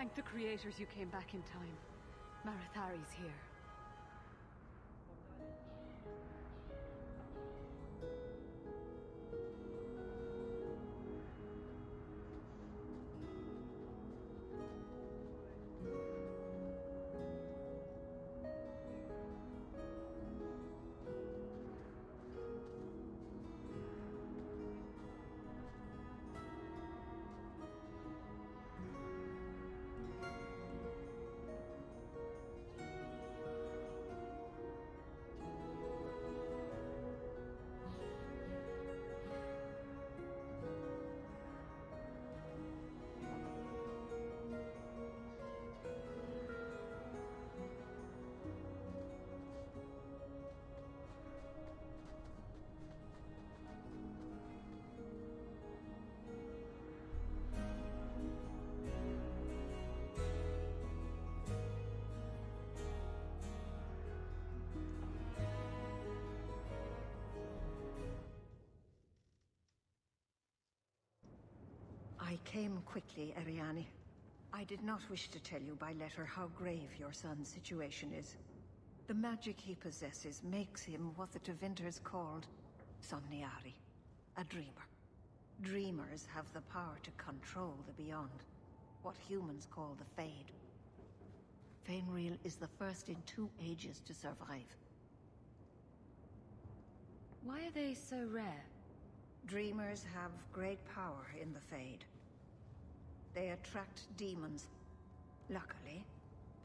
Thank the creators you came back in time. Marathari's here. I came quickly, Ariane. I did not wish to tell you by letter how grave your son's situation is. The magic he possesses makes him what the Tevinters called Somniari, a dreamer. Dreamers have the power to control the beyond, what humans call the Fade. Feynriel is the first in 2 ages to survive. Why are they so rare? Dreamers have great power in the Fade. They attract demons. Luckily,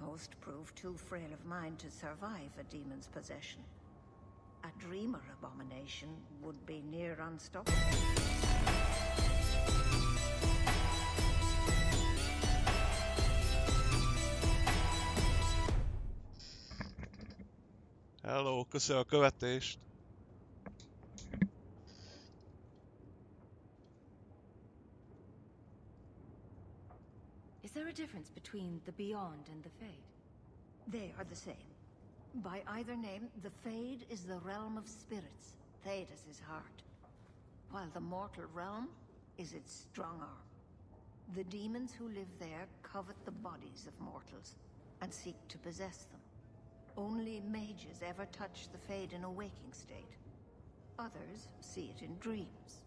most prove too frail of mind to survive a demon's possession. A dreamer abomination would be near unstoppable. Hello, köszönöm a követést. Is there a difference between the Beyond and the Fade? They are the same. By either name, the Fade is the realm of spirits, Thedas' heart, while the mortal realm is its strong arm. The demons who live there covet the bodies of mortals and seek to possess them. Only mages ever touch the Fade in a waking state. Others see it in dreams.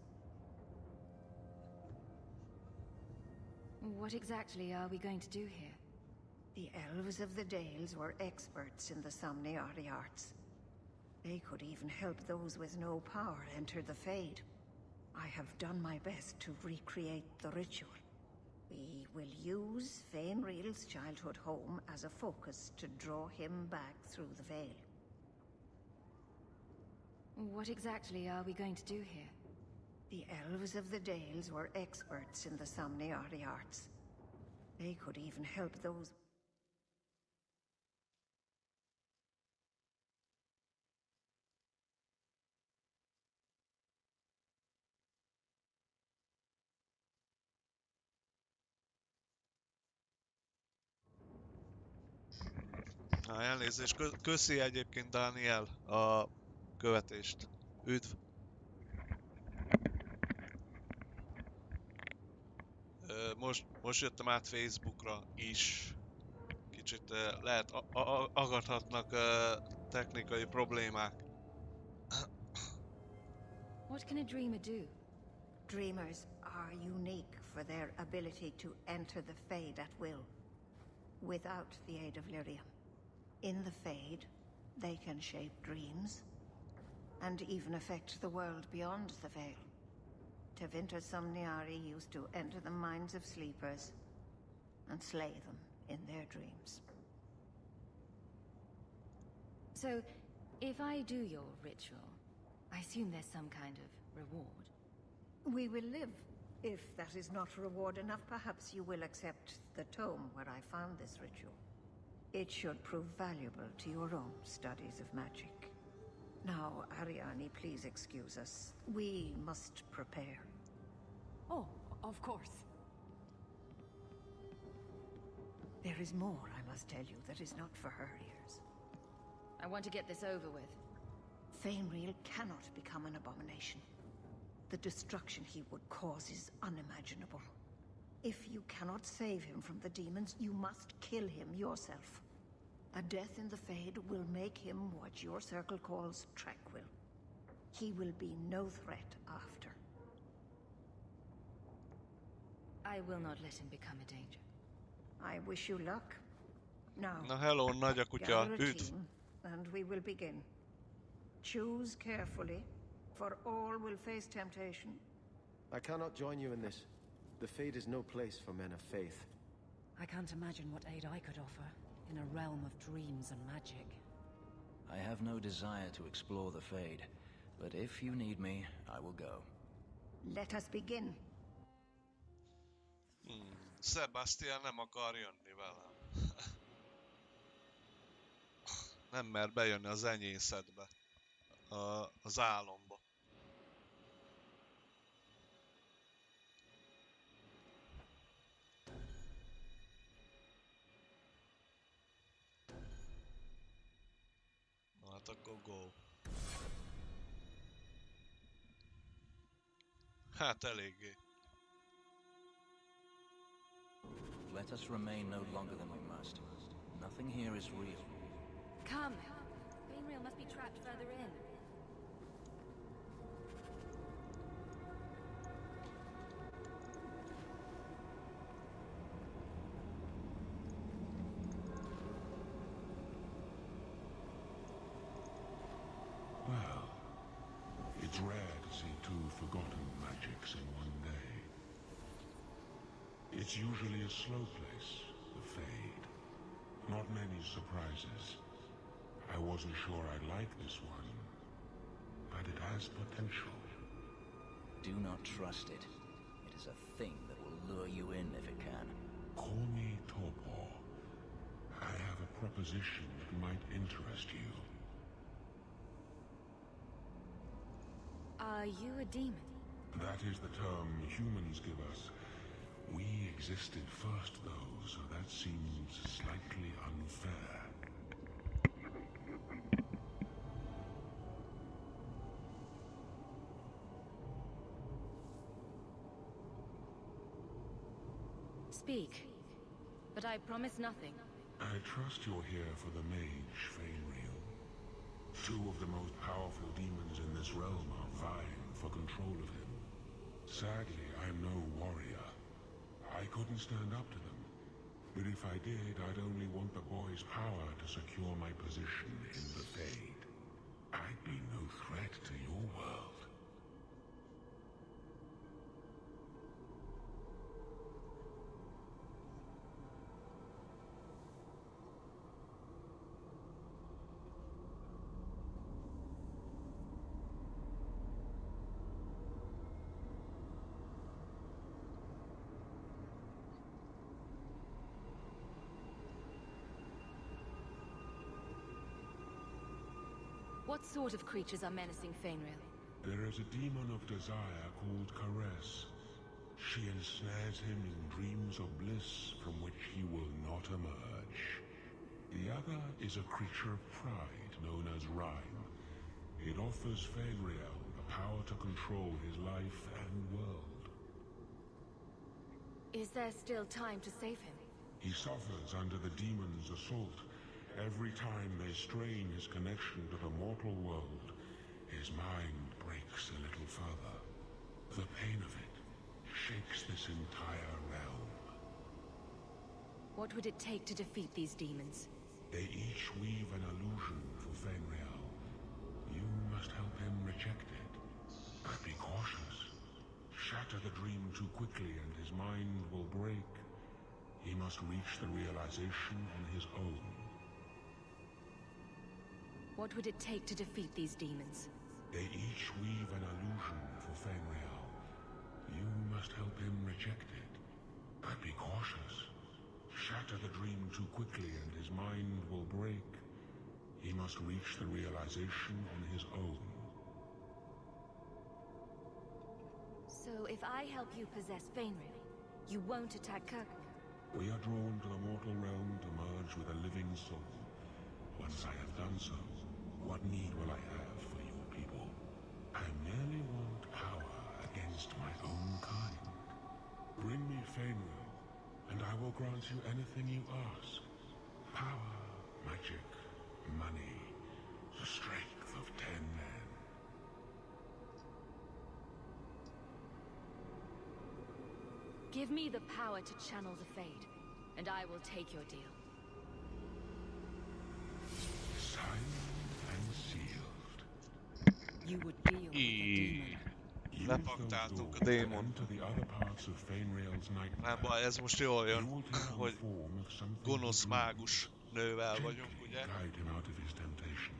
What exactly are we going to do here? The Elves of the Dales were experts in the Somniari arts. They could even help those with no power enter the Fade. I have done my best to recreate the ritual. We will use Feynriel's childhood home as a focus to draw him back through the veil. What exactly are we going to do here? The Elves of the Dales were experts in the Somniari arts. They could even help those... Na, elnézést, köszi egyébként Daniel a követést. Üdv! Most jöttem át Facebookra is. Kicsit lehet agadhatnak technikai problémák. What can a dreamer do? Dreamers are unique for their ability to enter the Fade at will, without the aid of Lyrium. In the Fade, they can shape dreams, and even affect the world beyond the veil. Tevinter Somniari used to enter the minds of sleepers and slay them in their dreams. So, if I do your ritual, I assume there's some kind of reward. We will live. If that is not reward enough, perhaps you will accept the tome where I found this ritual. It should prove valuable to your own studies of magic. Now, Ariane, please excuse us. We must prepare. Oh, of course. There is more I must tell you that is not for her ears. I want to get this over with. Feynriel cannot become an abomination. The destruction he would cause is unimaginable. If you cannot save him from the demons, you must kill him yourself. A death in the Fade will make him what your circle calls tranquil. He will be no threat after. I will not let him become a danger. I wish you luck. Now, Na hello, nagy a kutya. gather a Üdv! team, and we will begin. Choose carefully, for all will face temptation. I cannot join you in this. The Fade is no place for men of faith. I can't imagine what aid I could offer in a realm of dreams and magic. I have no desire to explore the Fade, but if you need me, I will go. Let us begin. Sebastian nem akar jönni velem. Nem mer bejönni az enyészetbe. Az álomba. Na hát akkor go. Hát eléggé. Let us remain no longer than we must. Nothing here is real. Come! Bainrail must be trapped further in. Well, it's rare to see two forgotten magics in one day. It's usually a slow place, the Fade. Not many surprises. I wasn't sure I'd like this one, but it has potential. Do not trust it. It is a thing that will lure you in if it can. Call me Torpor. I have a proposition that might interest you. Are you a demon? That is the term humans give us. We existed first, though, so that seems slightly unfair. Speak, but I promise nothing. I trust you're here for the mage, Fainreal. Two of the most powerful demons in this realm are vying for control of him. Sadly, I'm no warrior. I couldn't stand up to them. But if I did, I'd only want the boy's power to secure my position in the Fade. I'd be no threat to your world. What sort of creatures are menacing Fainrail? There is a demon of desire called Caress. She ensnares him in dreams of bliss from which he will not emerge. The other is a creature of pride known as Rhyme. It offers Fainrail the power to control his life and world. Is there still time to save him? He suffers under the demon's assault. Every time they strain his connection to the mortal world, his mind breaks a little further. The pain of it shakes this entire realm. What would it take to defeat these demons? They each weave an illusion for Fainreal. You must help him reject it. But be cautious. Shatter the dream too quickly and his mind will break. He must reach the realization on his own. What would it take to defeat these demons? They each weave an illusion for Fainreal. You must help him reject it. But be cautious. Shatter the dream too quickly and his mind will break. He must reach the realization on his own. So if I help you possess Fainrail, you won't attack Kirkman? We are drawn to the mortal realm to merge with a living soul. Once I have done so, what need will I have for your people? I merely want power against my own kind. Bring me Fainwell, and I will grant you anything you ask. Power, magic, money, the strength of 10 men. Give me the power to channel the Fade, and I will take your deal. Signed and sealed. You would deal with the demon. Use Lepaktáltunk those a doors to démont. enter the other parts of Fainrail's Nem nightmare. baj, ez most jól You jön, will take on the hogy form of something gonosz he dreams. mágus nővel vagyunk, Gently ugye? guide him out of his temptation.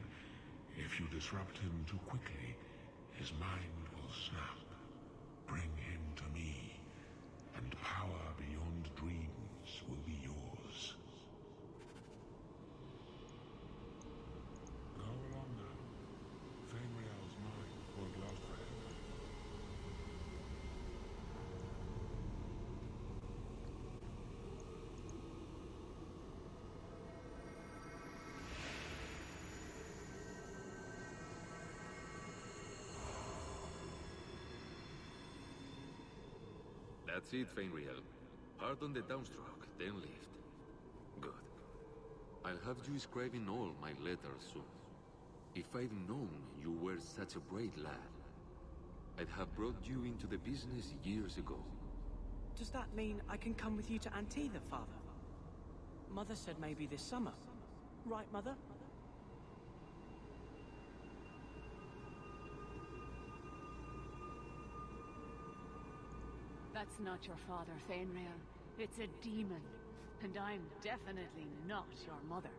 If you disrupt him too quickly, his mind will snap. Bring him to me, and power beyond dreams will be yours. Go along now. Fainrail's mind won't last forever. That's it, Fainriel. Hard on the downstroke, then lift. Good. I'll have you scribing all my letters soon. If I'd known you were such a brave lad, I'd have brought you into the business years ago. Does that mean I can come with you to Antitha, Father? Mother said maybe this summer. Right, Mother? That's not your father, Fainrail. It's a demon. And I'm definitely not your mother.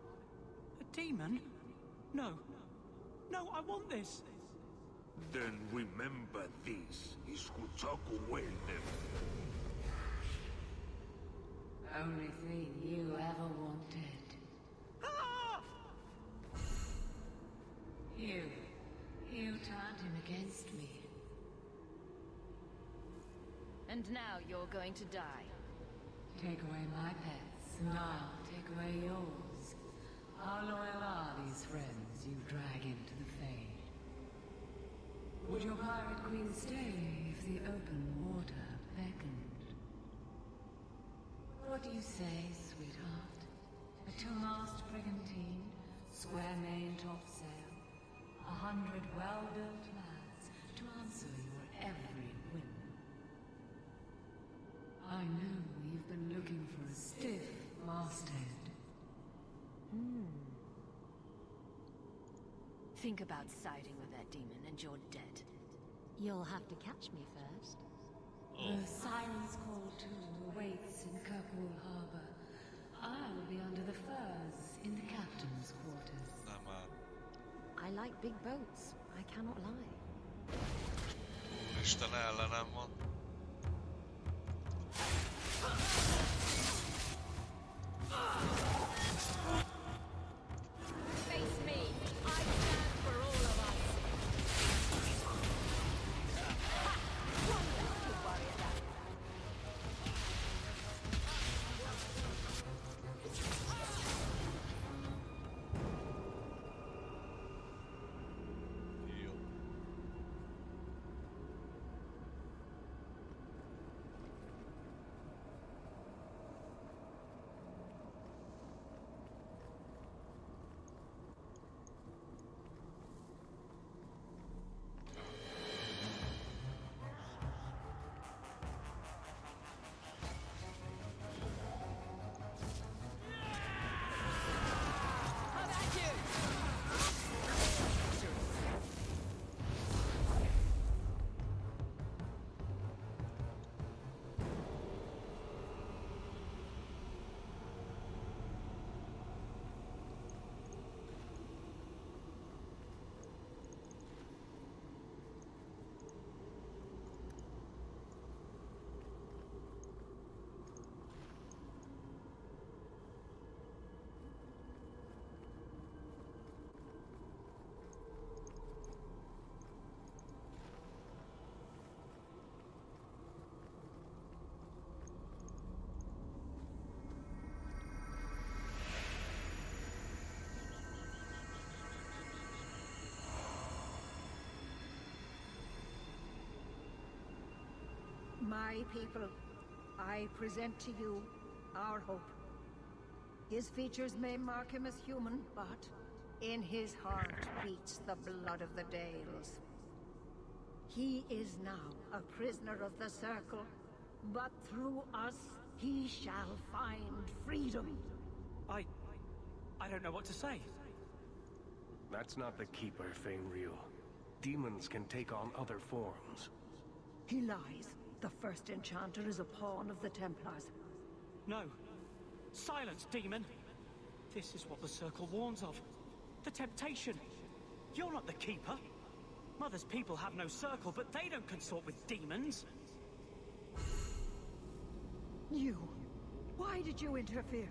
A demon? No. No, I want this. Then remember this, Iskutaku Wende. Only thing you ever wanted. Ah! You turned him against me. And now you're going to die. Take away my pets, and I'll take away yours. How loyal are these friends you drag into the Fade? Would your pirate queen stay if the open water beckoned? What do you say, sweetheart? A two-mast brigantine, square main topsail, 100 well-built lads to answer your every whim. I know you've been looking for a stiff masthead. Think about siding with that demon and you're dead. You'll have to catch me first. The Siren's Call 2 awaits in Kirkwall Harbor. I'll be under the firs in the captain's quarters. Nem már. I like big boats. I cannot lie. Isten ellenem van. Face me! I stand for all of us! Ha! One less to worry about. Jó. Come at you! My people, I present to you our hope. His features may mark him as human, but in his heart beats the blood of the Dales. He is now a prisoner of the Circle, but through us, he shall find freedom. I don't know what to say. That's not the Keeper, Fainreal. Demons can take on other forms. He lies. The first Enchanter is a pawn of the Templars. No. Silence, demon! This is what the Circle warns of. The temptation. You're not the Keeper. Mother's people have no Circle, but they don't consort with demons. You. Why did you interfere?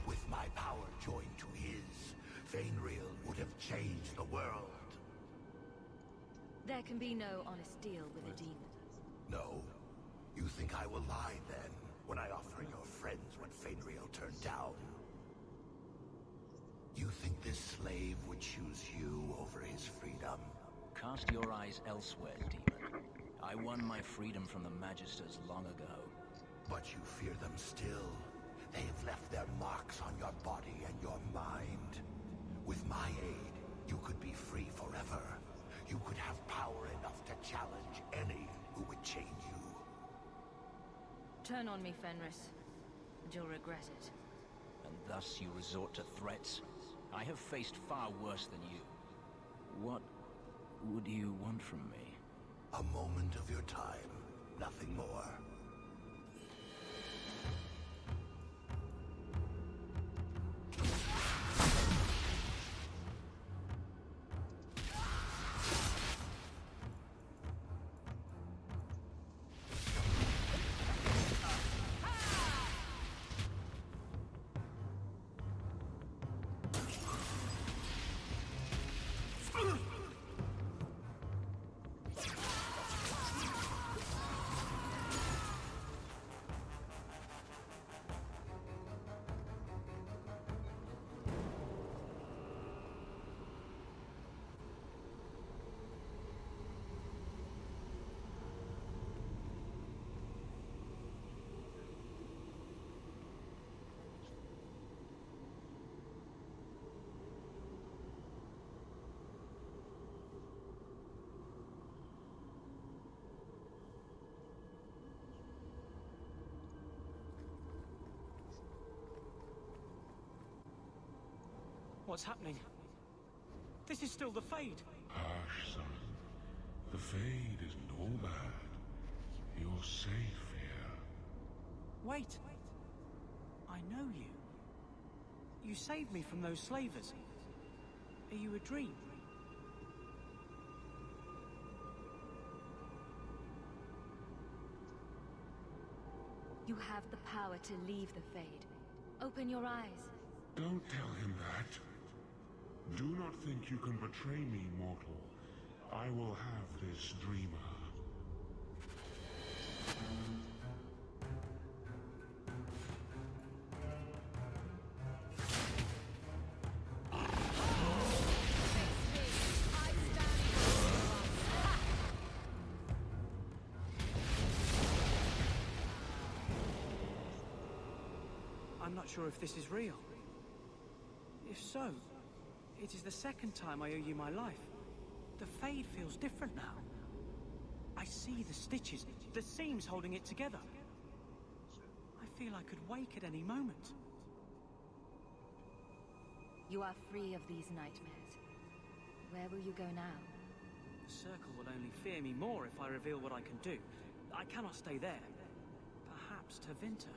With my power joined to his, Fainreal would have changed the world. There can be no honest deal with a demon. No. You think I will lie then, when I offer your friends what Fainreal turned down? You think this slave would choose you over his freedom? Cast your eyes elsewhere, demon. I won my freedom from the Magisters long ago. But you fear them still. They have left their marks on your body and your mind. With my aid, you could be free forever. You could have power enough to challenge any who would chain you. Turn on me, Fenris, and you'll regret it. And thus you resort to threats? I have faced far worse than you. What would you want from me? A moment of your time, nothing more. What's happening? This is still the Fade. Hush, son. The Fade isn't all bad. You're safe here. Wait. I know you. You saved me from those slavers. Are you a dream? You have the power to leave the Fade. Open your eyes. Don't tell him that. Do not think you can betray me, mortal. I will have this dreamer. I'm not sure if this is real. If so, it is the second time I owe you my life. The Fade feels different now. I see the stitches, the seams holding it together. I feel I could wake at any moment. You are free of these nightmares. Where will you go now? The Circle will only fear me more if I reveal what I can do. I cannot stay there. Perhaps Tevinter.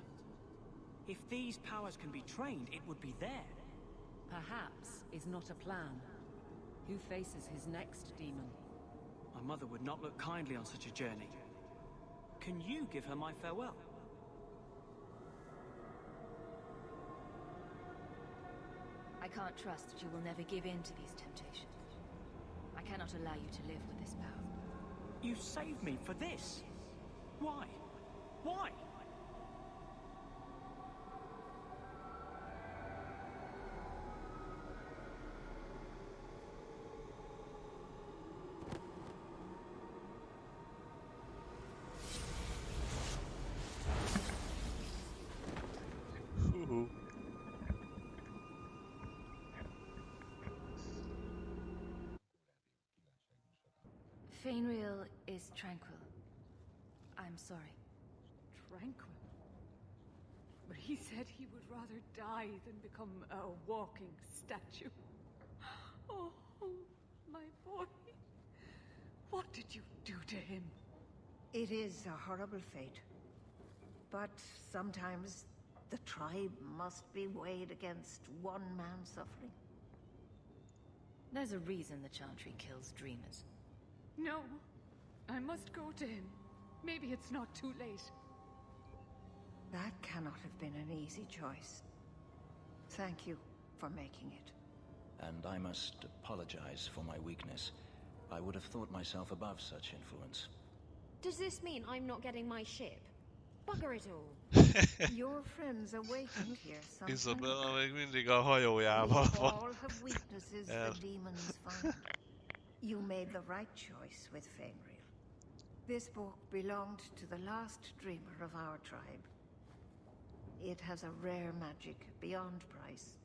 If these powers can be trained, it would be there. Perhaps is not a plan. Who faces his next demon? My mother would not look kindly on such a journey. Can you give her my farewell? I can't trust that you will never give in to these temptations. I cannot allow you to live with this power. You saved me for this? Why? Why? Fainreal is tranquil. I'm sorry. Tranquil? But he said he would rather die than become a walking statue. Oh, my boy. What did you do to him? It is a horrible fate. But sometimes the tribe must be weighed against one man's suffering. There's a reason the Chantry kills dreamers. No. I must go to him. Maybe it's not too late. That cannot have been an easy choice. Thank you for making it. And I must apologize for my weakness. I would have thought myself above such influence. Does this mean I'm not getting my ship? Bugger it all. Your friends awakened here some Isabella még mindig a hajójával We van. all have weaknesses the demons find. You made the right choice with Fainreal. This book belonged to the last dreamer of our tribe. It has a rare magic beyond price.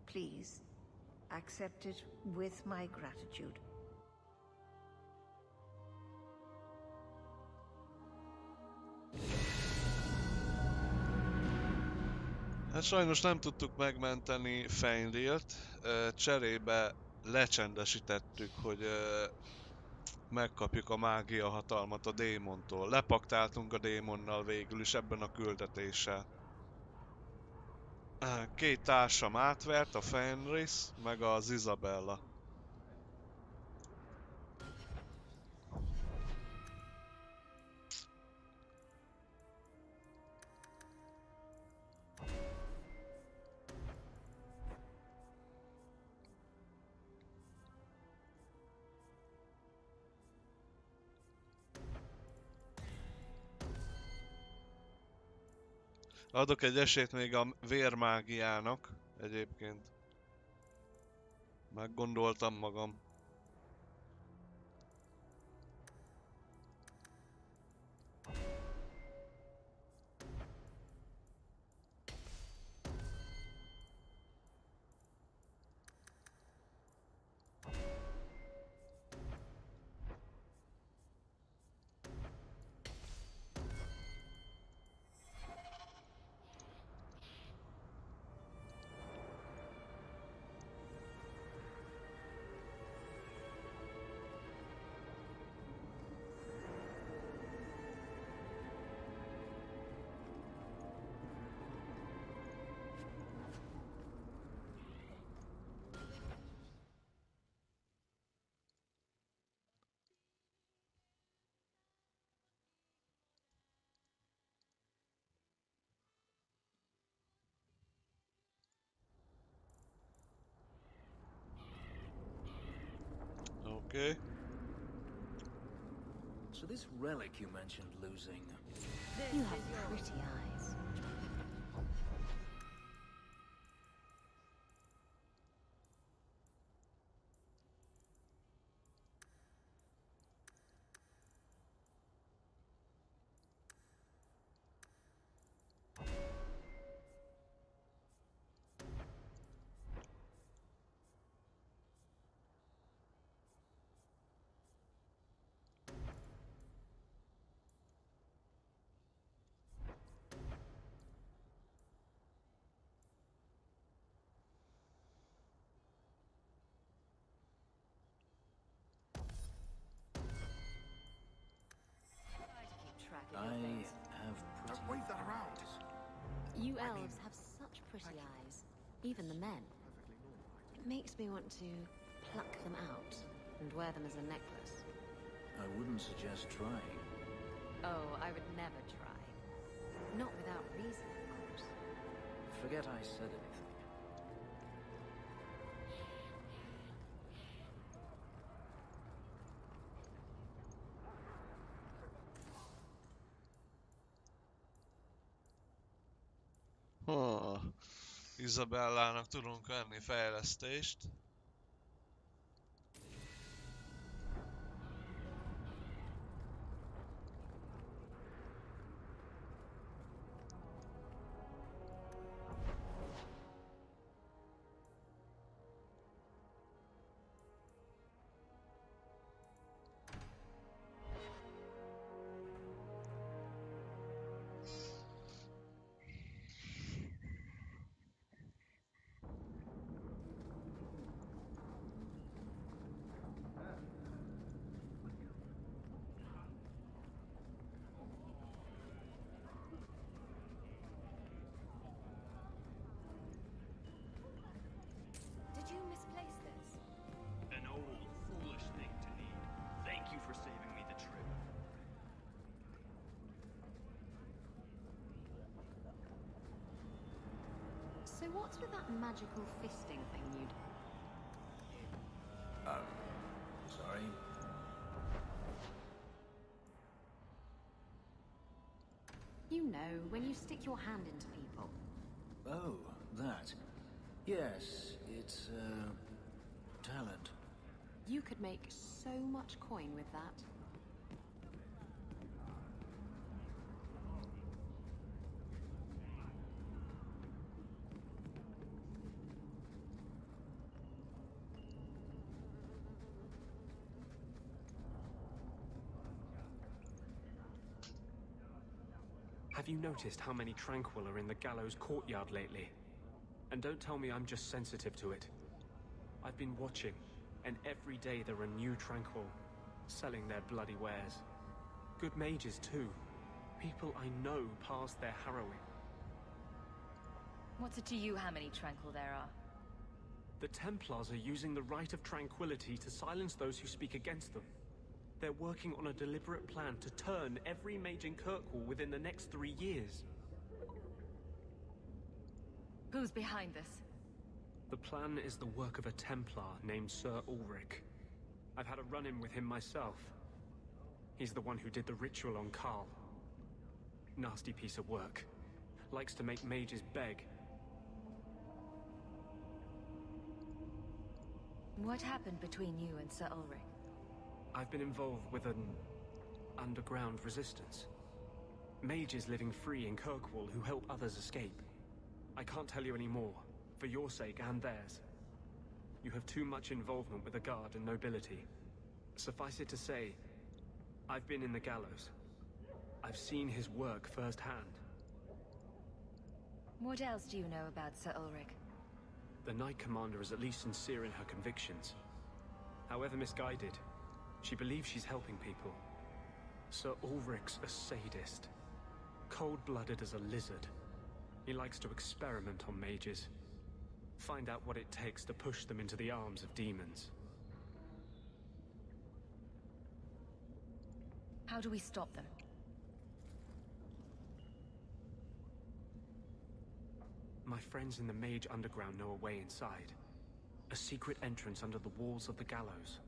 Please, accept it with my gratitude. Hát sajnos nem tudtuk megmenteni Fainrealt, cserébe lecsendesítettük, hogy megkapjuk a mágia hatalmat a démontól. Lepaktáltunk a démonnal végül is ebben a küldetéssel. Két társam átvert, a Fenris, meg az Isabella. Adok egy esélyt még a vérmágiának, egyébként. Meggondoltam magam. Okay. So this relic you mentioned losing... You have pretty eyes. I have pretty... Wave that around. You elves have such pretty eyes. Even the men. It makes me want to pluck them out and wear them as a necklace. I wouldn't suggest trying. Oh, I would never try. Not without reason, of course. Forget I said anything. Isabellának tudunk venni fejlesztést. what's with that magical fisting thing you do? Sorry. You know, when you stick your hand into people. Oh, that. Yes, it's, talent. You could make so much coin with that. Have you noticed how many Tranquil are in the gallows courtyard lately? And don't tell me I'm just sensitive to it. I've been watching, and every day there are new Tranquil, selling their bloody wares. Good mages too. People I know past their harrowing. What's it to you how many Tranquil there are? The Templars are using the Rite of Tranquility to silence those who speak against them. They're working on a deliberate plan to turn every mage in Kirkwall within the next 3 years. Who's behind this? The plan is the work of a Templar named Sir Ulrich. I've had a run-in with him myself. He's the one who did the ritual on Karl. Nasty piece of work. Likes to make mages beg. What happened between you and Sir Ulrich? I've been involved with an underground resistance. Mages living free in Kirkwall who help others escape. I can't tell you any more, for your sake and theirs. You have too much involvement with the Guard and nobility. Suffice it to say, I've been in the gallows. I've seen his work firsthand. What else do you know about Sir Ulrich? The Knight Commander is at least sincere in her convictions. However misguided, she believes she's helping people. Sir Ulrich's a sadist. Cold-blooded as a lizard. He likes to experiment on mages. Find out what it takes to push them into the arms of demons. How do we stop them? My friends in the Mage Underground know a way inside. A secret entrance under the walls of the gallows.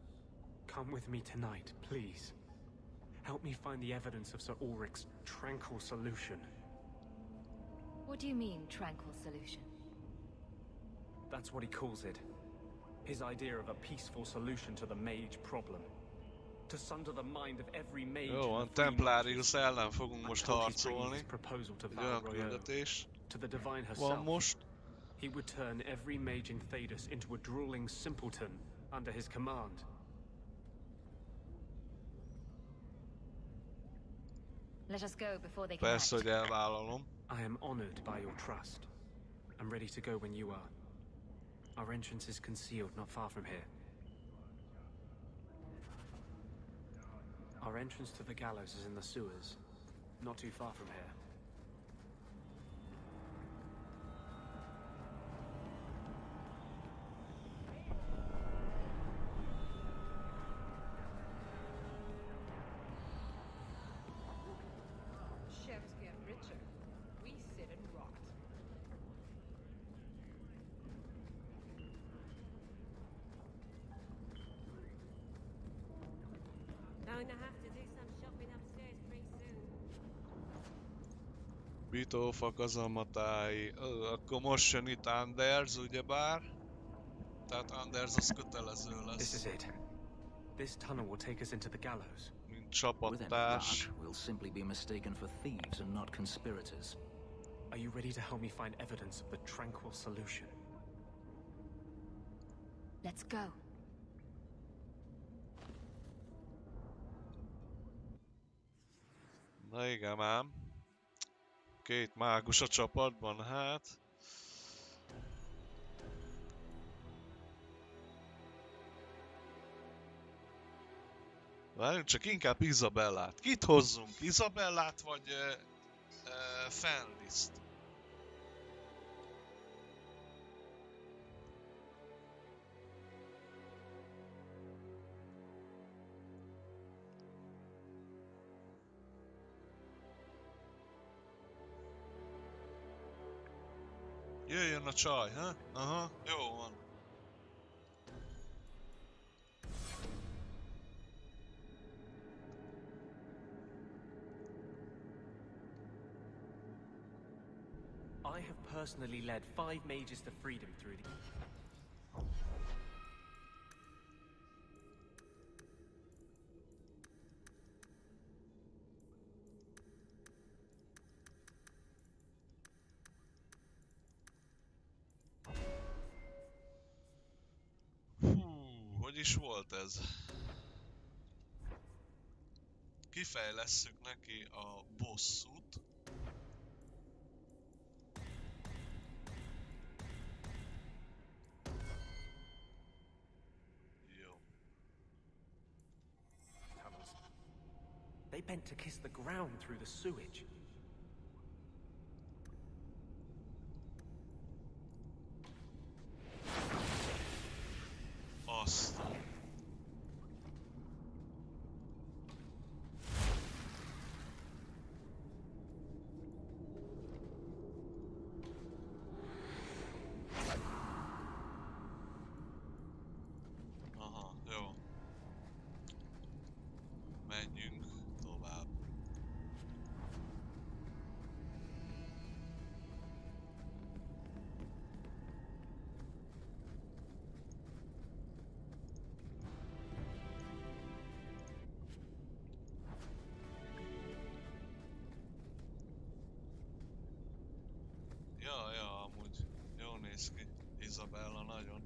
Come with me tonight, please. Help me find the evidence of Sir Ulrich's tranquil solution. What do you mean, tranquil solution? That's what he calls it. His idea of a peaceful solution to the mage problem. To sunder the mind of every mage. Jó, a Templarius ellen fogunk most harcolni. Egy olyan küldetés to the divine van herself. most. He would turn every mage in Thedas into a drooling simpleton under his command. Let us go before they can Persze, act. hogy elvállalom. I am honored by your trust. I'm ready to go when you are. Our entrance is concealed not far from here. Our entrance to the gallows is in the sewers, not too far from here. Chefs get richer. We sit and rot. Going to have to do some shopping upstairs pretty soon. Bitófakazalmatái. Akkor most jön itt Anders, ugyebár. Tehát Anders az kötelező This is lesz. it. This tunnel will take us into the gallows. Mint Within csapattárs. luck, we'll simply be mistaken for thieves and not conspirators. Are you ready to help me find evidence of the tranquil solution? Let's go. Na igen ám. Két mágus a csapatban, hát. Várjunk csak inkább Isabellát. Kit hozzunk? Isabellát vagy Fenriszt? Jöjjön a csaj, ha? Aha, jó van. I have personally led 5 mages to freedom through the... Hogy is volt ez? Kifejlesszük neki a bosszút. Jó. Tunnels. They bent to kiss the ground through the sewage. Aztán. Aha, jó. Menjünk tovább. Ja, amúgy jól néz ki. Isabella nagyon.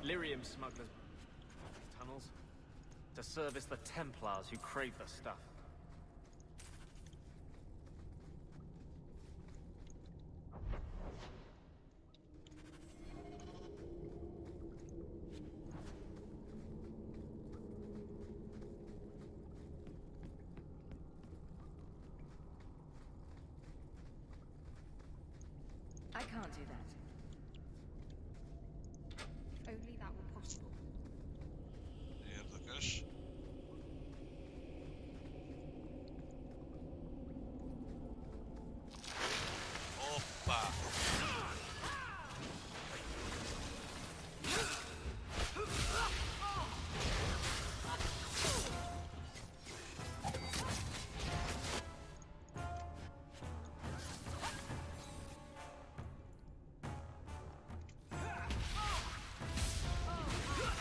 Lyrium smugglers... tunnels? To service the Templars who crave the stuff. I can't do that. Only that were possible. Érdekes. Hoppá!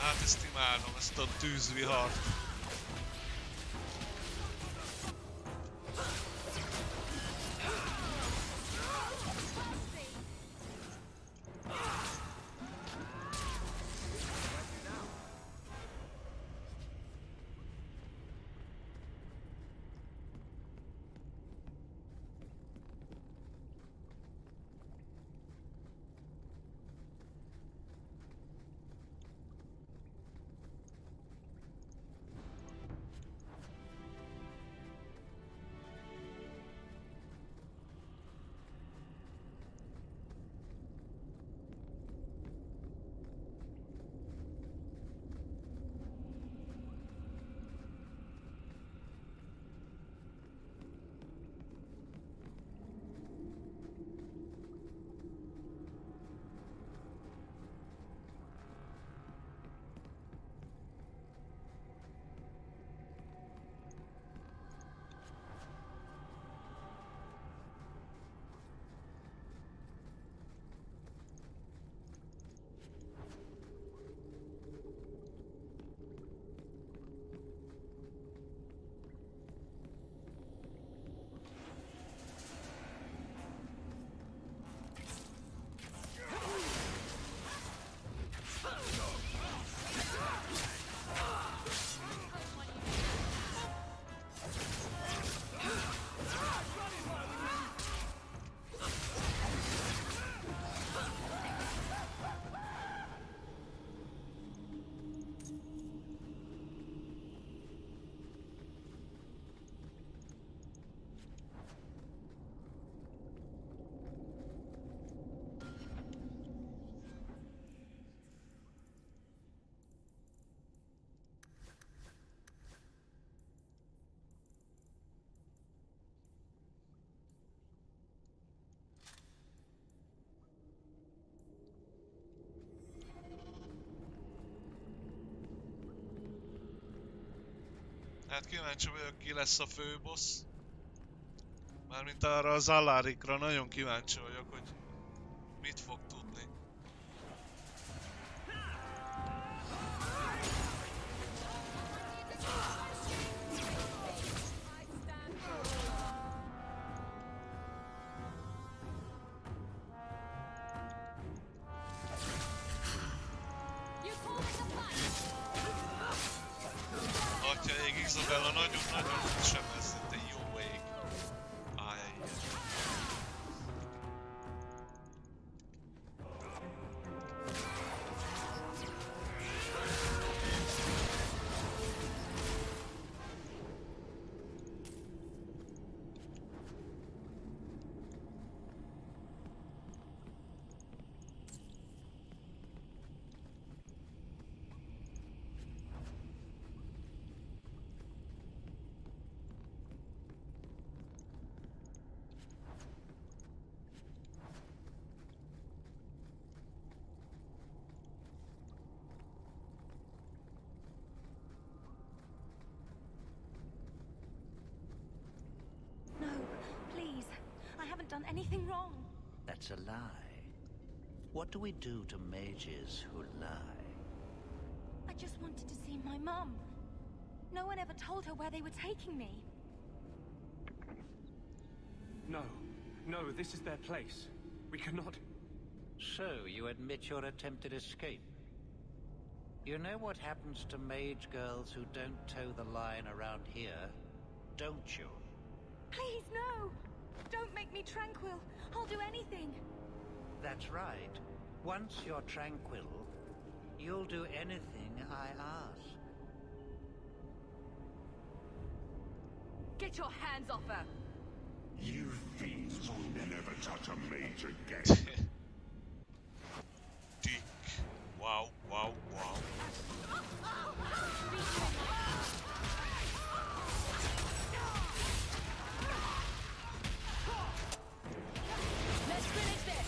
Hát ezt imádom, ezt a tűzvihart. Hát kíváncsi vagyok, ki lesz a főbossz. Mármint arra az Alaricra nagyon kíváncsi vagyok, hogy mit fog tudni. Atyaig Isabella nagyon-nagyon sebezett, egy jó ég. Ajjaj. No, please. I haven't done anything wrong. That's a lie. What do we do to mages who lie? I just wanted to see my mum. No one ever told her where they were taking me. No. No, this is their place. We cannot... So, you admit your attempted escape? You know what happens to mage girls who don't toe the line around here, don't you? Please, no! Don't make me tranquil. I'll do anything. That's right. Once you're tranquil, you'll do anything I ask. Get your hands off her! You fiends will never touch a mage again. Dick. Wow, wow, wow. Let's finish this!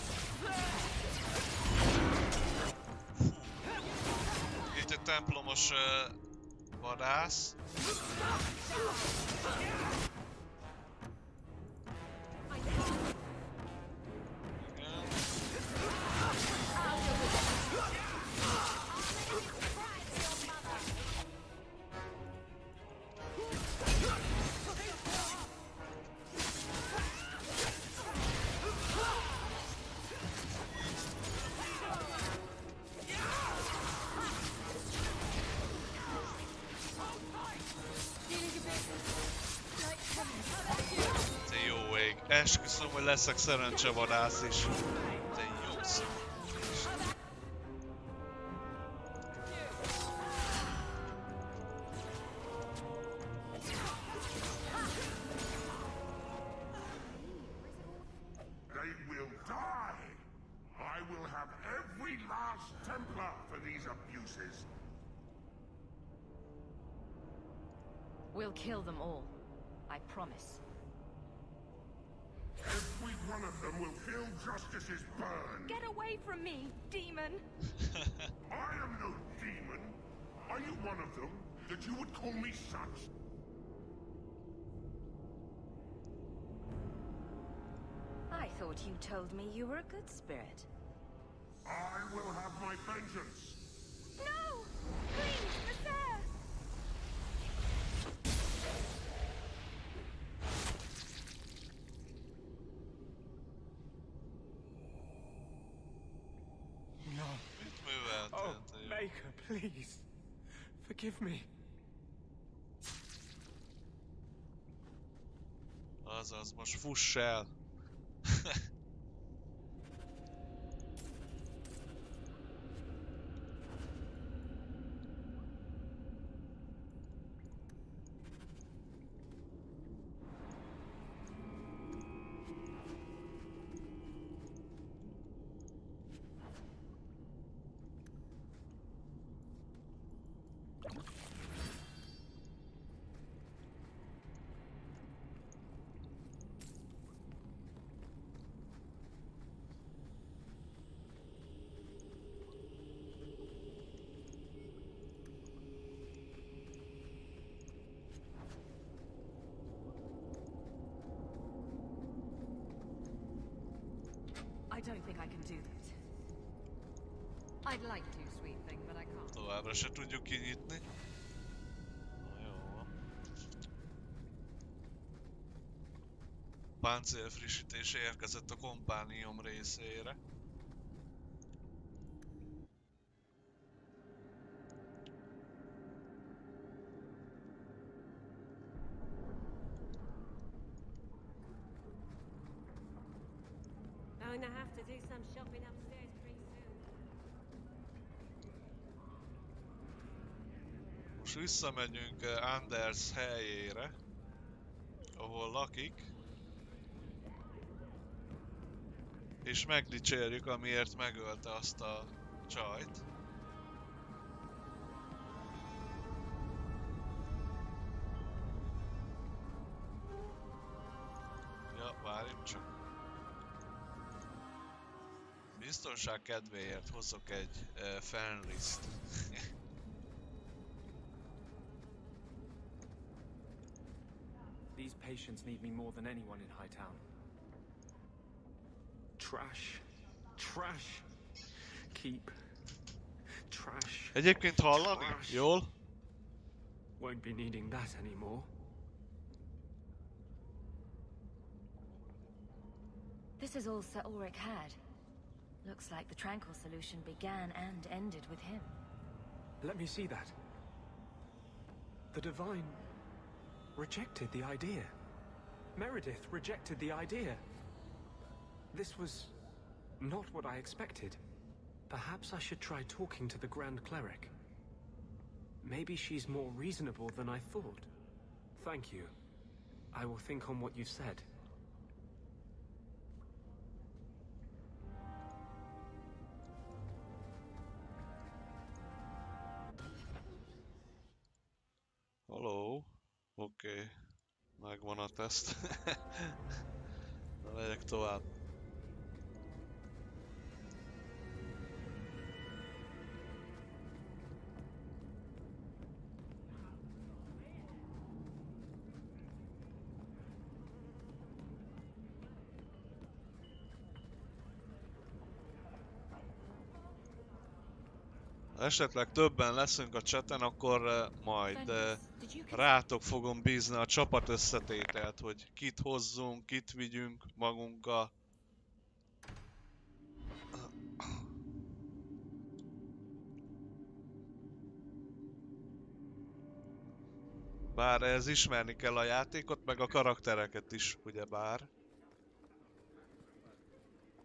Itt egy templomos vadász. Te jó ég. Esküszöm, hogy leszek szerencsevadász is. Te jó szó. They will die! I will have every last Templar for these abuses. We'll kill them all. I promise. Every one of them will feel justice's burn. Get away from me, demon! I am no demon. Are you one of them, that you would call me such? I thought you told me you were a good spirit. I will have my vengeance. No! Please, Nasser! No. Mit műveltél, Oh, te jó? Maker, please. Forgive me. Azaz, most fuss el! I don't think I can do that. I'd like to, sweet thing, but I can't. Továbbra se tudjuk kinyitni. Na, jó van. Páncélfrissítés érkezett a kompánium részére. I'm gonna have to do some shopping upstairs pretty soon. Most visszamegyünk Anders helyére, ahol lakik. És megdicsérjük, amiért megölte azt a csajt. Ja, várjunk csak. Biztonság kedvéért hozok egy Fenriszt. These patients need me more than anyone in Hightown. Trash. Trash. Keep. Trash. Egyébként hallani? Jól? Won't be needing that anymore. This is all Sir Ulrich had. Looks like the Tranquil solution began and ended with him. Let me see that. The Divine rejected the idea. Meredith rejected the idea. This was not what I expected. Perhaps I should try talking to the Grand Cleric. Maybe she's more reasonable than I thought. Thank you. I will think on what you've said. Hello. Oké. Megvan a teszt. Na, legyek tovább. Ha esetleg többen leszünk a chaten, akkor majd rátok fogom bízni a csapat összetételt, hogy kit hozzunk, kit vigyünk magunkkal. Bár ez ismerni kell a játékot, meg a karaktereket is, ugyebár.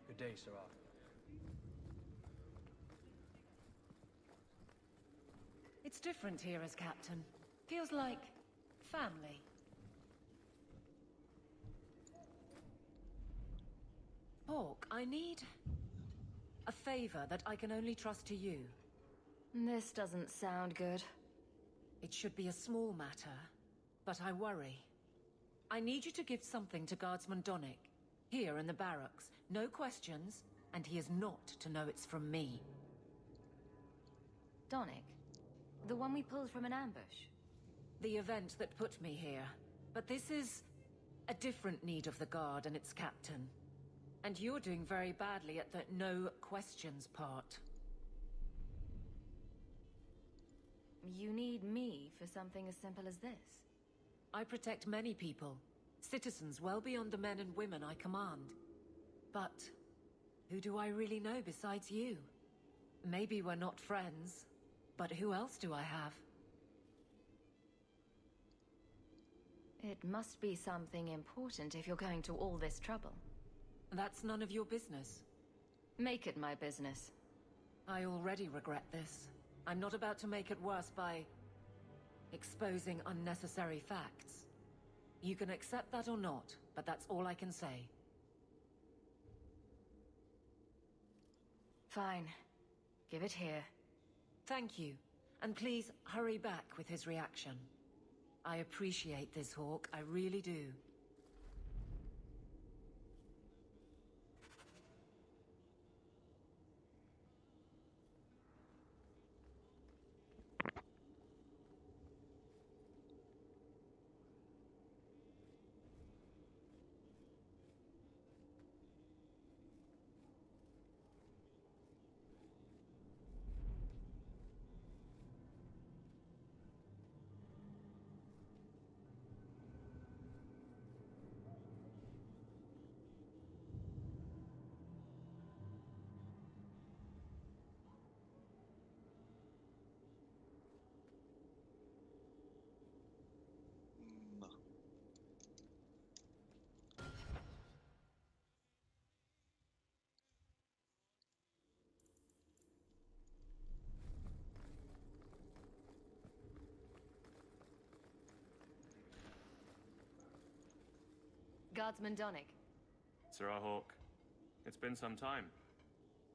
Good day, Sir Arthur. It's different here as captain. Feels like family. Hawk, I need a favor that I can only trust to you. This doesn't sound good. It should be a small matter, but I worry. I need you to give something to Guardsman Donnick, here in the barracks. No questions, and he is not to know it's from me. Donnick? The one we pulled from an ambush? The event that put me here. But this is a different need of the Guard and its captain. And you're doing very badly at the no questions part. You need me for something as simple as this? I protect many people. Citizens well beyond the men and women I command. But who do I really know besides you? Maybe we're not friends, but who else do I have? It must be something important if you're going to all this trouble. That's none of your business. Make it my business. I already regret this. I'm not about to make it worse by exposing unnecessary facts. You can accept that or not, but that's all I can say. Fine. Give it here. Thank you. And please hurry back with his reaction. I appreciate this, Hawk. I really do. Guardsman Donnick. Sirrah Hawk, it's been some time.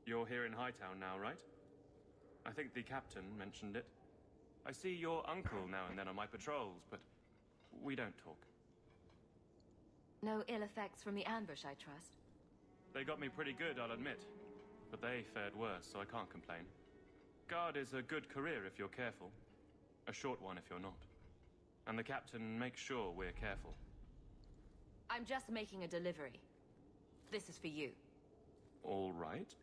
You're here in Hightown now, right? I think the captain mentioned it. I see your uncle now and then on my patrols, but we don't talk. No ill effects from the ambush, I trust? They got me pretty good, I'll admit. But they fared worse, so I can't complain. Guard is a good career if you're careful. A short one if you're not. And the captain makes sure we're careful. I'm just making a delivery. This is for you. All right.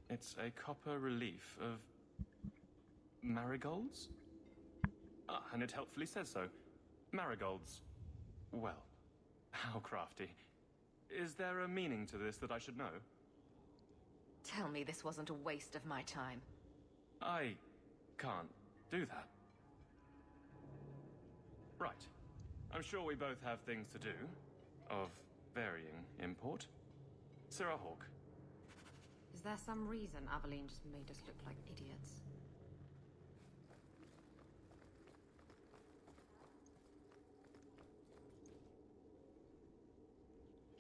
It's a copper relief of marigolds? Ah, and it helpfully says so. Marigolds. Well, how crafty. Is there a meaning to this that I should know? Tell me this wasn't a waste of my time. I can't do that. Right. I'm sure we both have things to do, of varying import. Sirrah Hawk. Is there some reason Aveline just made us look like idiots?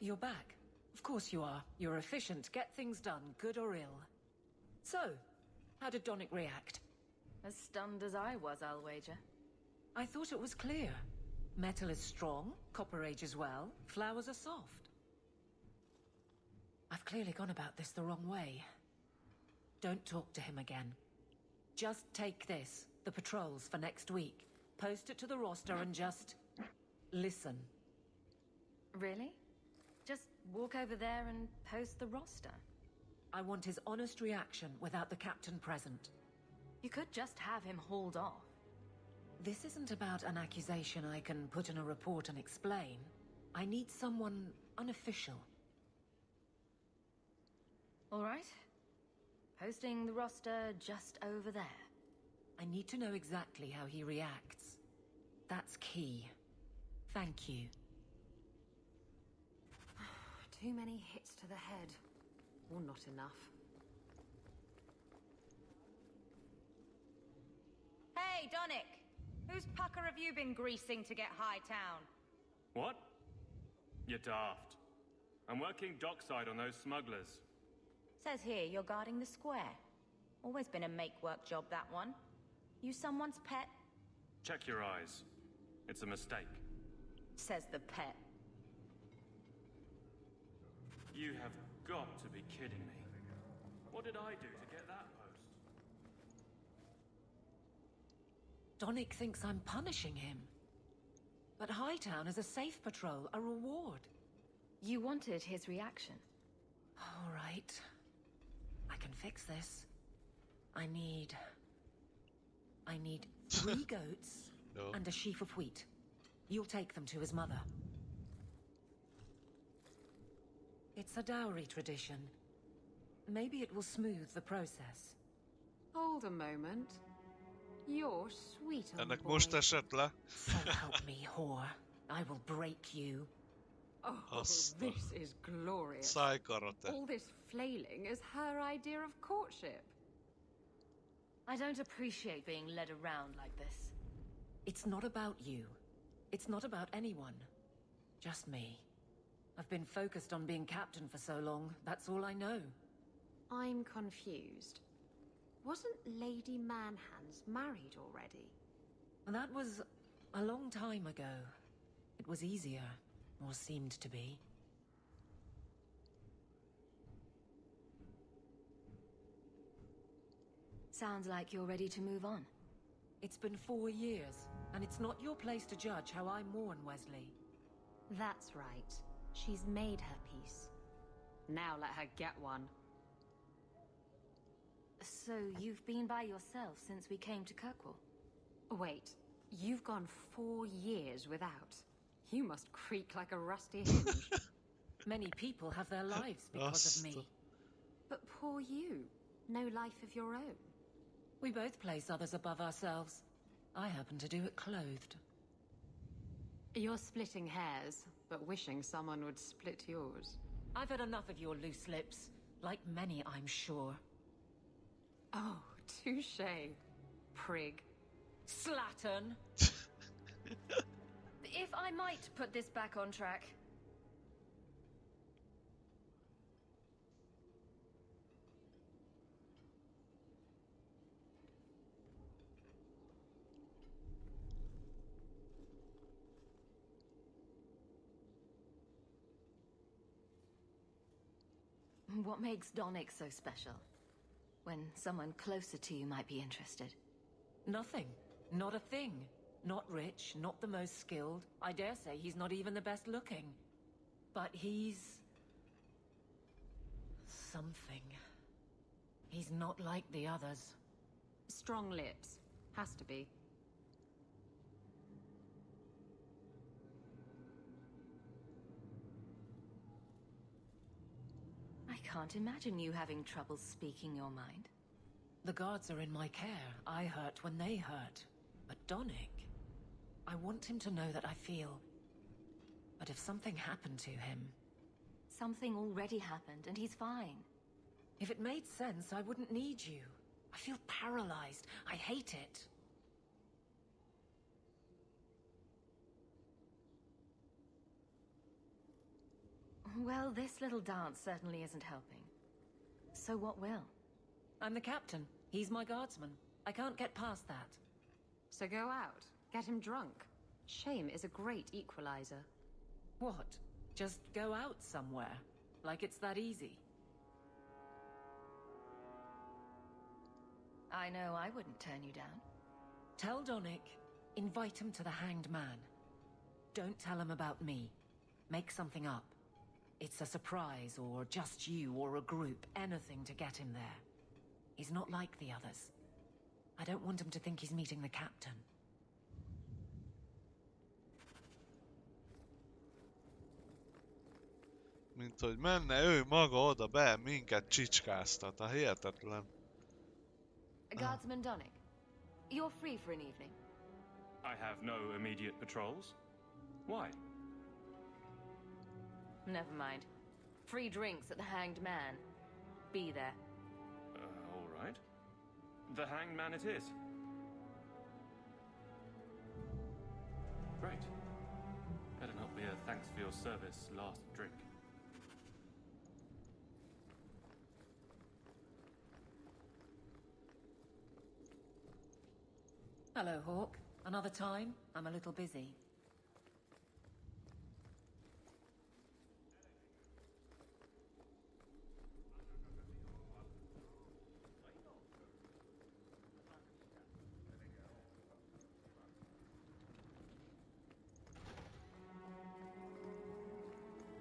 You're back. Of course you are. You're efficient. Get things done, good or ill. So, how did Donnick react? As stunned as I was, I'll wager. I thought it was clear. Metal is strong, copper ages well, flowers are soft. I've clearly gone about this the wrong way. Don't talk to him again. Just take this, the patrols for next week. Post it to the roster and just listen. Really? Just walk over there and post the roster? I want his honest reaction without the captain present. You could just have him hauled off. This isn't about an accusation I can put in a report and explain. I need someone unofficial. All right. Posting the roster just over there. I need to know exactly how he reacts. That's key. Thank you. Too many hits to the head. Or not enough. Hey, Donnick! Whose pucker have you been greasing to get Hightown? What? You're daft. I'm working dockside on those smugglers. Says here you're guarding the square. Always been a make-work job, that one. You someone's pet? Check your eyes. It's a mistake. Says the pet. You have got to be kidding me. What did I do to get that post? Donnick thinks I'm punishing him. But Hightown is a safe patrol, a reward. You wanted his reaction. All right. I can fix this. I need 3 goats and a sheaf of wheat. You'll take them to his mother. It's a dowry tradition. Maybe it will smooth the process. Hold a moment. You're sweet on Ennek boy. most esett le. So help me, whore. I will break you. Oh, Asta. this is glorious. Szájkarate. All this flailing is her idea of courtship. I don't appreciate being led around like this. It's not about you. It's not about anyone. Just me. I've been focused on being captain for so long, that's all I know. I'm confused. Wasn't Lady Manhands married already? That was a long time ago. It was easier, or seemed to be. Sounds like you're ready to move on. It's been 4 years, and it's not your place to judge how I mourn Wesley. That's right. She's made her peace. Now let her get one. So you've been by yourself since we came to Kirkwall? Wait, you've gone 4 years without. You must creak like a rusty hinge. Many people have their lives because of me. But poor you. No life of your own. We both place others above ourselves. I happen to do it clothed. You're splitting hairs, but wishing someone would split yours. I've had enough of your loose lips. Like many, I'm sure. Oh, touché, prig. Slattern! If I might put this back on track. What makes Donnic so special? When someone closer to you might be interested. Nothing. Not a thing. Not rich, not the most skilled. I dare say he's not even the best looking. But he's... something. He's not like the others. Strong lips. Has to be. I can't imagine you having trouble speaking your mind. The guards are in my care. I hurt when they hurt. But Donnic... I want him to know that I feel... But if something happened to him... Something already happened, and he's fine. If it made sense, I wouldn't need you. I feel paralyzed. I hate it. Well, this little dance certainly isn't helping. So what will? I'm the captain. He's my guardsman. I can't get past that. So go out. Get him drunk. Shame is a great equalizer. What? Just go out somewhere? Like it's that easy? I know I wouldn't turn you down. Tell Donnic, invite him to the Hanged Man. Don't tell him about me. Make something up. It's a surprise, or just you, or a group, anything to get him there. He's not like the others. I don't want him to think he's meeting the captain. Mint hogy menne ő maga oda be, minket csicskáztat, a hihetetlen. Guardsman Donnic, you're free for an evening. I have no immediate patrols. Why? Never mind. Free drinks at the Hanged Man. Be there. All right. The Hanged Man it is. Great. Better not be a thanks for your service last drink. Hello, Hawk. Another time? I'm a little busy.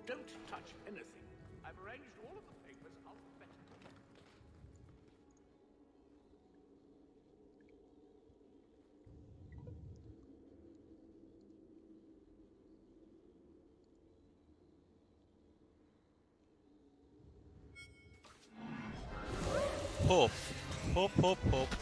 Don't touch anything. I've arranged all of the papers alphabetically. Hopp, hopp, hopp, hopp.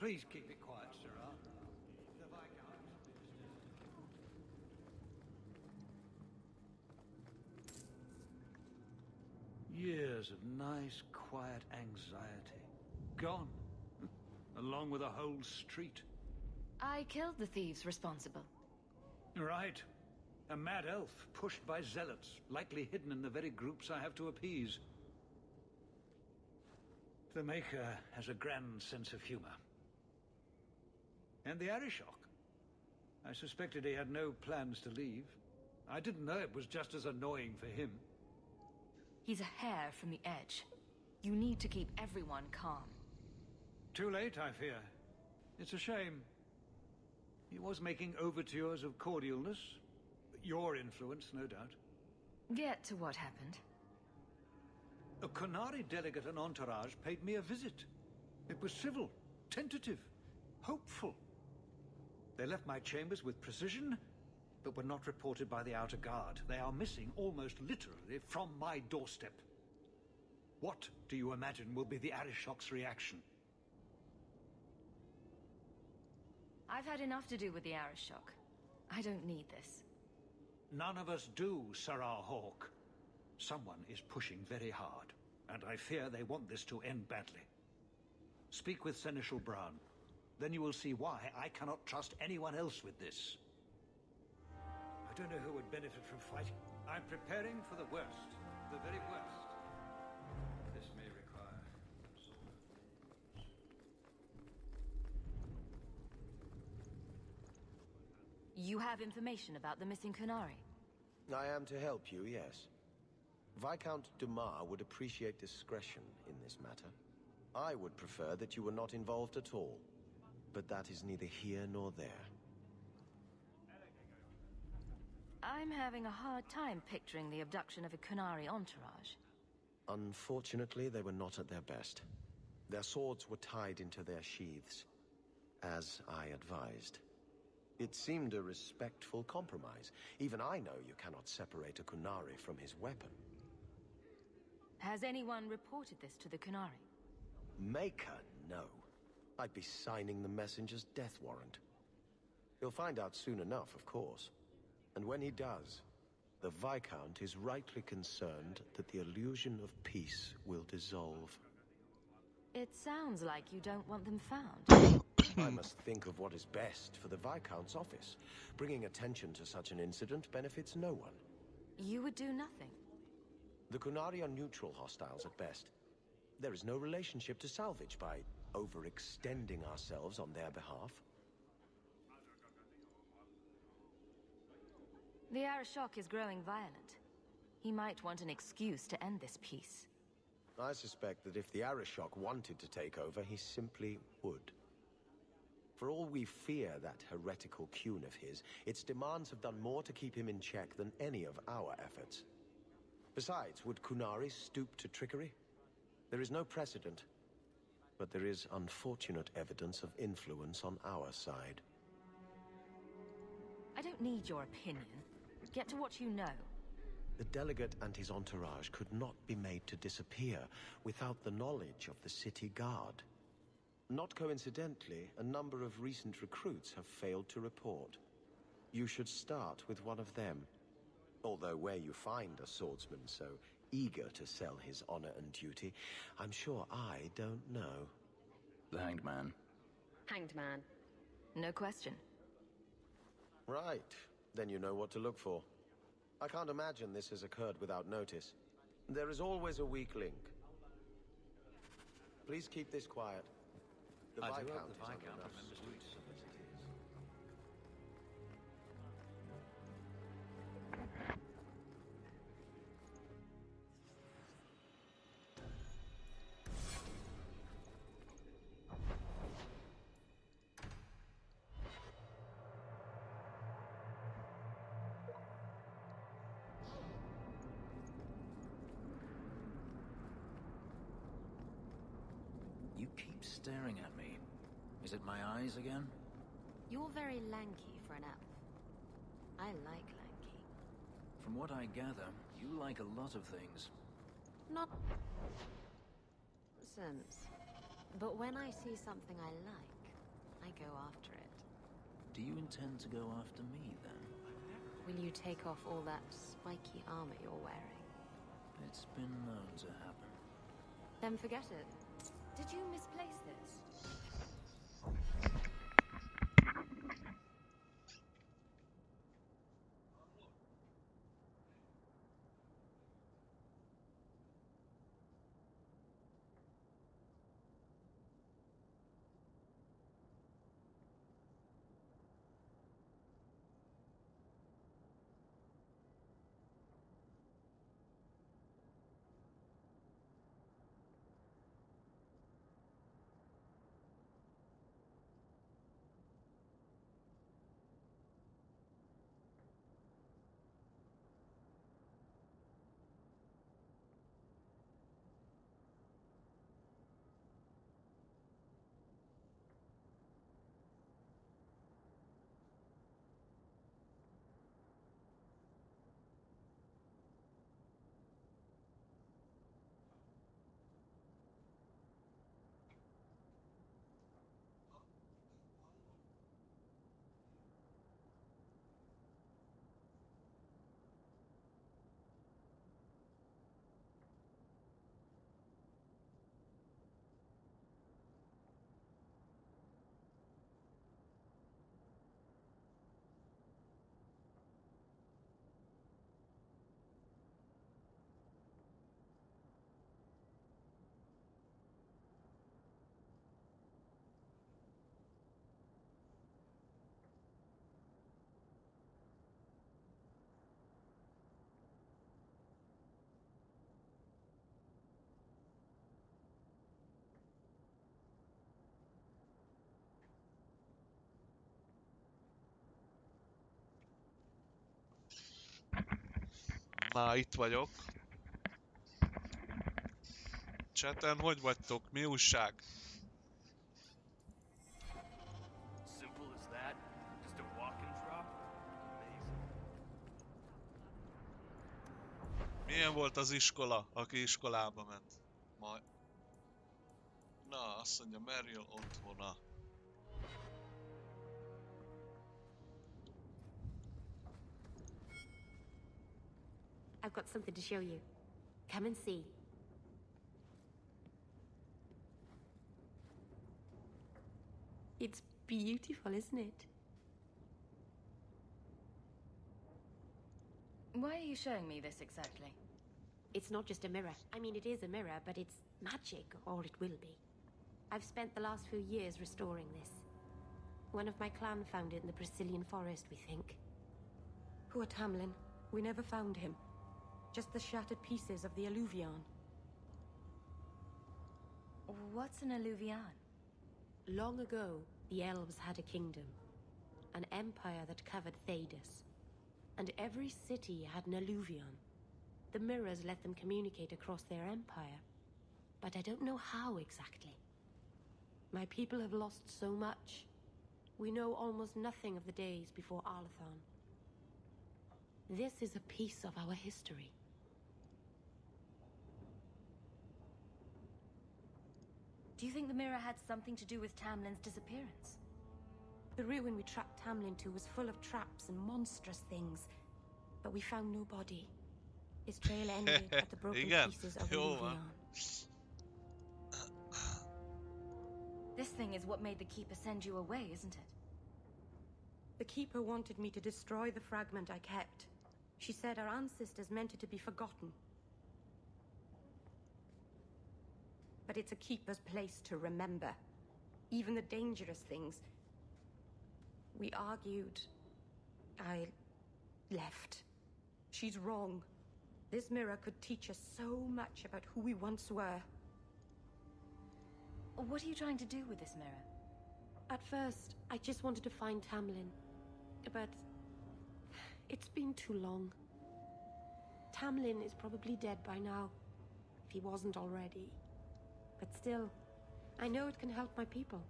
Please keep it quiet, Sirrah. The Viscount. Years of nice, quiet anxiety. Gone. Along with a whole street. I killed the thieves responsible. Right. A mad elf, pushed by zealots, likely hidden in the very groups I have to appease. The Maker has a grand sense of humor. And the Arishok. I suspected he had no plans to leave. I didn't know it was just as annoying for him. He's a hair from the edge. You need to keep everyone calm. Too late, I fear. It's a shame. He was making overtures of cordialness. Your influence, no doubt. Get to what happened. A Qunari delegate and entourage paid me a visit. It was civil, tentative, hopeful. They left my chambers with precision, but were not reported by the outer guard. They are missing almost literally from my doorstep. What do you imagine will be the Arishok's reaction? I've had enough to do with the Arishok. I don't need this. None of us do, Sarah Hawk. Someone is pushing very hard, and I fear they want this to end badly. Speak with Seneschal Bran. Then you will see why I cannot trust anyone else with this. I don't know who would benefit from fighting. I'm preparing for the worst. The very worst. This may require... You have information about the missing Qunari? I am to help you, yes. Viscount Dumas would appreciate discretion in this matter. I would prefer that you were not involved at all. But that is neither here nor there. I'm having a hard time picturing the abduction of a Qunari entourage. Unfortunately, they were not at their best. Their swords were tied into their sheaths, as I advised. It seemed a respectful compromise. Even I know you cannot separate a Qunari from his weapon. Has anyone reported this to the Qunari? Maker, no. I'd be signing the messenger's death warrant. He'll find out soon enough, of course. And when he does, the Viscount is rightly concerned that the illusion of peace will dissolve. It sounds like you don't want them found. I must think of what is best for the Viscount's office. Bringing attention to such an incident benefits no one. You would do nothing. The Qunari are neutral hostiles at best. There is no relationship to salvage by overextending ourselves on their behalf. The Arishok is growing violent. He might want an excuse to end this peace. I suspect that if the Arishok wanted to take over, he simply would. For all we fear that heretical Qun of his, its demands have done more to keep him in check than any of our efforts. Besides, would Qunari stoop to trickery? There is no precedent, but there is unfortunate evidence of influence on our side. I don't need your opinion. Get to what you know. The delegate and his entourage could not be made to disappear without the knowledge of the city guard. Not coincidentally, a number of recent recruits have failed to report. You should start with one of them. Although where you find a swordsman so eager to sell his honor and duty, I'm sure I don't know. The Hanged Man. Hanged Man. No question. Right. Then you know what to look for. I can't imagine this has occurred without notice. There is always a weak link. Please keep this quiet. The Viscount is under enough sweet solicitors. You keep staring at me. Is it my eyes again? You're very lanky for an elf. I like lanky. From what I gather, you like a lot of things. Not... Sims. But when I see something I like, I go after it. Do you intend to go after me, then? Will you take off all that spiky armor you're wearing? It's been known to happen. Then forget it. Did you misplace this? Na, itt vagyok. Chaten, hogy vagytok? Mi újság? Simple as that. Just a walk and drop. Amazing. Milyen volt az iskola, aki iskolába ment? Majd. Na, azt mondja, Meryl otthona. I've got something to show you. Come and see. It's beautiful, isn't it? Why are you showing me this exactly? It's not just a mirror. I mean, it is a mirror, but it's magic, or it will be. I've spent the last few years restoring this. One of my clan found it in the Brazilian forest, we think. Poor Tamlin. We never found him. Just the shattered pieces of the Alluvion. What's an Alluvion? Long ago, the elves had a kingdom. An empire that covered Thedas. And every city had an Alluvion. The mirrors let them communicate across their empire. But I don't know how exactly. My people have lost so much. We know almost nothing of the days before Arlathan. This is a piece of our history. Do you think the mirror had something to do with Tamlin's disappearance? The ruin we tracked Tamlin to was full of traps and monstrous things, but we found no body. His trail ended at the broken pieces of Alluvion. This thing is what made the Keeper send you away, isn't it? The Keeper wanted me to destroy the fragment I kept. She said our ancestors meant it to be forgotten. But it's a Keeper's place to remember. Even the dangerous things. We argued. I left. She's wrong. This mirror could teach us so much about who we once were. What are you trying to do with this mirror? At first, I just wanted to find Tamlin. But it's been too long. Tamlin is probably dead by now, if he wasn't already. But still, I know it can help my people.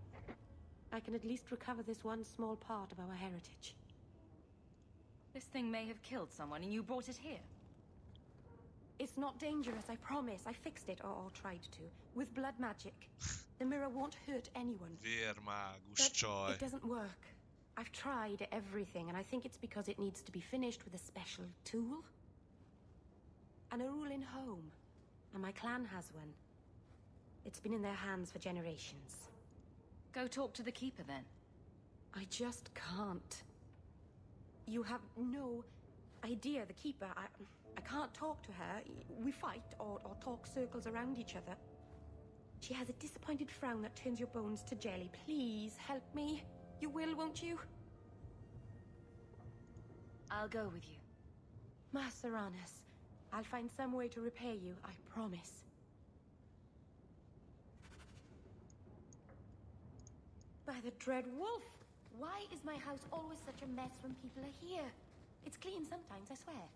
I can at least recover this one small part of our heritage. This thing may have killed someone and you brought it here. It's not dangerous, I promise. I fixed it, or tried to, with blood magic. The mirror won't hurt anyone. Vérmágus csaj. It doesn't work. I've tried everything, and I think it's because it needs to be finished with a special tool. An Arulin home, and my clan has one. It's been in their hands for generations. Go talk to the Keeper, then. I just can't. You have no idea, the Keeper. I can't talk to her. We fight or talk circles around each other. She has a disappointed frown that turns your bones to jelly. Please, help me. You will, won't you? I'll go with you. Maseranis, I'll find some way to repay you, I promise. By the Dread Wolf! Why is my house always such a mess when people are here? It's clean sometimes, I swear.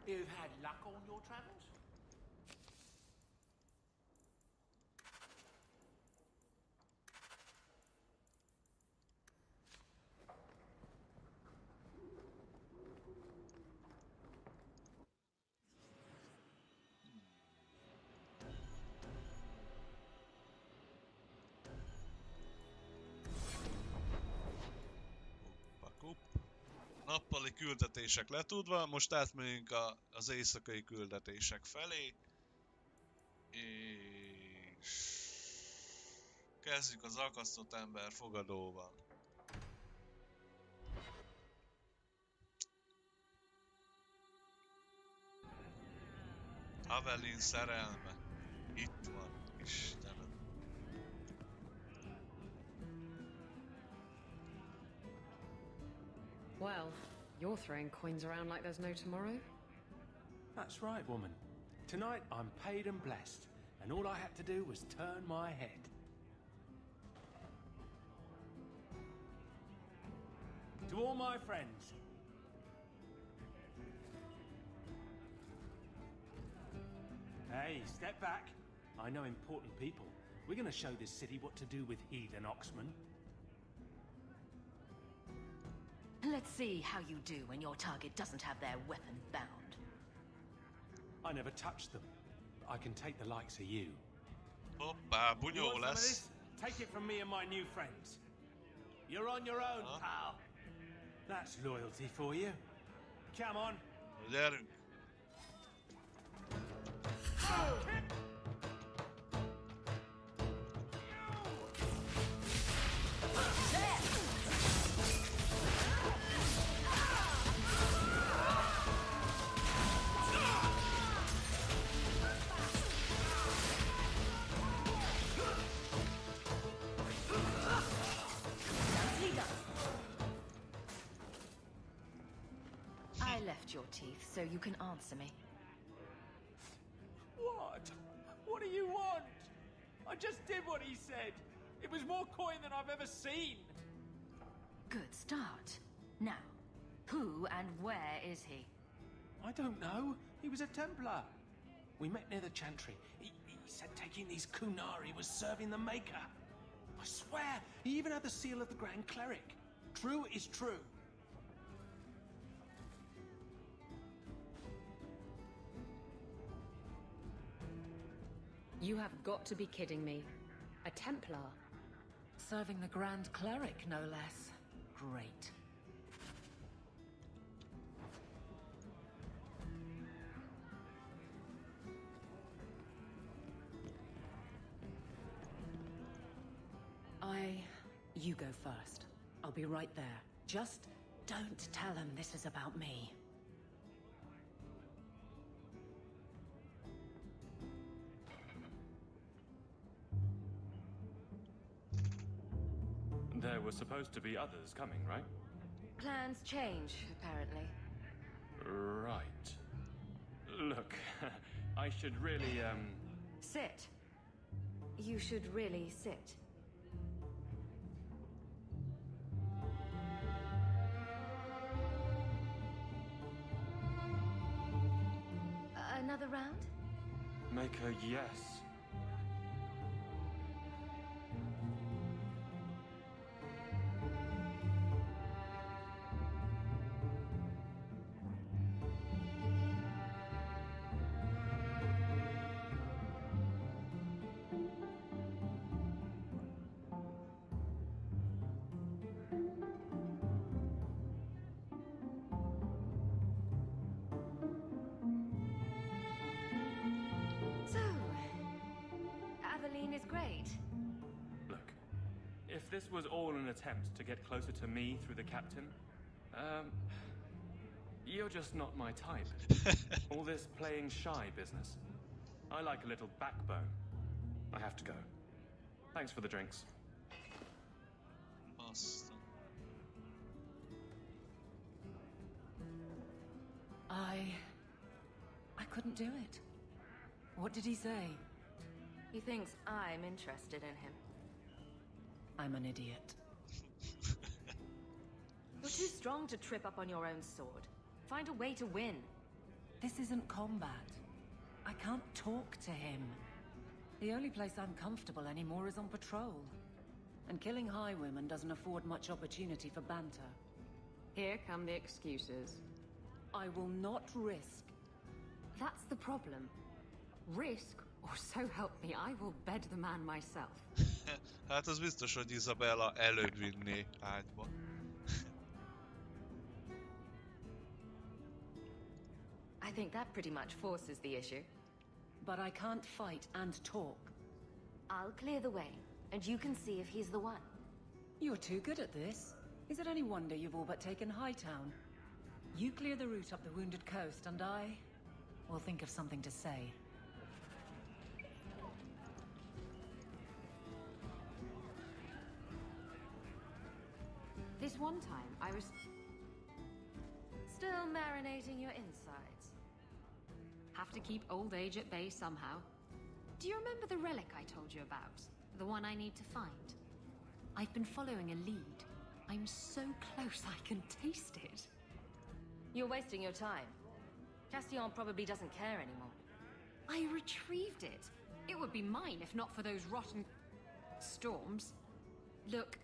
You've had luck on your travels? Nappali küldetések letudva, most átmegyünk az éjszakai küldetések felé. És... kezdjük az akasztott ember fogadóval. Avelin szerelme. Itt van, Istenem. Well, you're throwing coins around like there's no tomorrow. That's right, woman. Tonight I'm paid and blessed, and all I had to do was turn my head. To all my friends, hey, step back. I know important people. We're gonna show this city what to do with heathen Oxman. Let's see how you do when your target doesn't have their weapon bound. I never touched them. I can take the likes of you. Hoppá, You bunyó want some of lesz. this? Take it from me and my new friends. You're on your own, pal. That's loyalty for you. Come on. Gyerünk. I left your teeth so you can answer me. What? What do you want? I just did what he said. It was more coin than I've ever seen. Good start. Now, who and where is he? I don't know. He was a Templar. We met near the Chantry. He said taking these Kunari was serving the Maker. I swear, he even had the seal of the Grand Cleric. True is true. You have got to be kidding me. A Templar? Serving the Grand Cleric, no less. Great. You go first. I'll be right there. Just don't tell him this is about me. There were supposed to be others coming, right? Plans change, apparently. Right. Look, I should really, Sit. You should really sit. Another round? make a yes. If this was all an attempt to get closer to me through the captain, you're just not my type. All this playing shy business. I like a little backbone. I have to go. Thanks for the drinks. Basta. I couldn't do it. What did he say? He thinks I'm interested in him. I'm an idiot. You're too strong to trip up on your own sword. Find a way to win. This isn't combat. I can't talk to him. The only place I'm comfortable anymore is on patrol. And killing highwaymen doesn't afford much opportunity for banter. Here come the excuses. I will not risk. That's the problem. Risk, or so help me, I will bed the man myself. Hát az biztos, hogy Isabella előbb vinné ágyba. I think that pretty much forces the issue. But I can't fight and talk. I'll clear the way, and you can see if he's the one. You're too good at this. Is it any wonder you've all but taken Hightown? You clear the route up the Wounded Coast, and I will think of something to say. This one time, I was... marinating your insides. Have to keep old age at bay somehow. Do you remember the relic I told you about? The one I need to find? I've been following a lead. I'm so close I can taste it. You're wasting your time. Castillon probably doesn't care anymore. I retrieved it. It would be mine if not for those rotten storms. Look,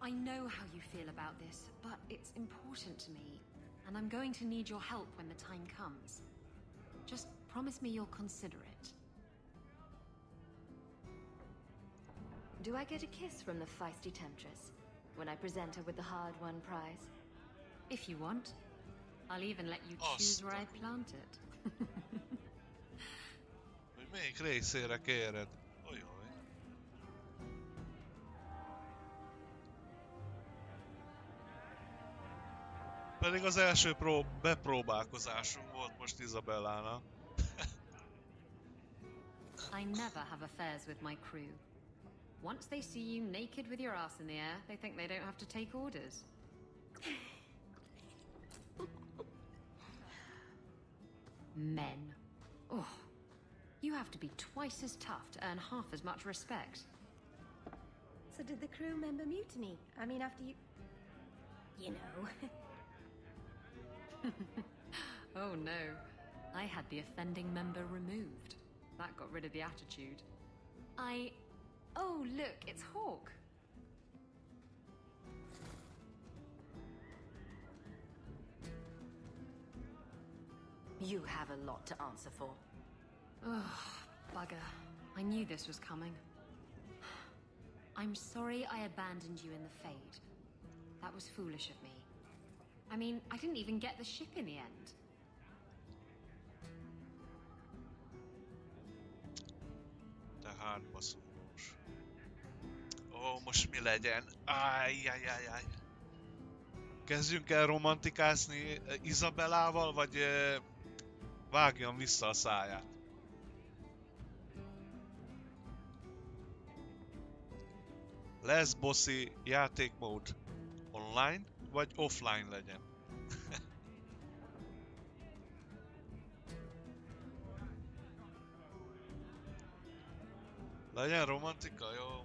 I know how you feel about this, but it's important to me, and I'm going to need your help when the time comes. Just promise me you'll consider it. Do I get a kiss from the feisty temptress when I present her with the hard-won prize? If you want. I'll even let you choose where I plant it. Hogy melyik részére kéred? Ojoj. Pedig az első bepróbálkozásunk volt most Isabellának. I never have affairs with my crew. Once they see you naked with your ass in the air, they think they don't have to take orders. Men. Oh, you have to be twice as tough to earn half as much respect. So did the crew member mutiny? I mean, after you... You know. Oh no. I had the offending member removed. That got rid of the attitude. Oh, look, it's Hawk. You have a lot to answer for. Ugh, bugger. I knew this was coming. I'm sorry I abandoned you in the Fade. That was foolish of me. I mean, I didn't even get the ship in the end. De hátba szúrós. Ó, most mi legyen? Ájjajjajjaj. Kezdjünk el romantikázni Isabellával, vagy vágjam vissza a száját? Lesz bossy játékmód online, vagy offline legyen? Legyen romantika, jó?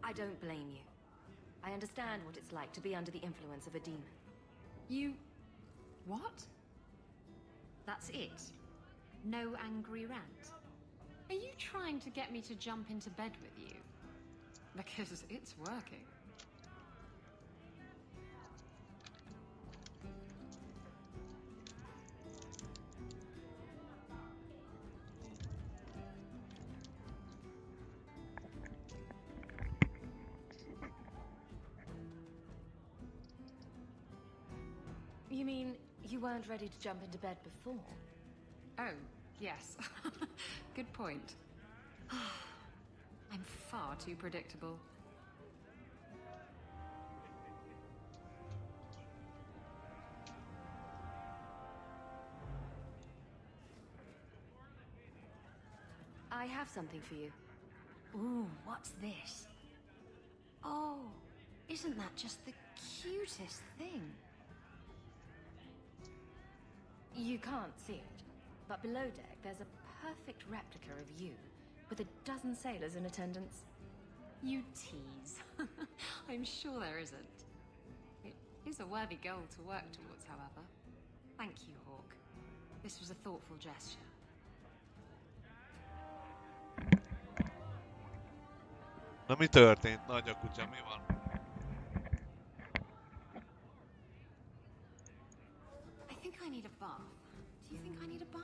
I don't blame you. I understand what it's like to be under the influence of a demon. You... what? That's it? No angry rant? Are you trying to get me to jump into bed with you? Because it's working. You mean you weren't ready to jump into bed before? Oh, yes. Good point. I'm far too predictable. I have something for you. Ooh, what's this? Oh, isn't that just the cutest thing? You can't see it, but below deck there's a perfect replica of you, with a dozen sailors in attendance. You tease. I'm sure there isn't. It is a worthy goal to work towards, however. Thank you, Hawk. This was a thoughtful gesture. Na mi történt, nagy a kutya, mi van? I think I need a bath. Do you think I need a bath?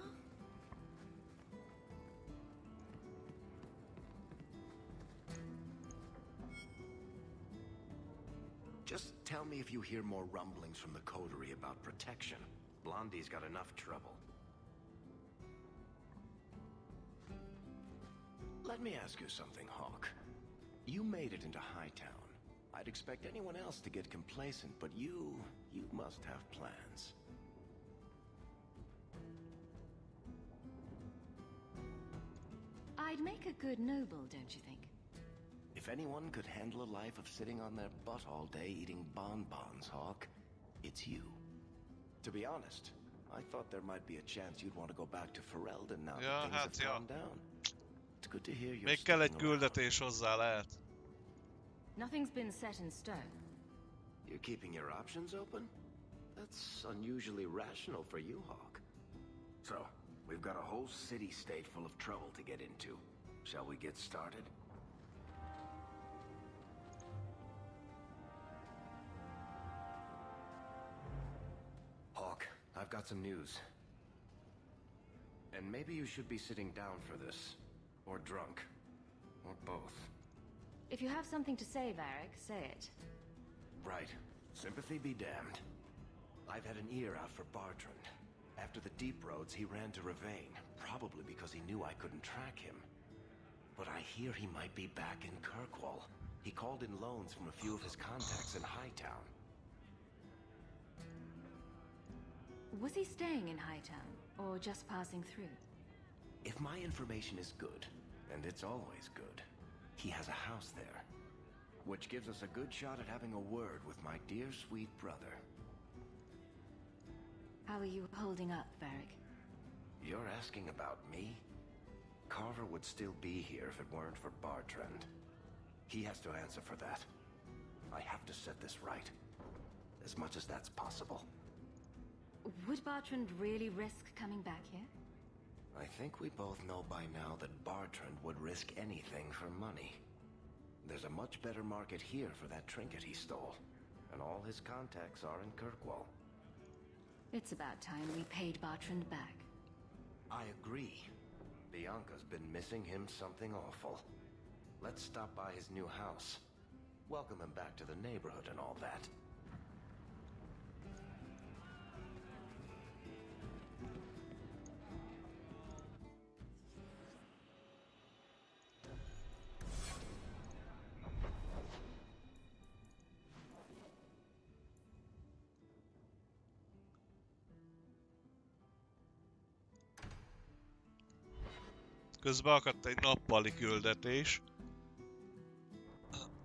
Just tell me if you hear more rumblings from the coterie about protection. Blondie's got enough trouble. Let me ask you something, Hawk. You made it into Hightown. I'd expect anyone else to get complacent, but you must have plans. I'd make a good noble, don't you think? If anyone could handle a life of sitting on their butt all day eating bonbons, Hawk. It's you. To be honest, I thought there might be a chance you'd want to go back to Ferelden now that things have calmed down. It's good to hear you're Még kell egy sticking around. küldetés hozzá, lehet. Nothing's been set in stone. You're keeping your options open? That's unusually rational for you, Hawk. So, we've got a whole city-state full of trouble to get into. Shall we get started? Hawk, I've got some news. And maybe you should be sitting down for this. Or drunk. Or both. If you have something to say, Varric, say it. Right. Sympathy be damned. I've had an ear out for Bartrand. After the Deep Roads, he ran to Ravain, probably because he knew I couldn't track him. But I hear he might be back in Kirkwall. He called in loans from a few of his contacts in Hightown. Was he staying in Hightown, or just passing through? If my information is good, and it's always good, he has a house there. Which gives us a good shot at having a word with my dear sweet brother. How are you holding up, Varric? You're asking about me? Carver would still be here if it weren't for Bartrand. He has to answer for that. I have to set this right. As much as that's possible. Would Bartrand really risk coming back here? I think we both know by now that Bartrand would risk anything for money. There's a much better market here for that trinket he stole. And all his contacts are in Kirkwall. It's about time we paid Bartrand back. I agree. Bianca's been missing him something awful. Let's stop by his new house. Welcome him back to the neighborhood and all that. Közben akadt egy nappali küldetés.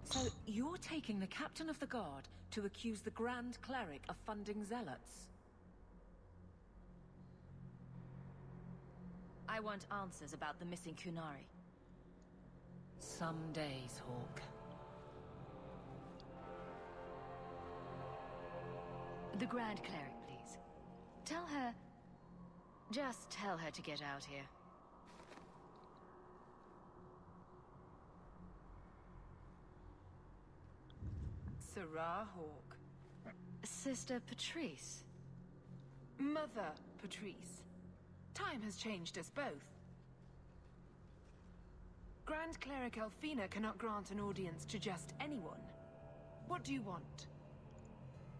So, you're taking the captain of the guard to accuse the Grand Cleric of funding zealots? I want answers about the missing Kunari. Some days, Hawk. The Grand Cleric, please. Tell her... Just tell her to get out here. Serah Hawk. Sister Patrice. Mother Patrice. Time has changed us both. Grand Cleric Elfina cannot grant an audience to just anyone. What do you want?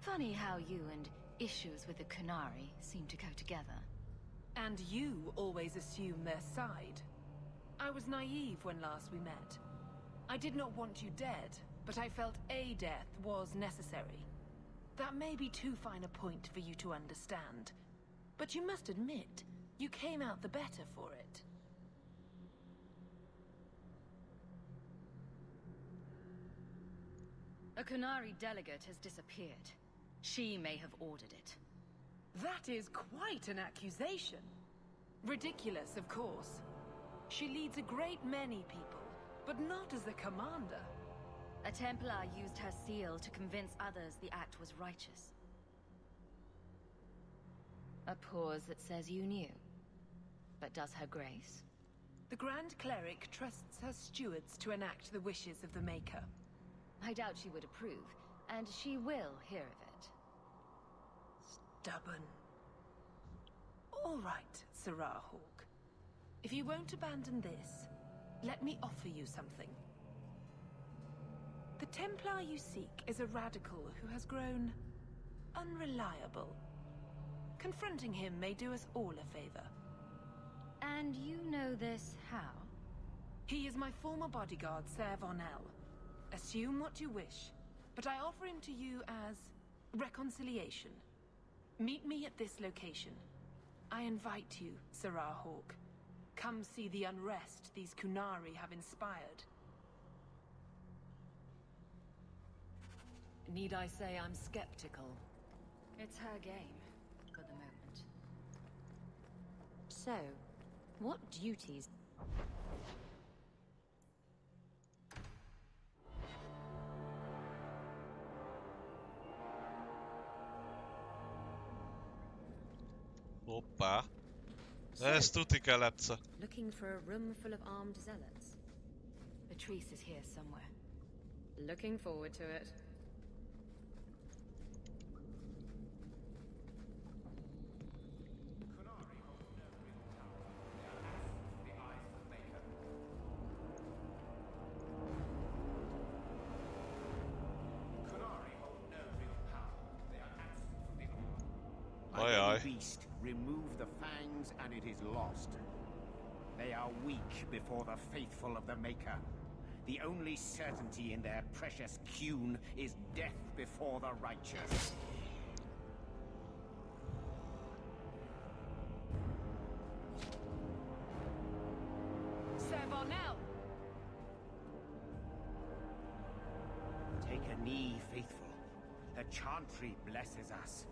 Funny how you and issues with the Kunari seem to go together. And you always assume their side. I was naive when last we met. I did not want you dead, but I felt a death was necessary. That may be too fine a point for you to understand. But you must admit, you came out the better for it. A Kunari delegate has disappeared. She may have ordered it. That is quite an accusation. Ridiculous, of course. She leads a great many people, but not as a commander. A Templar used her seal to convince others the act was righteous. A pause that says you knew. But does her grace? The Grand Cleric trusts her stewards to enact the wishes of the Maker. I doubt she would approve, and she will hear of it. Stubborn. All right, Serah Hawk. If you won't abandon this, let me offer you something. The Templar you seek is a radical who has grown unreliable. Confronting him may do us all a favor. And you know this how? He is my former bodyguard, Ser Vonel. Assume what you wish, but I offer him to you as reconciliation. Meet me at this location. I invite you, Serah Hawk. Come see the unrest these Kunari have inspired. Need I say I'm skeptical? It's her game, for the moment. So, what duties... Hoppá. Ez tuti kelepce. Looking for a room full of armed zealots. Patrice is here somewhere. Looking forward to it. Aye, aye. Beast, remove the fangs and it is lost. They are weak before the faithful of the Maker. The only certainty in their precious Qun is death before the righteous. Sir Varnell! Take a knee, faithful. The Chantry blesses us.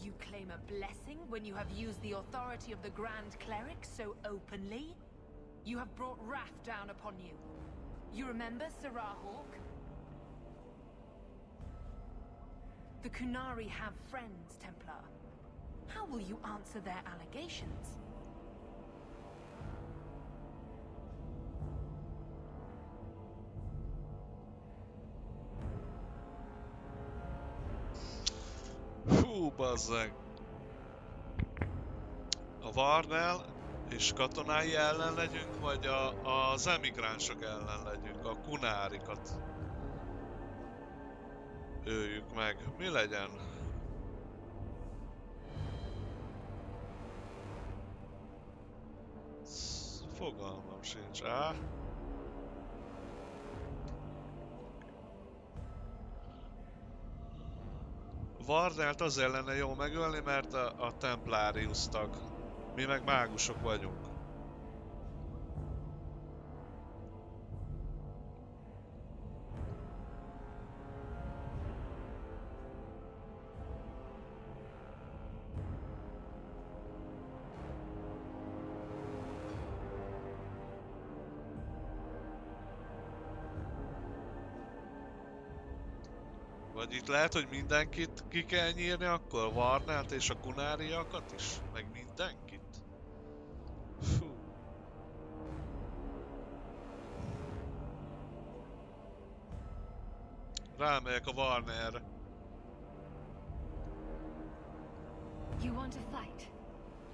You claim a blessing when you have used the authority of the Grand Cleric so openly? You have brought wrath down upon you. You remember Sarah Hawk? The Qunari have friends, Templar. How will you answer their allegations? Hú, bazzeg. A Varnell és katonái ellen legyünk, vagy az emigránsok ellen legyünk, a Qunárikat öljük meg. Mi legyen? Fogalmam sincs. Varnelt azért lenne jó megölni, mert a Templarius tag. Mi meg mágusok vagyunk. Vagy itt lehet, hogy mindenkit ki kell nyírni akkor? Varnelt és a Qunáriakat is? Meg mindenkit? Fú. Rámegyek a Varnerre. You want to fight?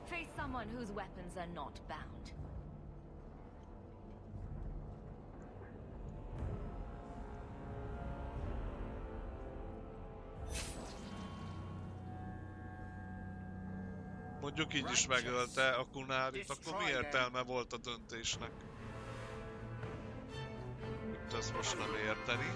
Face someone whose weapons are not bound. Mondjuk így is megölte a Qunárit, akkor mi értelme volt a döntésnek? Itt ezt most nem érteni.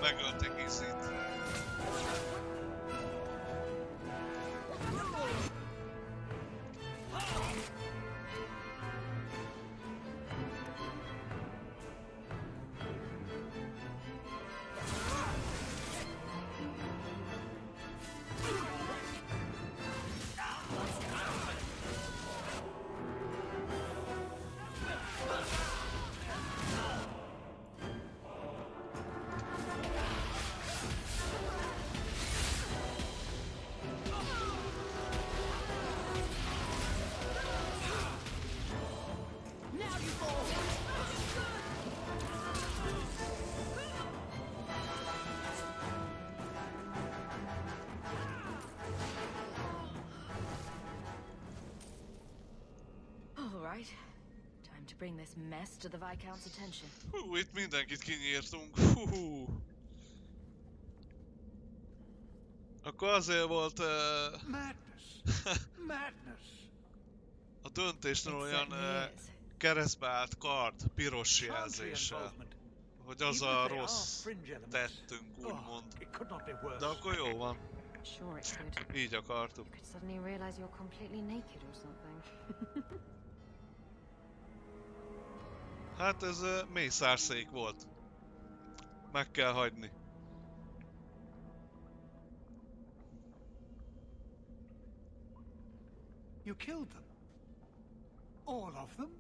megölték Izzyt. Right. Time to bring this mess to the Viscount's attention. Hú, itt mindenkit kinyírtunk. Hú. Akkor azért volt... Madness! A döntésnél olyan keresztbe állt kard, piros jelzéssel. Hogy az a rossz tettünk, úgymond. De akkor jó van. Így akartuk. Suddenly realize you're completely naked or something. Hát ez mészárszék volt. Meg kell hagyni. You killed them? All of them?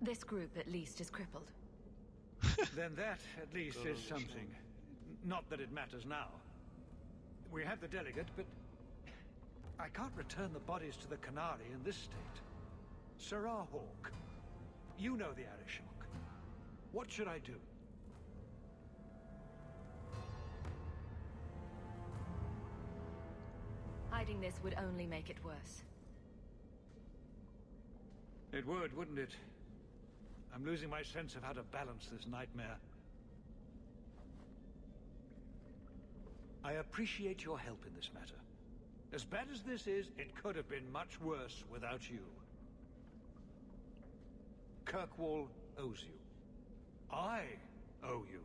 This group at least is crippled. Then that at least is something. Not that it matters now. We have the delegate, but I can't return the bodies to the Qunari in this state. Sarah Hawk, you know the Arishok. What should I do? Hiding this would only make it worse. It would, wouldn't it? I'm losing my sense of how to balance this nightmare. I appreciate your help in this matter. As bad as this is, it could have been much worse without you. Kirkwall owes you. I owe you.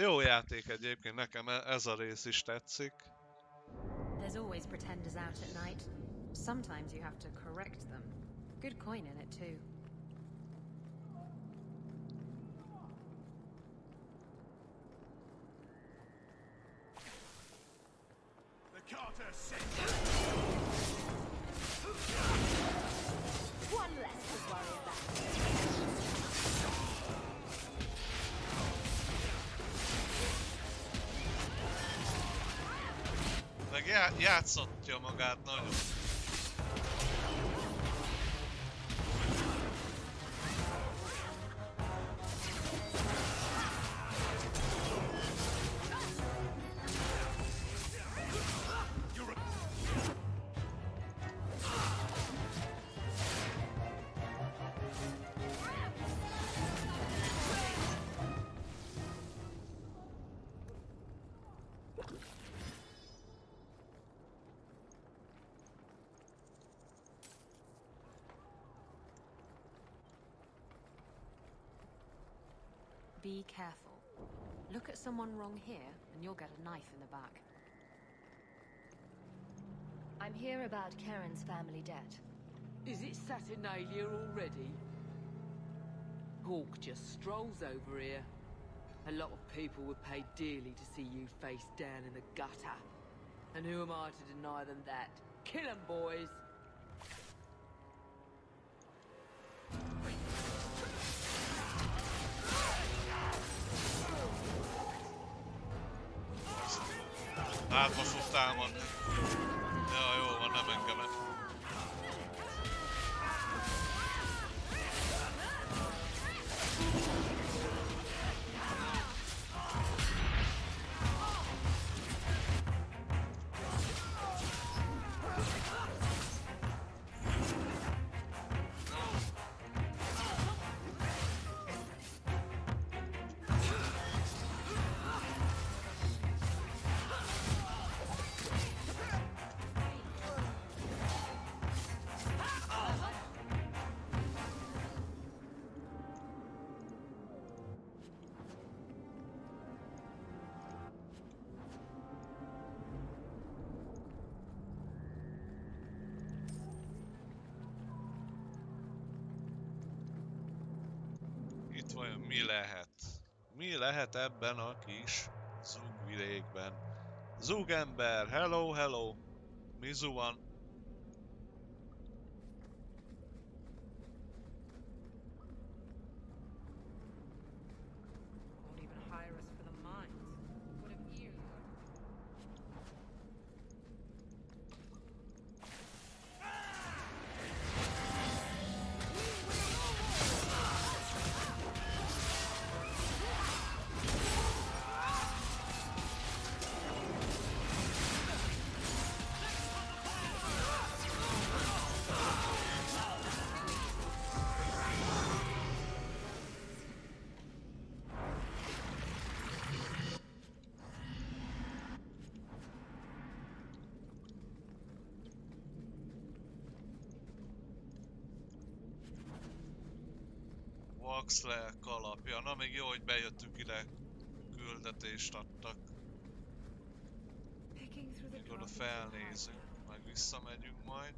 Jó játék egyébként, nekem ez a rész is tetszik. There's always pretenders out at night. Sometimes you have to correct them. Good coin in it too. The Carter sent one less to worry about. Meg játszatja magát nagyon. Be careful. Look at someone wrong here, and you'll get a knife in the back. I'm here about Karen's family debt. Is it Saturnalia already? Hawk just strolls over here. A lot of people would pay dearly to see you face down in the gutter. And who am I to deny them that? Kill 'em, boys! Hátba fog támadni. Ja, jó van, nem engem. Itt vajon mi lehet? Mi lehet ebben a kis zugvidékben? Zugember, hello, hello! Mizu van? Waxler kalapja. Na még jó, hogy bejöttünk ide. Küldetést adtak. Még oda felnézünk. Meg visszamegyünk majd.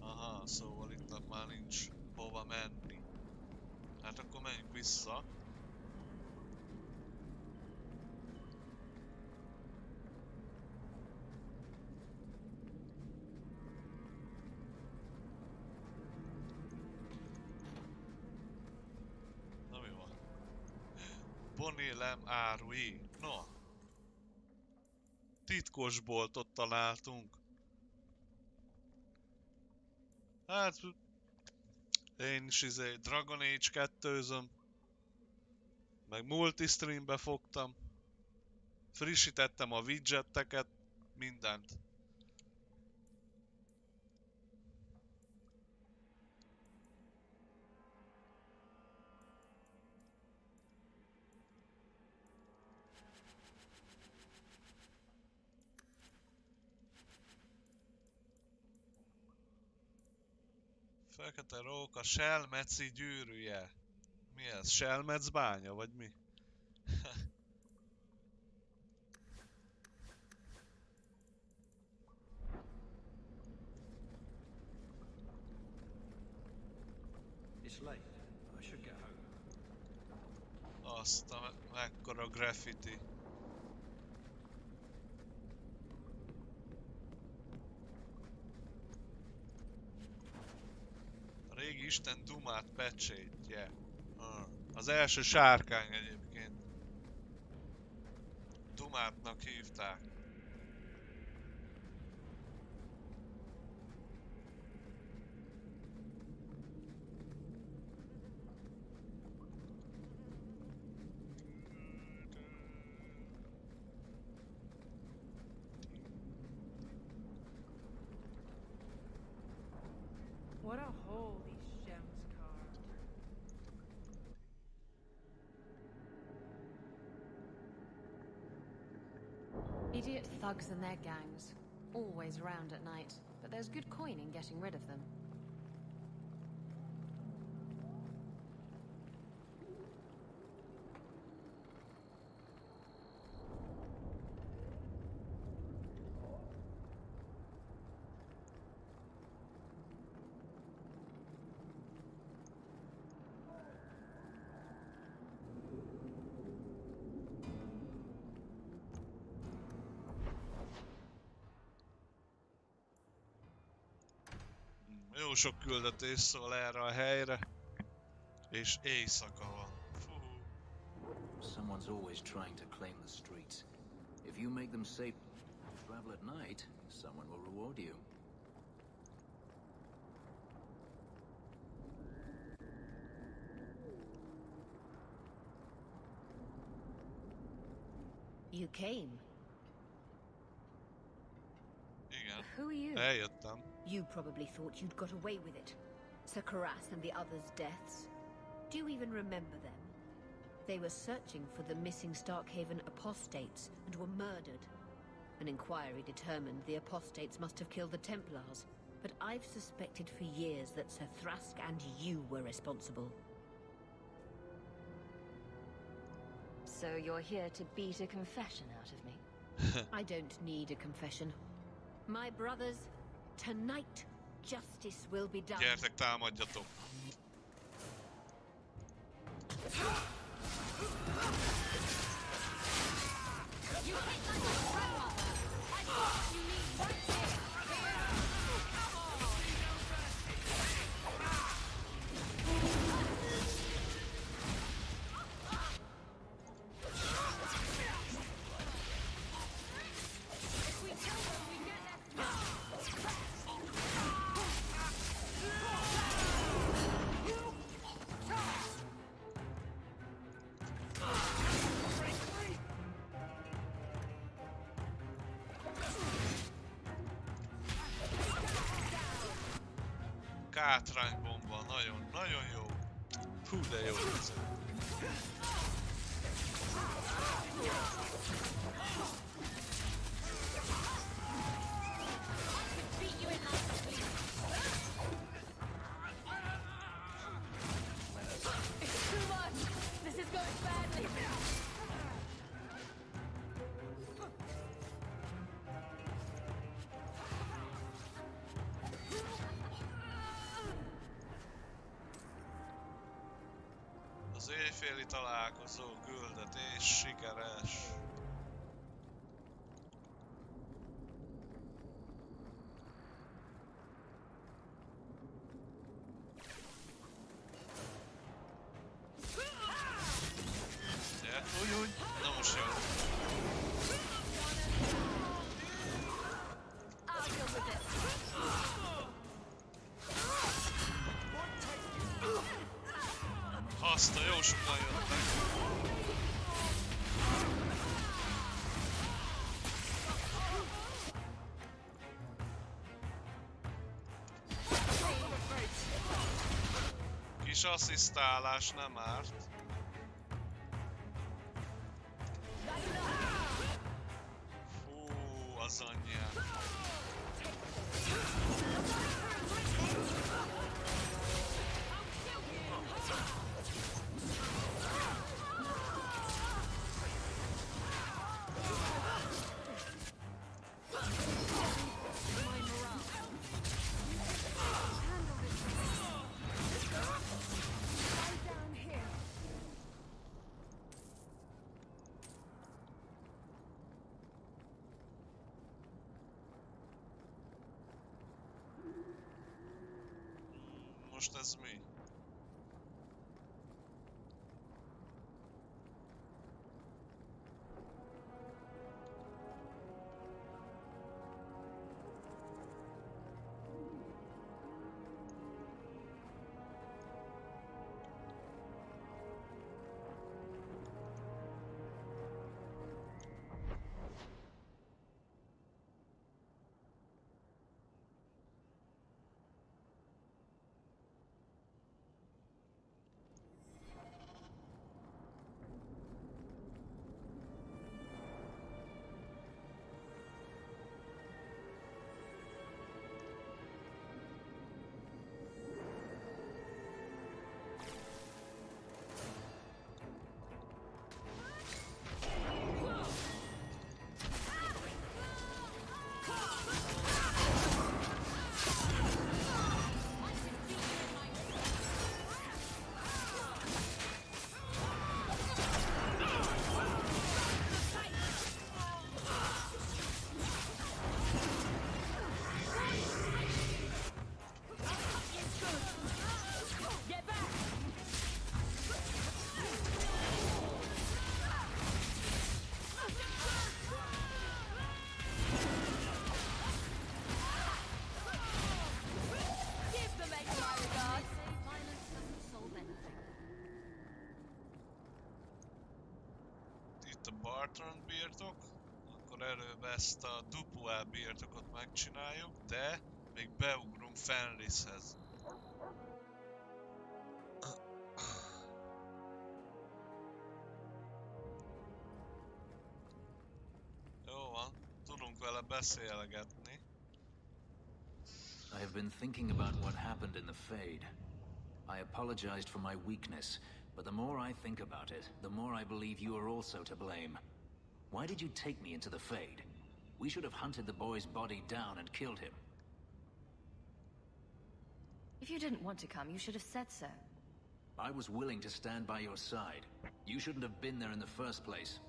Aha, szóval itt már nincs hova menni. Hát akkor menjünk vissza. Bonélem árui. No. Titkos boltot találtunk. Hát... Én is Dragon Age 2-zöm. Meg multistreambe fogtam. Frissítettem a widgeteket. Mindent. Fekete róka, Selmeci gyűrűje. Mi ez? Selmec bánya, vagy mi? It's late. I should get home. Azt a mekkora graffiti. Régi Isten Dumát pecsétje. Az első sárkány egyébként. Dumátnak hívták. What a hole these gems carved. Idiot thugs and their gangs. Always around at night, but there's good coin in getting rid of them. Jó sok küldetés szól erre a helyre. És éjszaka van. Someone's always trying to claim the streets. If you make them safe to travel at night, someone will reward you. You came. Igen. Who are you? Eljöttem. You probably thought you'd got away with it. Sir Karas and the others' deaths. Do you even remember them? They were searching for the missing Starkhaven apostates and were murdered. An inquiry determined the apostates must have killed the Templars, but I've suspected for years that Sir Thrask and you were responsible. So you're here to beat a confession out of me? I don't need a confession. My brothers, tonight justice will be done. Gyertek, támadjatok. Kátránybomba, nagyon jó. Hú, de jó ez. Az éjféli találkozó küldetés sikeres. Úgy, na most jó. Azt a jó sokan jöttek. Kis asszisztálás nem árt. Fú, az anyján. Most ez mi? Itt a Bartrand birtok, akkor előbb ezt a Dupuel birtokot megcsináljuk, de még beugrunk Fenrishez. Jó van, tudunk vele beszélgetni. I have been thinking about what happened in the Fade. I apologized for my weakness, but the more I think about it, the more I believe you are also to blame. Why did you take me into the Fade? We should have hunted the boy's body down and killed him. If you didn't want to come, you should have said so. I was willing to stand by your side. You shouldn't have been there in the first place.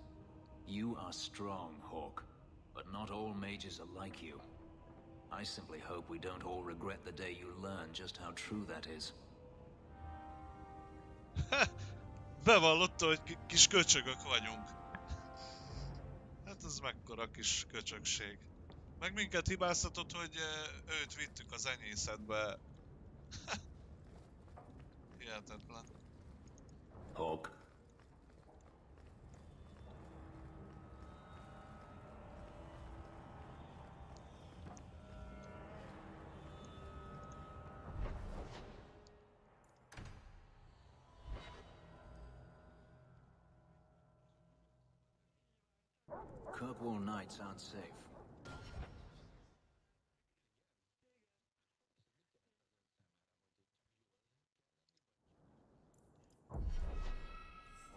You are strong, Hawke, but not all mages are like you. I simply hope we don't all regret the day you learn just how true that is. Bevallotta, hogy kis köcsögök vagyunk. Hát ez mekkora kis köcsögség. Meg minket hibáztatott, hogy őt vittük az enyészetbe. Hihetetlen. Hawke. Kirkwall nights aren't safe.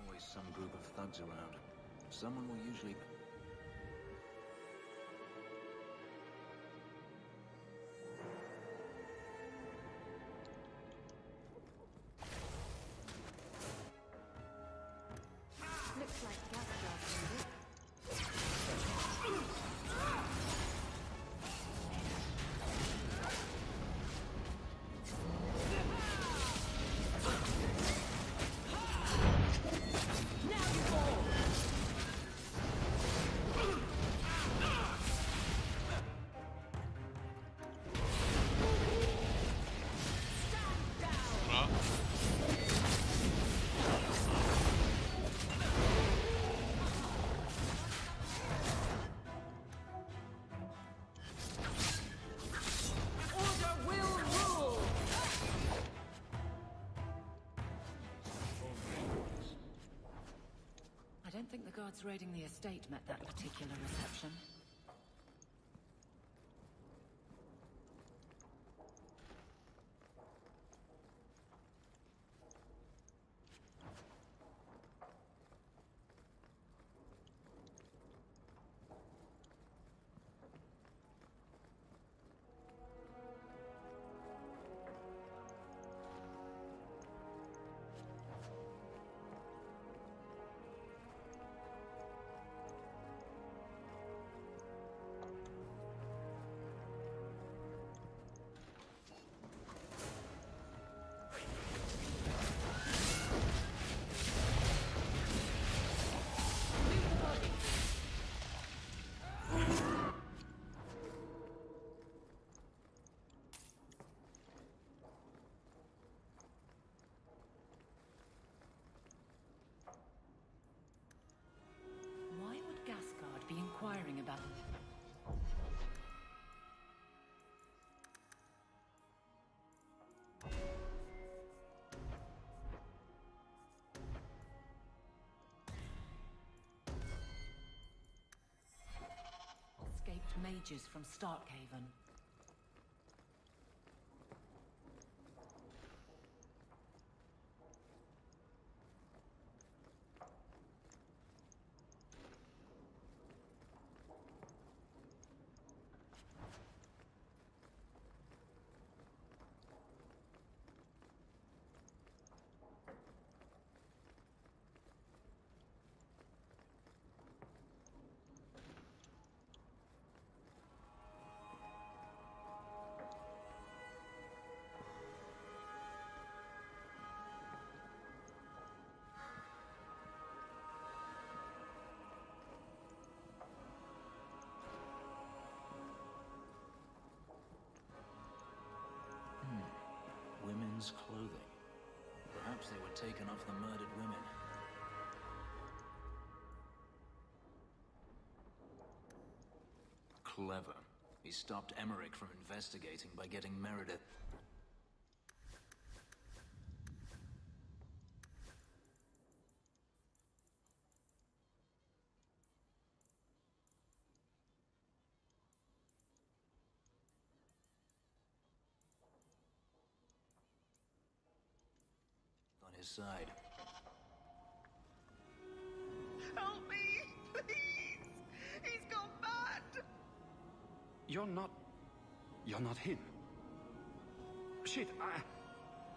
Always some group of thugs around. Someone will usually... Looks like Gasgard's in it. I don't think the guards raiding the estate met that particular reception. Be inquiring about him. Escaped mages from Starkhaven. Women's clothing. Perhaps they were taken off the murdered women. Clever. He stopped Emmerich from investigating by getting Meredith. His side. Help me, please! He's gone mad! You're not him. Shit,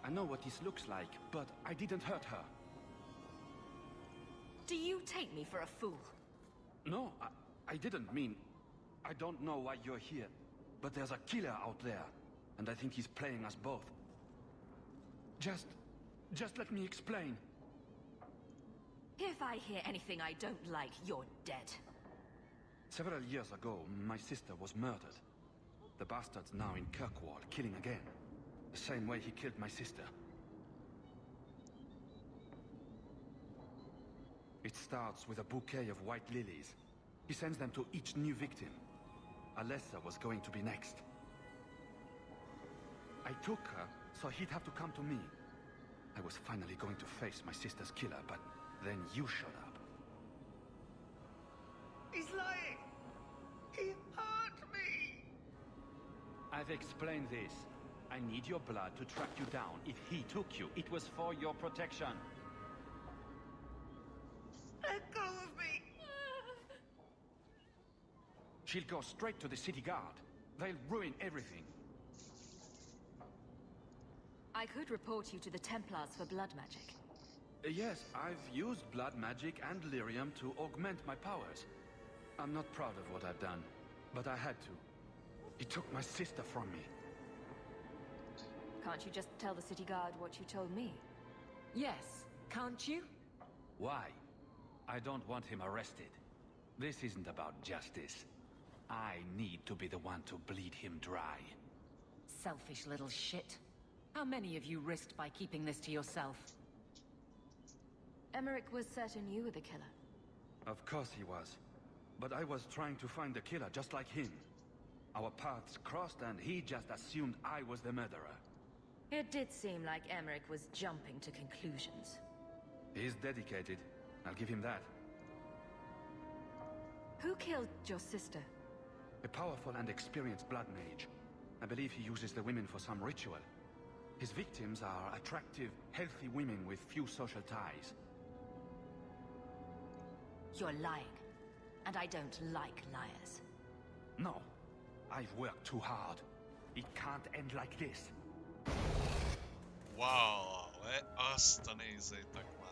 I know what this looks like, but I didn't hurt her. Do you take me for a fool? No, I didn't mean... I don't know why you're here, but there's a killer out there, and I think he's playing us both. Just let me explain. If I hear anything I don't like, you're dead. Several years ago, my sister was murdered. The bastard's now in Kirkwall, killing again. The same way he killed my sister. It starts with a bouquet of white lilies. He sends them to each new victim. Alessa was going to be next. I took her, so he'd have to come to me. I was finally going to face my sister's killer, but then you showed up. He's lying! He hurt me! I've explained this. I need your blood to track you down. If he took you, it was for your protection. Let go of me! She'll go straight to the city guard. They'll ruin everything. I could report you to the Templars for blood magic. Yes, I've used blood magic and lyrium to augment my powers. I'm not proud of what I've done, but I had to. He took my sister from me. Can't you just tell the city guard what you told me? Yes, can't you? Why? I don't want him arrested. This isn't about justice. I need to be the one to bleed him dry. Selfish little shit. How many of you risked by keeping this to yourself? Emmerich was certain you were the killer. Of course he was. But I was trying to find the killer just like him. Our paths crossed and he just assumed I was the murderer. It did seem like Emmerich was jumping to conclusions. He's dedicated. I'll give him that. Who killed your sister? A powerful and experienced blood mage. I believe he uses the women for some ritual. His victims are attractive, healthy women with few social ties. You're lying. And I don't like liars. No. I've worked too hard. It can't end like this. Wow, azt a nézzétek már.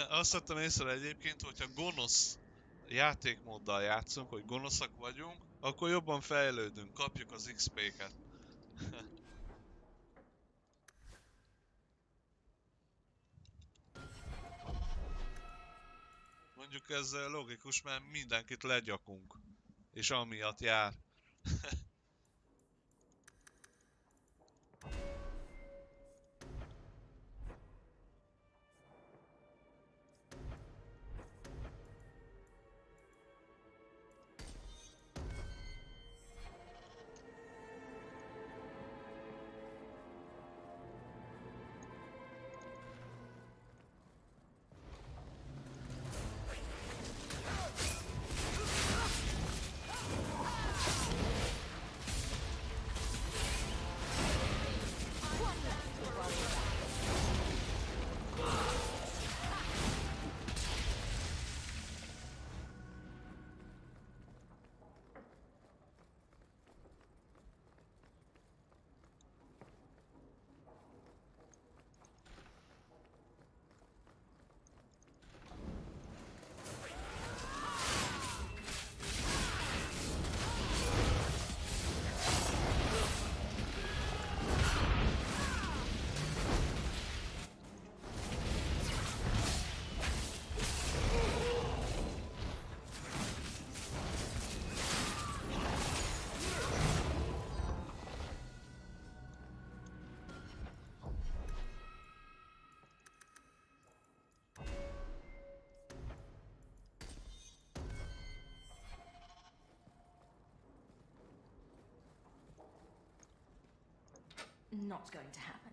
Azt vettem észre egyébként, hogyha gonosz játékmóddal játszunk, hogy gonoszak vagyunk, akkor jobban fejlődünk, kapjuk az XP-ket. Mondjuk ez logikus, mert mindenkit legyakunk. És amiatt jár. not going to happen.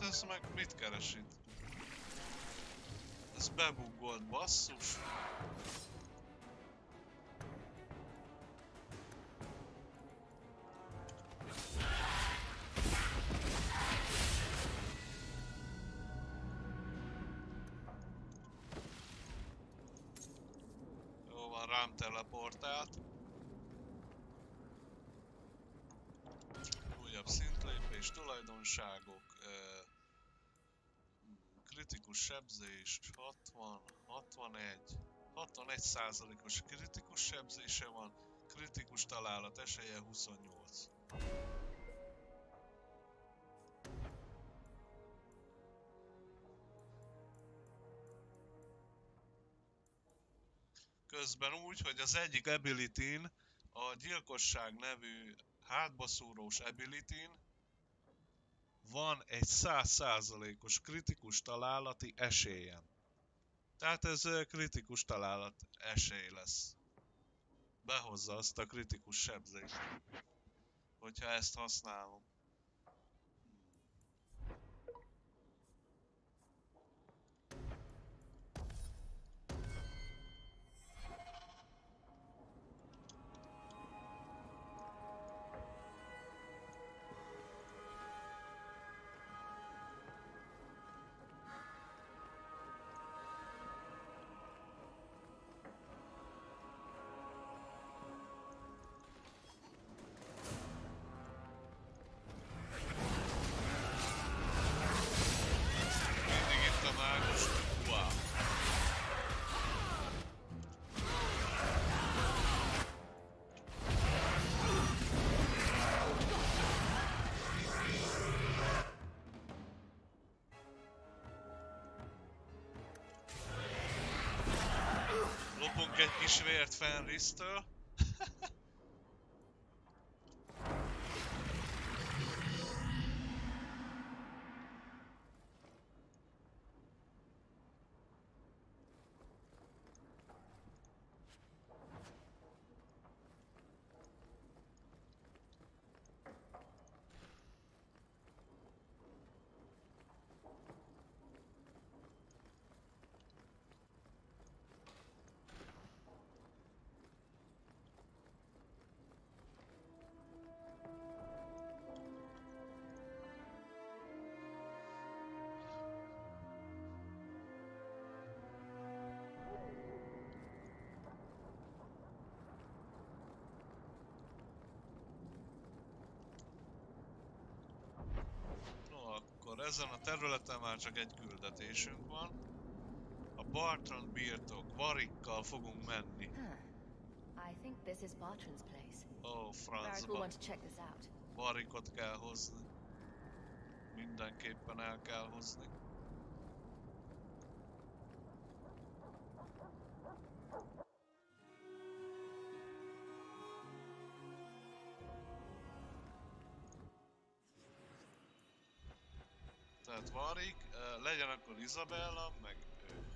Ez meg mit keres itt? Ez bebuggolt, basszus! Jó van, rám teleportált. Újabb szintlépés, tulajdonságok. Kritikus sebzés 60, 61%-os kritikus sebzése van, kritikus találat esélye 28. Közben úgy, hogy az egyik abilityn, a gyilkosság nevű hátbaszúrós abilityn van egy 100%-os kritikus találati esélyem. Tehát ez kritikus találat esély lesz. Behozza azt a kritikus sebzést, hogyha ezt használom. Lopunk egy kis vért Fenrisztől. Ezen a területen már csak egy küldetésünk van. A Bartrand birtok, Varikkal fogunk menni. I think this is Bartrand's place. Ó, francba. Varikot kell hozni. Mindenképpen el kell hozni. Tehát Varik, legyen akkor Isabella, meg ő.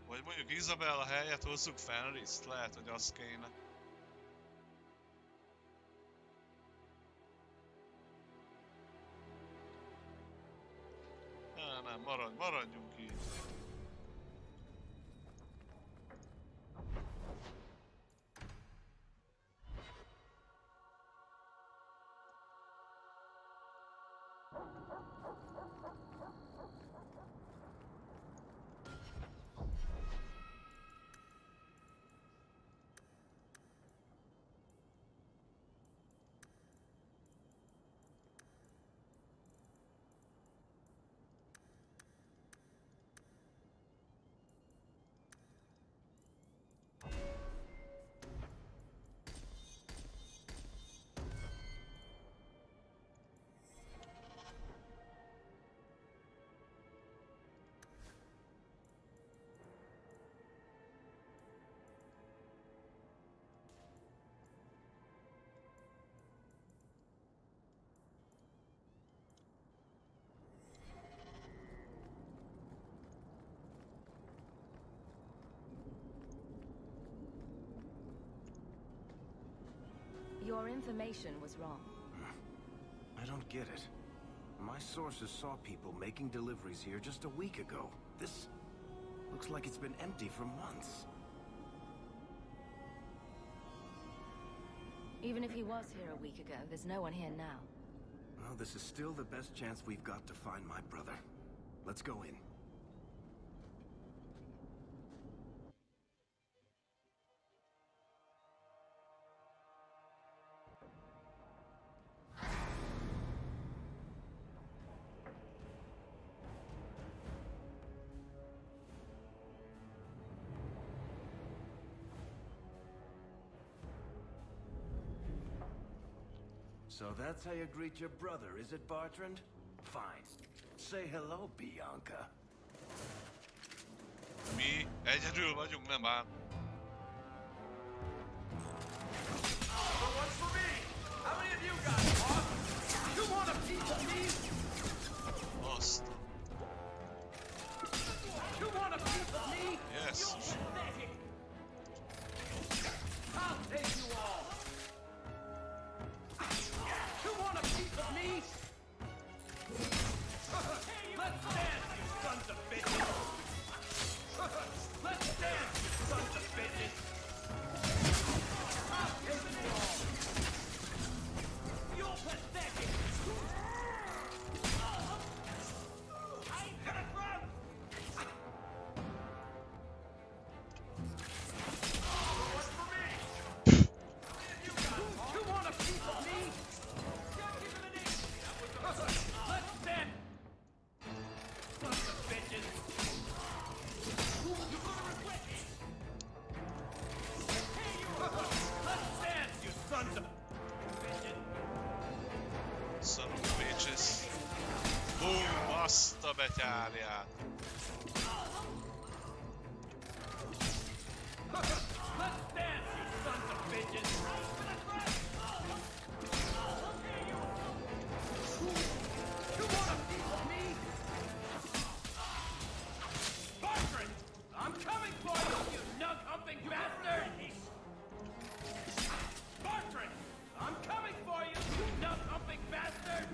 Vagy mondjuk Isabella helyett hozzuk Fenriszt, lehet, hogy az kéne. Nem, maradjunk így. Your information was wrong. I don't get it. My sources saw people making deliveries here just a week ago. This looks like it's been empty for months. Even if he was here a week ago, there's no one here now. Well, this is still the best chance we've got to find my brother. Let's go in. So that's how you greet your brother, is it, Bartrand? Fine. Say hello, Bianca. Mi egyedül vagyunk, nem áll. What's for me? How many of you got it, boss? You want a piece of me? Azt. You want a piece of me? Yes. You're pathetic. I'll take you all. You want a piece of me? Let's dance, you sons of bitches! Let's dance, you sons of bitches! I'll take you all! You're pathetic! I ain't gonna throw! What's for me? You want a piece of me? Let's dance! Sons of bitches! You're gonna regret it! Hey, you! Let's dance, you sons of bitches! Son of bitches. Boom, azt a betyárját. Let's dance, you sons of bitches! You want a piece of me? Bartrand! I'm coming for you, you nug-humping bastard! Bartrand! I'm coming for you, you nug-humping bastard!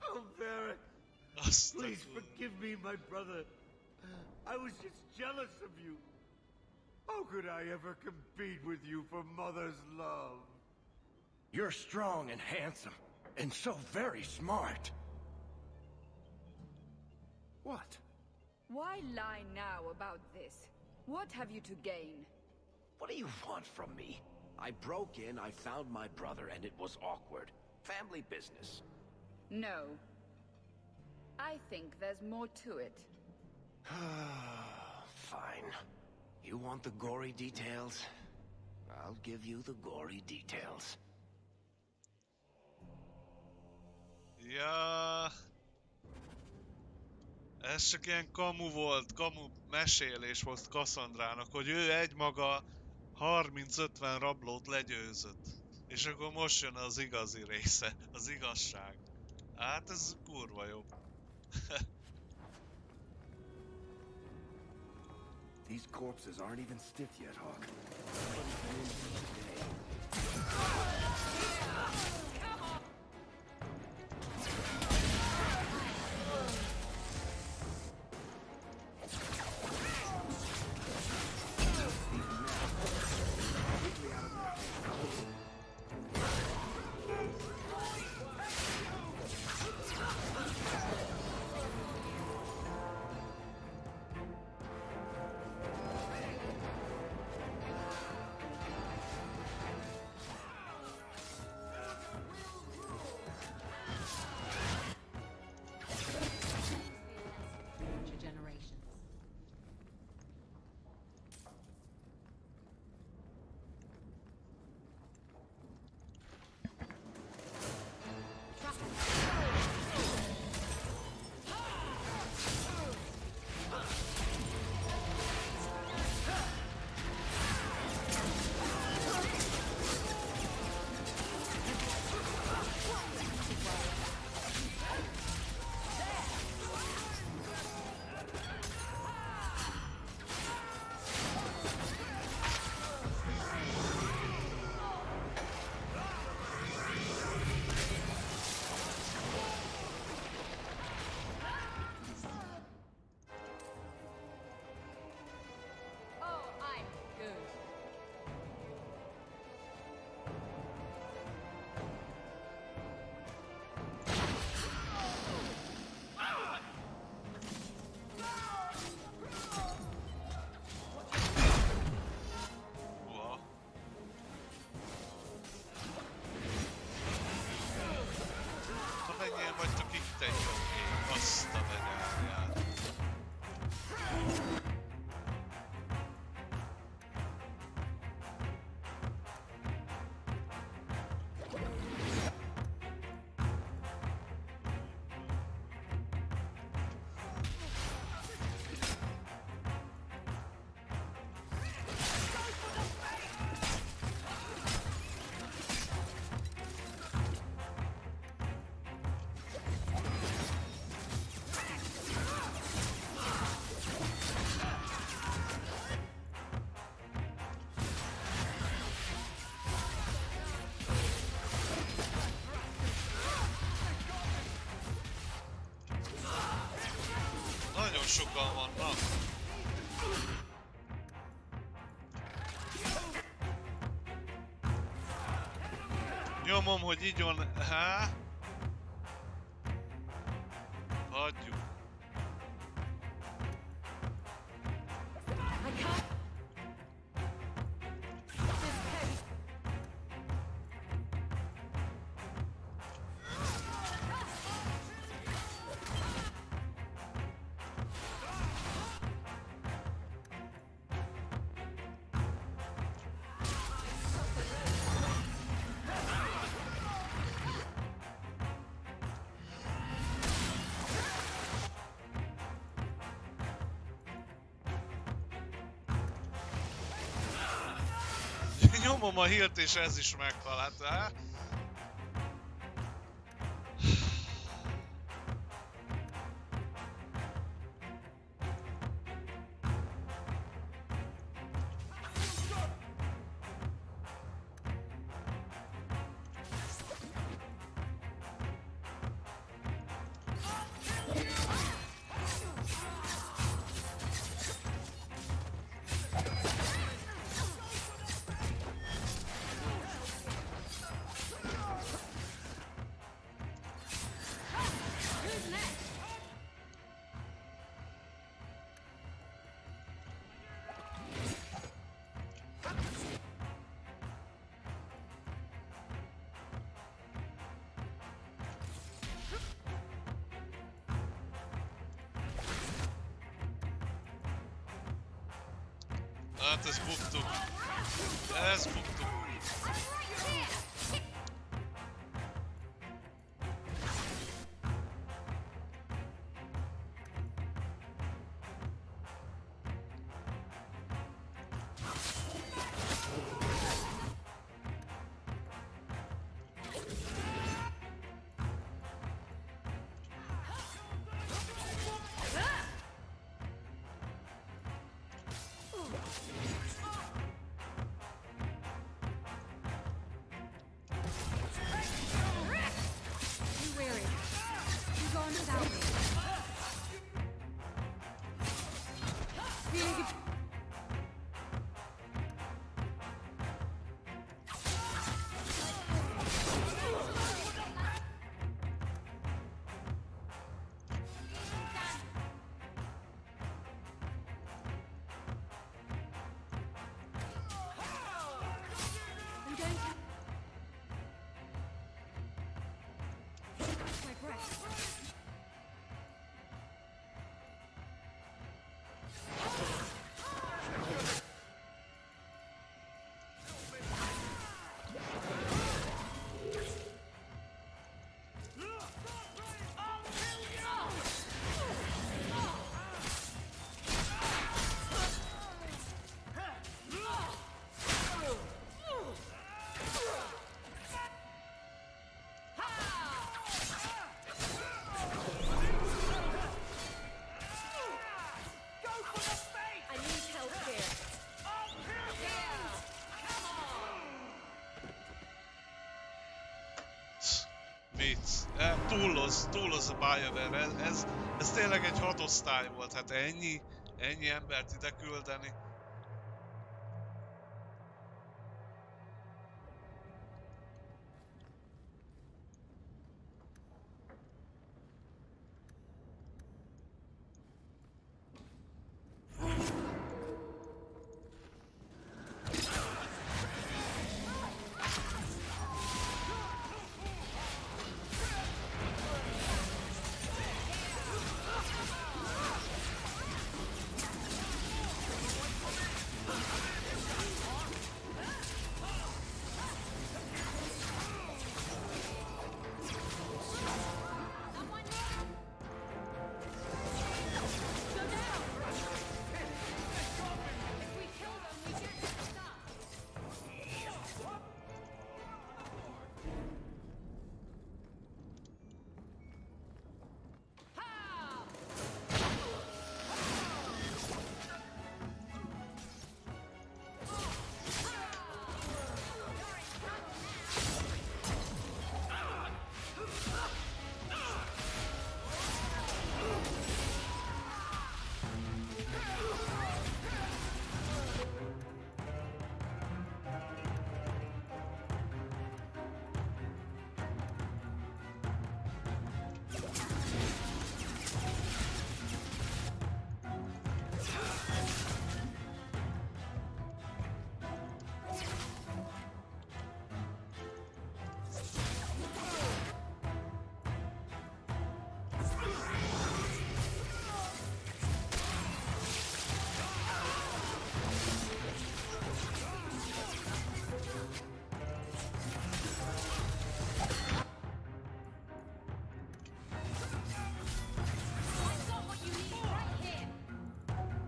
Oh, Varric! Azt a Please forgive me, my brother. I was just jealous of you. How could I ever compete with you for Mother's love? You're strong and handsome, and so very smart. What? Why lie now about this? What have you to gain? What do you want from me? I broke in, I found my brother, and it was awkward. Family business. No. I think there's more to it. Fine. You want the gory details? I'll give you the gory details. Ja. Ez csak ilyen kamu volt, kamu mesélés volt Cassandrának, hogy ő egymaga 30-50 rablót legyőzött. És akkor most jön az igazi része, az igazság. Hát ez kurva jó. These corpses aren't even stiff yet, Hawk. Sokan vannak. Nyomom, hogy így van. Há? Hagyjuk. Nyomom a healt és ez is meghal, hát hát ezt buktuk. Ezt buktuk. Vicc. Túloz a BioWare. Ez tényleg egy hadosztály volt. Hát ennyi embert ide küldeni.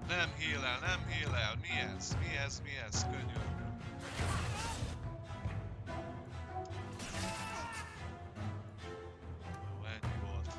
Nem heal-el. Mi ez? Könyörgöm. Jó, ennyi volt.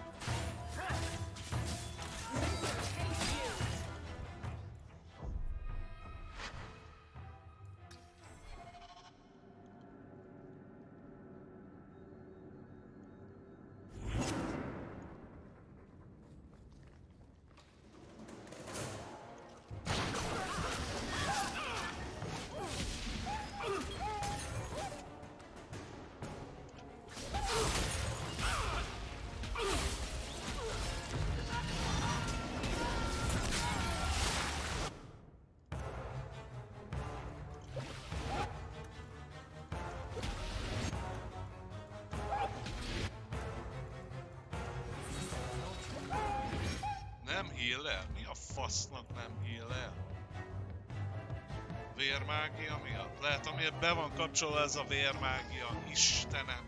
Nem heal-el? Mi a fasznak nem heal-el? Vérmágia miatt? Lehet, amiért be van kapcsolva ez a vérmágia. Istenem!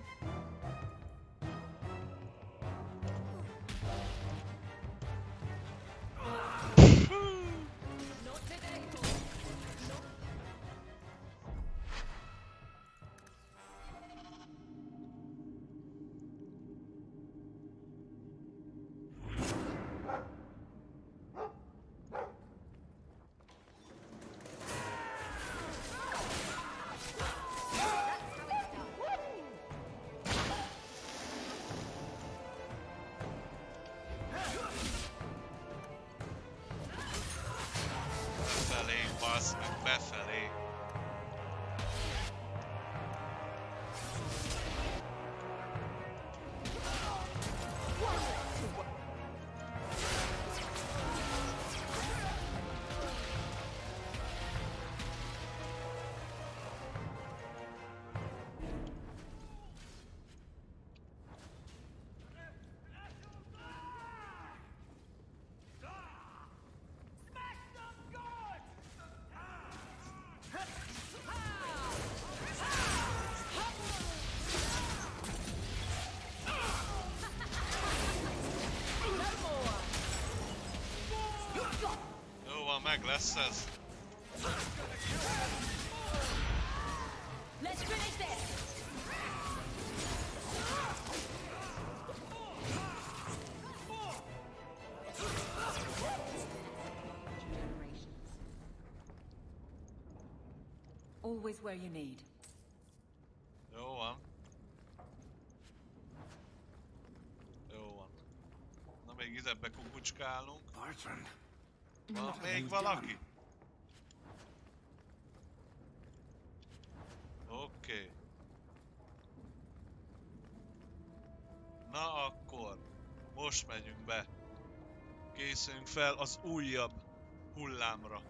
Meg lesz ez. Let's finish this. Always where you need. Jó van. Jó van. Na még ide bekukucskálunk. Van még valaki? Oké. Na akkor. Most megyünk be. Készüljünk fel az újabb hullámra.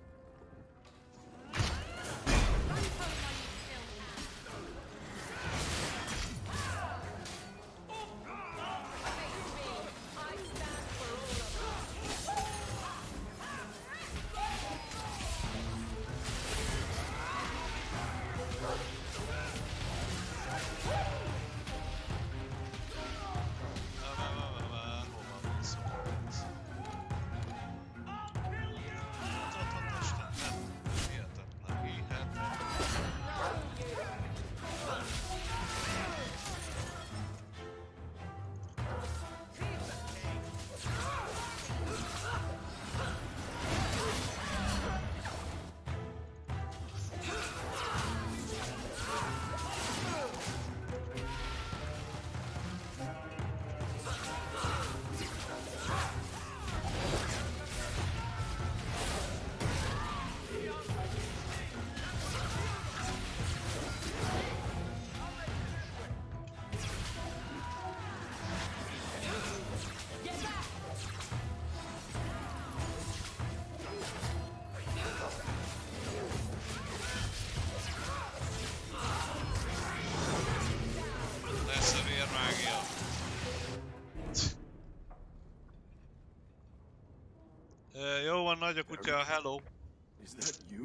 Jó van, nagy a kutya, hello.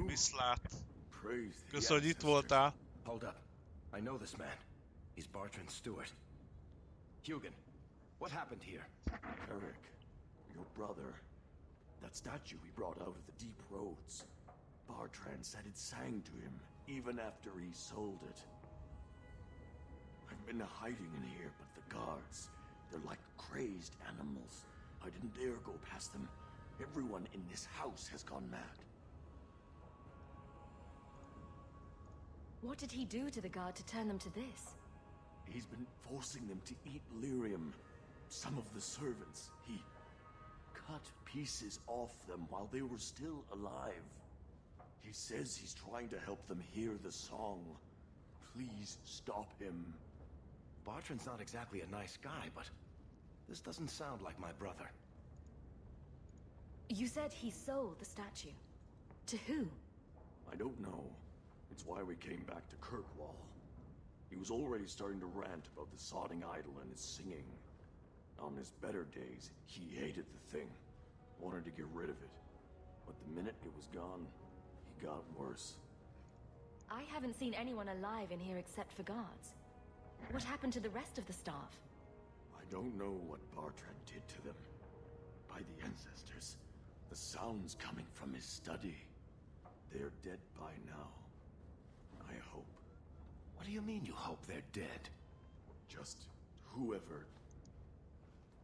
Viszlát. Köszönöm, hogy itt voltál. Hold up. I know this man. He's Bartrand Stewart. Hugin, what happened here? Eric, your brother. That statue he brought out of the deep roads. Bartrand said it sang to him, even after he sold it. I've been hiding in here, but the guards, they're like crazed animals. I didn't dare go past them. Everyone in this house has gone mad. What did he do to the guard to turn them to this? He's been forcing them to eat lyrium. Some of the servants, he cut pieces off them while they were still alive. He says he's trying to help them hear the song. Please stop him. Bartrand's not exactly a nice guy, but this doesn't sound like my brother. You said he sold the statue. To who? I don't know. It's why we came back to Kirkwall. He was already starting to rant about the sodding idol and his singing. On his better days, he hated the thing. Wanted to get rid of it. But the minute it was gone, he got worse. I haven't seen anyone alive in here except for guards. What happened to the rest of the staff? I don't know what Bartrand did to them. By the ancestors, the sounds coming from his study. They're dead by now. I hope. What do you mean you hope they're dead? Just whoever,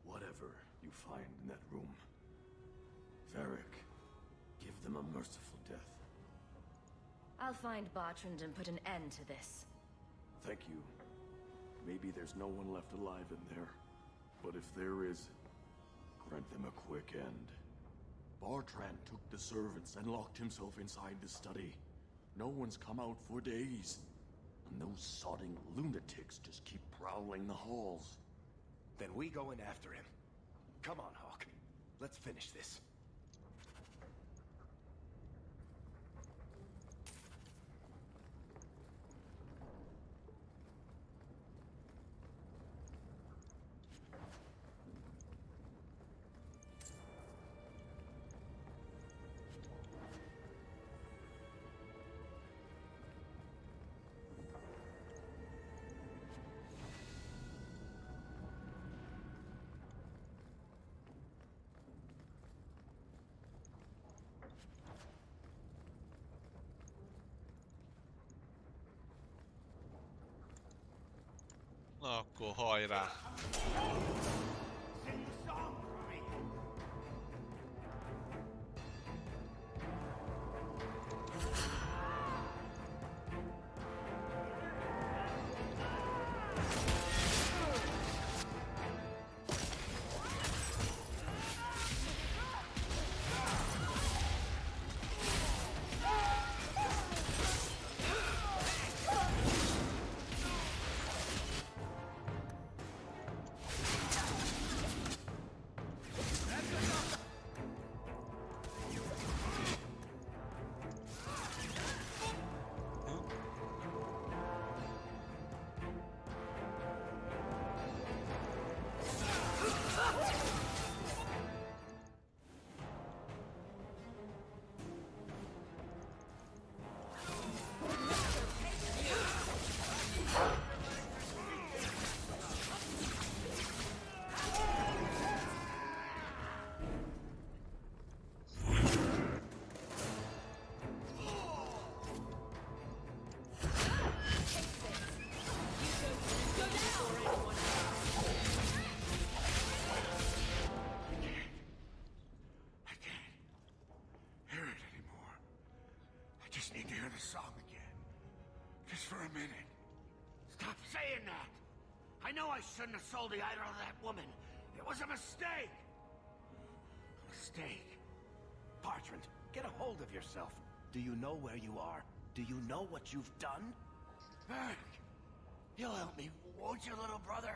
whatever you find in that room. Varric, give them a merciful death. I'll find Bartrand and put an end to this. Thank you. Maybe there's no one left alive in there. But if there is, grant them a quick end. Bartrand took the servants and locked himself inside the study. No one's come out for days. And those sodding lunatics just keep prowling the halls. Then we go in after him. Come on, Hawk. Let's finish this. No akkor hajrá! I know I shouldn't have sold the idol to that woman. It was a mistake. A mistake. Bartrand, get a hold of yourself. Do you know where you are? Do you know what you've done? Varric, you'll help me, won't you, little brother?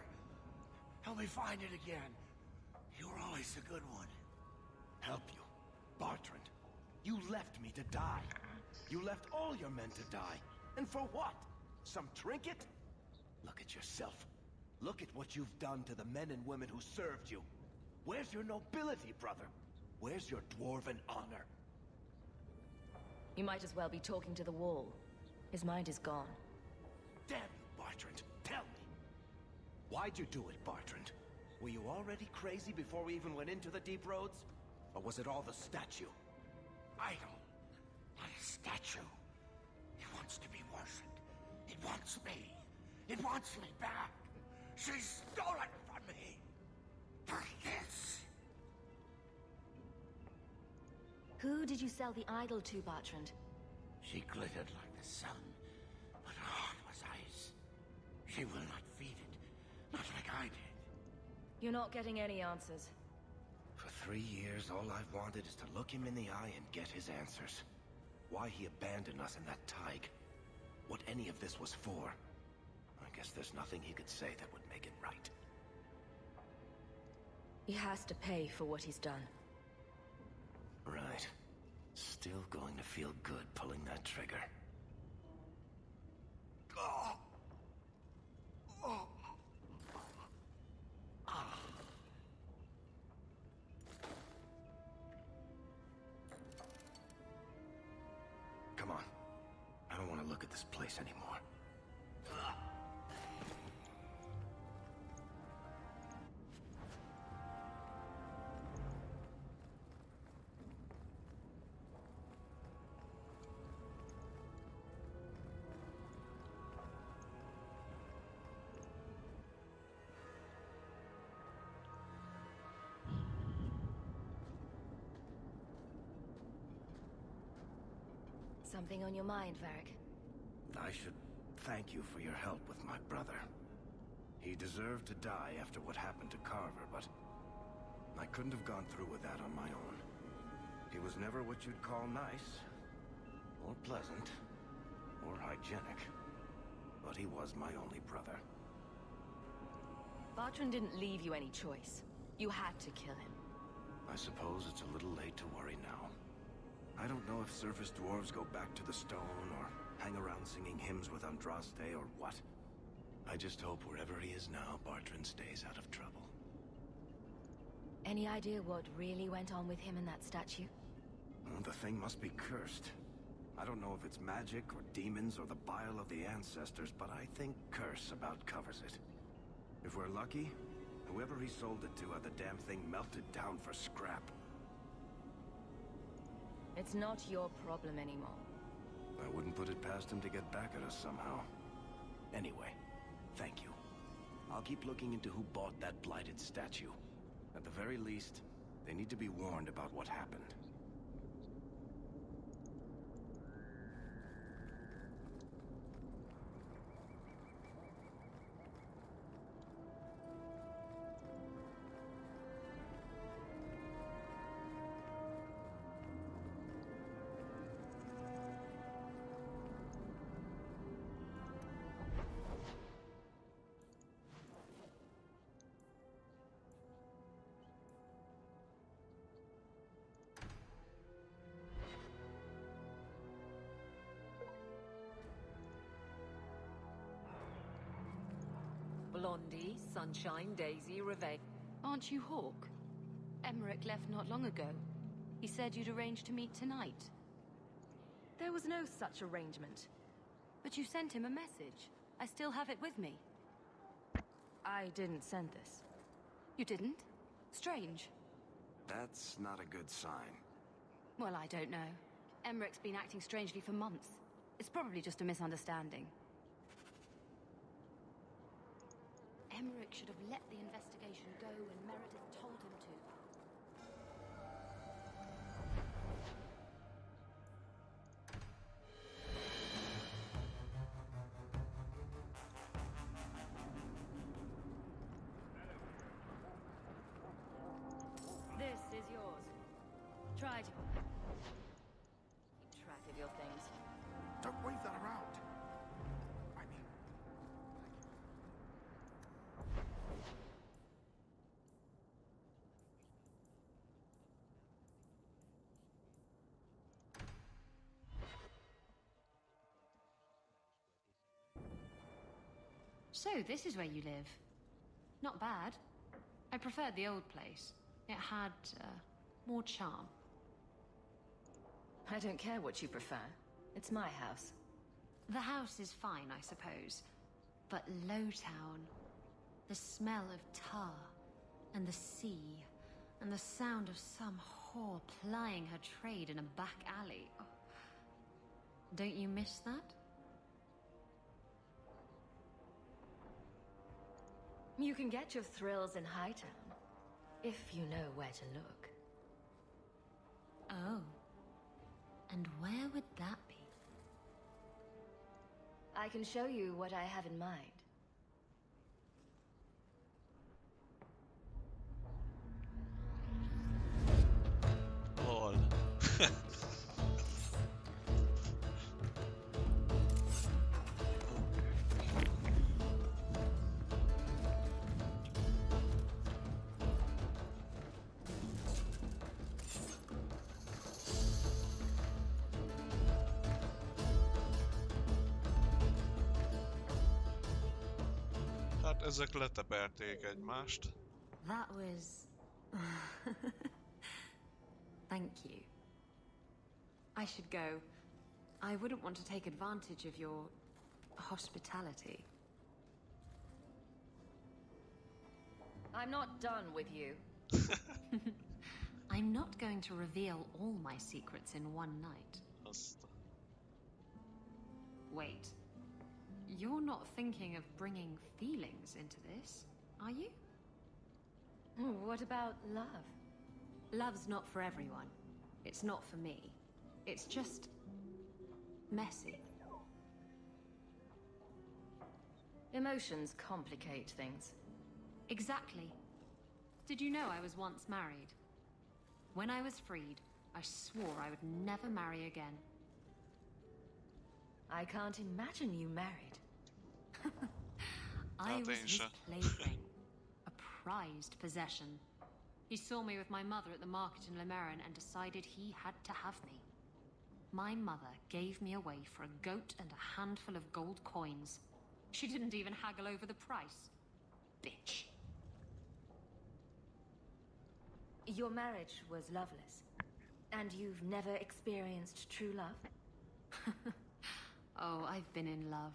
Help me find it again. You were always a good one. Help you? Bartrand, you left me to die. You left all your men to die. And for what? Some trinket? Look at yourself. Look at what you've done to the men and women who served you. Where's your nobility, brother? Where's your dwarven honor? You might as well be talking to the wall. His mind is gone. Damn you, Bartrand. Tell me. Why'd you do it, Bartrand? Were you already crazy before we even went into the Deep Roads? Or was it all the statue? Idol. Not a statue. It wants to be worshipped. It wants me. It wants me back. She stole it from me. For this. Who did you sell the idol to, Bartrand? She glittered like the sun, but her heart was ice. She will not feed it. Not like I did. You're not getting any answers. For 3 years, all I've wanted is to look him in the eye and get his answers. Why he abandoned us in that Tig. What any of this was for. I guess there's nothing he could say that would make it right. He has to pay for what he's done. Right. Still going to feel good pulling that trigger. Oh. Oh. Come on. I don't want to look at this place anymore. Something on your mind, Varric? I should thank you for your help with my brother. He deserved to die after what happened to Carver, but I couldn't have gone through with that on my own. He was never what you'd call nice, or pleasant, or hygienic. But he was my only brother. Bartrand didn't leave you any choice. You had to kill him. I suppose it's a little late to worry now. I don't know if surface dwarves go back to the stone, or hang around singing hymns with Andraste, or what. I just hope wherever he is now, Bartrand stays out of trouble. Any idea what really went on with him and that statue? Well, the thing must be cursed. I don't know if it's magic, or demons, or the bile of the ancestors, but I think curse about covers it. If we're lucky, whoever he sold it to had the damn thing melted down for scrap. It's not your problem anymore. I wouldn't put it past him to get back at us somehow. Anyway, thank you. keep looking into who bought that blighted statue. At the very least, they need to be warned about what happened. Blondie, Sunshine, Daisy, Revenge. Aren't you Hawk? Emmerich left not long ago. He said you'd arranged to meet tonight. There was no such arrangement. But you sent him a message. I still have it with me. I didn't send this. You didn't? Strange. That's not a good sign. Well, I don't know. Emmerich's been acting strangely for months. It's probably just a misunderstanding. Emmerich should have let the investigation go when Meredith told him to. This is yours. Try to keep track of your things. Don't wave that around. So, this is where you live. Not bad. I preferred the old place. It had, more charm. I don't care what you prefer. It's my house. The house is fine, I suppose. But Lowtown... the smell of tar, and the sea, and the sound of some whore plying her trade in a back alley. Oh. Don't you miss that? You can get your thrills in Hightown, if you know where to look. Oh. And where would that be? I can show you what I have in mind. Lol. Hát ezek leteperték egymást. That was... Thank you. I should go. I wouldn't want to take advantage of your... hospitality. I'm not done with you. I'm not going to reveal all my secrets in one night. Wait. You're not thinking of bringing feelings into this, are you? What about love? Love's not for everyone. It's not for me. It's just... messy. Emotions complicate things. Exactly. Did you know I was once married? When I was freed, I swore I would never marry again. I can't imagine you married. I was his plaything. A prized possession. He saw me with my mother at the market in Lemerin and decided he had to have me. My mother gave me away for a goat and a handful of gold coins. She didn't even haggle over the price. Bitch. Your marriage was loveless. And you've never experienced true love? Oh, I've been in love.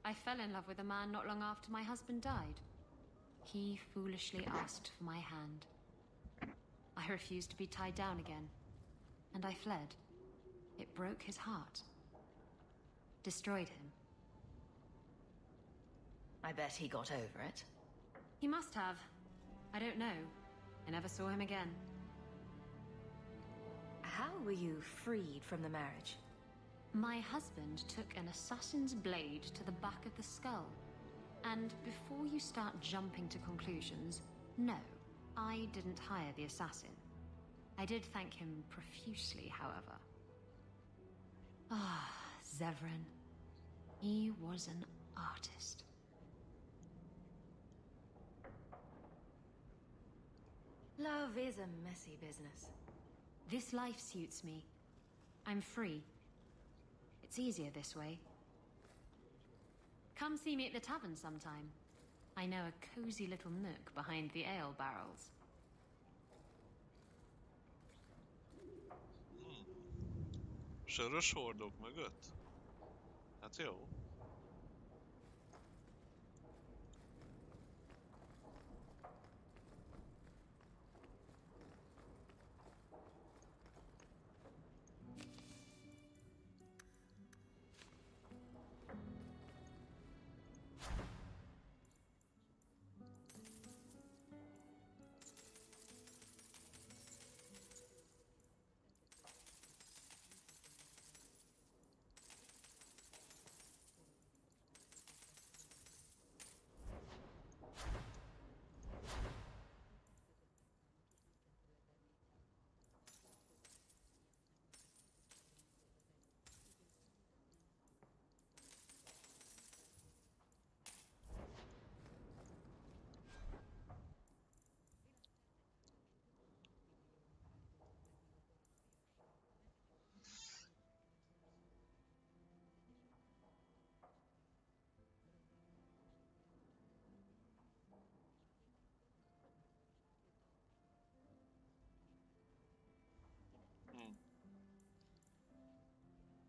I fell in love with a man not long after my husband died. He foolishly asked for my hand. I refused to be tied down again, and I fled. It broke his heart. Destroyed him. I bet he got over it. He must have. I don't know. I never saw him again. How were you freed from the marriage? My husband took an assassin's blade to the back of the skull. And before you start jumping to conclusions, no, I didn't hire the assassin. I did thank him profusely, however. Ah, Zevran. He was an artist. Love is a messy business. This life suits me. I'm free. It's easier this way. Come see me at the tavern sometime. I know a cozy little nook behind the ale barrels. Sörös hordok mögött? Hát jó.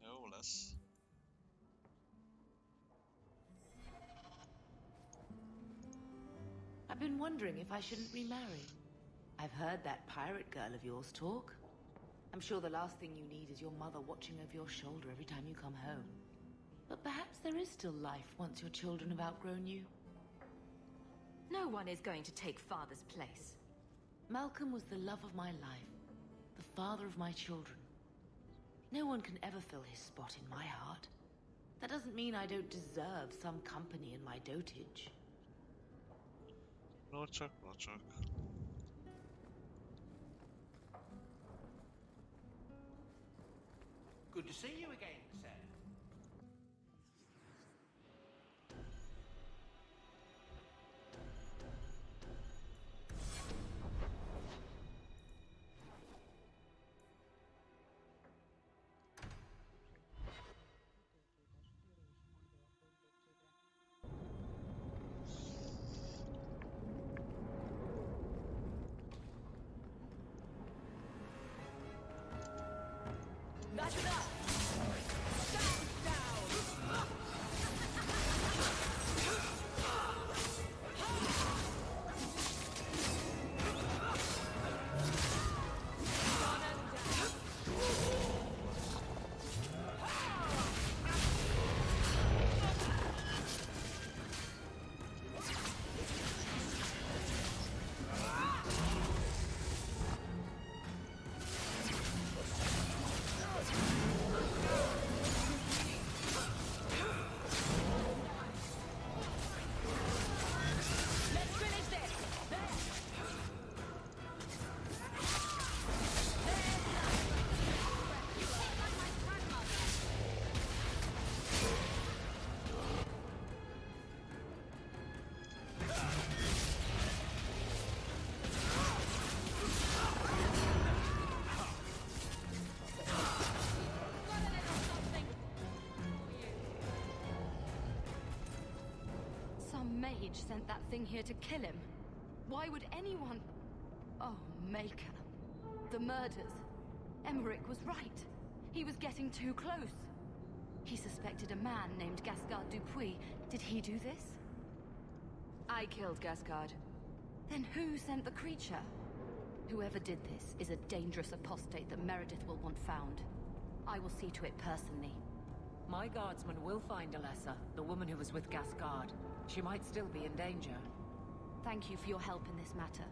Jó lesz. I've been wondering if I shouldn't remarry. I've heard that pirate girl of yours talk. I'm sure the last thing you need is your mother watching over your shoulder every time you come home. But perhaps there is still life once your children have outgrown you. No one is going to take Father's place. Malcolm was the love of my life, the father of my children. No one can ever fill his spot in my heart. That doesn't mean I don't deserve some company in my dotage. No csak. Good to see you again, sir. That's enough! Stand down! Mage sent that thing here to kill him. Why would anyone... Oh, Maker. The murders. Emmerich was right. He was getting too close. He suspected a man named Gascard Dupuis. Did he do this? I killed Gascard. Then who sent the creature? Whoever did this is a dangerous apostate that Meredith will want found. I will see to it personally. My guardsmen will find Alessa, the woman who was with Gascard. She might still be in danger. Thank you for your help in this matter.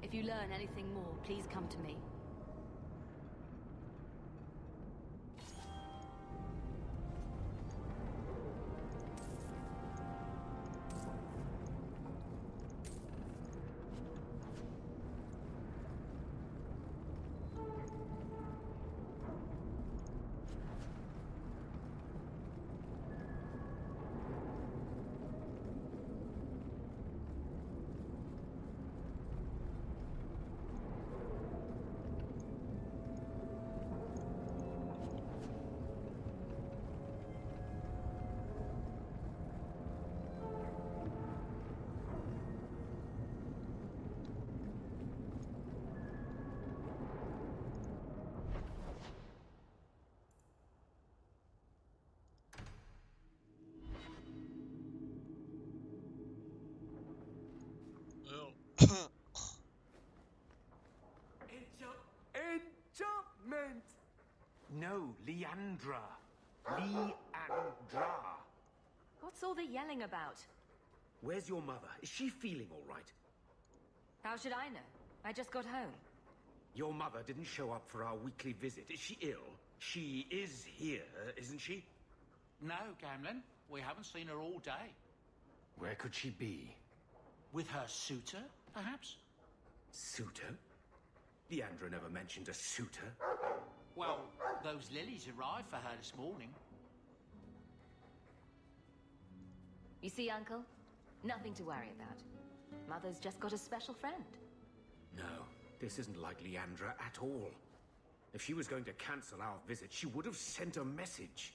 If you learn anything more, please come to me. Enchantment! No, Leandra. Leandra. What's all the yelling about? Where's your mother? Is she feeling all right? How should I know? I just got home. Your mother didn't show up for our weekly visit. Is she ill? She is here, isn't she? No, Gamlen. We haven't seen her all day. Where could she be? With her suitor, perhaps? Suitor? Leandra never mentioned a suitor. Well, those lilies arrived for her this morning. You see, Uncle? Nothing to worry about. Mother's just got a special friend. No, this isn't like Leandra at all. If she was going to cancel our visit, she would have sent a message.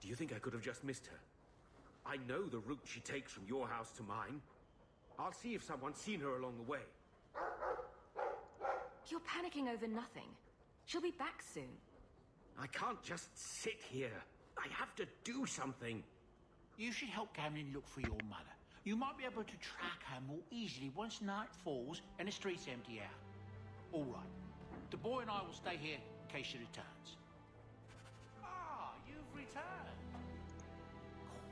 Do you think I could have just missed her? I know the route she takes from your house to mine. I'll see if someone's seen her along the way. You're panicking over nothing. She'll be back soon. I can't just sit here. I have to do something. You should help Gamlen look for your mother. You might be able to track her more easily once night falls and the streets empty out. All right. The boy and I will stay here in case she returns. Ah, you've returned.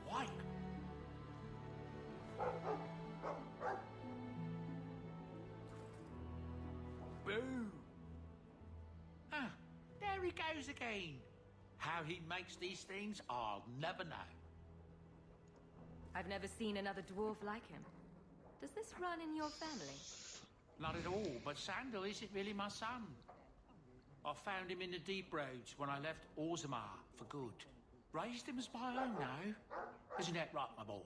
Quite. Boo! Ah, there he goes again. How he makes these things, I'll never know. I've never seen another dwarf like him. Does this run in your family? Not at all, but Sandal isn't really my son. I found him in the deep roads when I left Orzammar for good. Raised him as my own now. Isn't that right, my boy?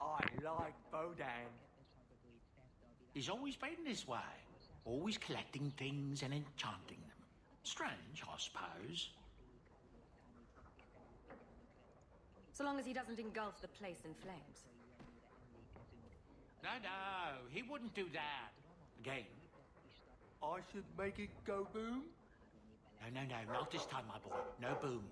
I like Bodan. He's always been this way. Always collecting things and enchanting them. Strange, I suppose. So long as he doesn't engulf the place in flames. No, he wouldn't do that. Again. I should make it go boom? No, not this time, my boy. No boom.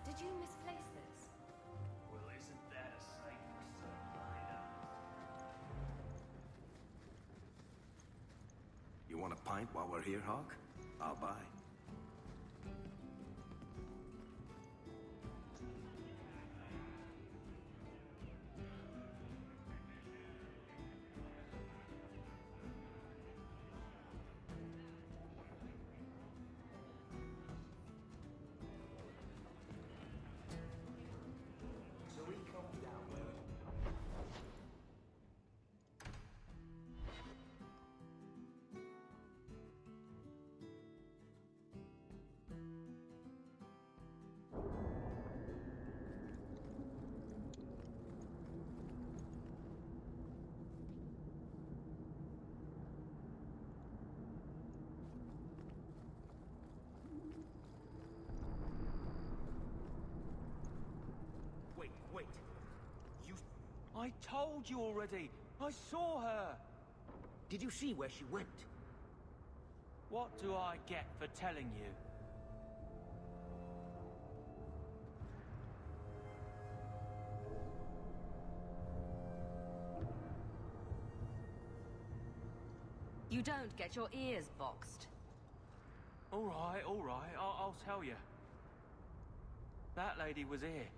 Did you misplace this? Well, isn't that a sight for sunlight? You want a pint while we're here, Hawk? I'll buy. I told you already. I saw her. Did you see where she went? What do I get for telling you? You don't get your ears boxed. All right, I'll tell you. That lady was here.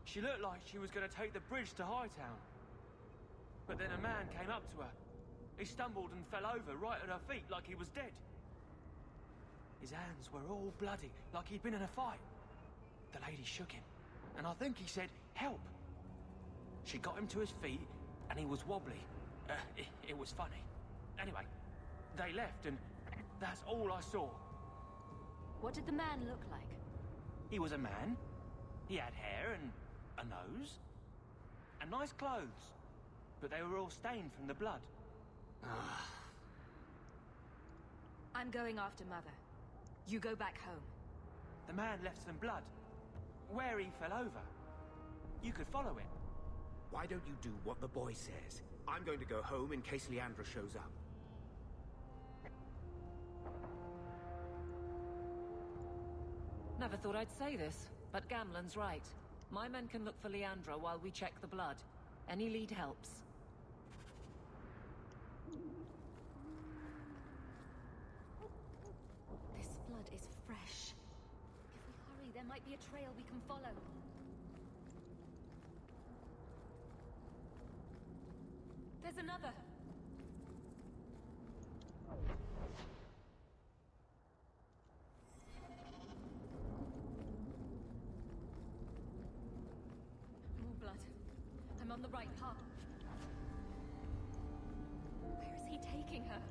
She looked like she was going to take the bridge to Hightown. But then a man came up to her. He stumbled and fell over right at her feet like he was dead. His hands were all bloody, like he'd been in a fight. The lady shook him, and I think he said, "Help." She got him to his feet, and he was wobbly. It was funny. Anyway, they left, and that's all I saw. What did the man look like? He was a man. He had hair and a nose. And nice clothes. But they were all stained from the blood. I'm going after Mother. You go back home. The man left some blood. Where he fell over. You could follow it. Why don't you do what the boy says? I'm going to go home in case Leandra shows up. Never thought I'd say this, but Gamlen's right. My men can look for Leandra while we check the blood. Any lead helps. This blood is fresh. If we hurry, there might be a trail we can follow. There's another! More blood. I'm on the right path. Where is he taking her?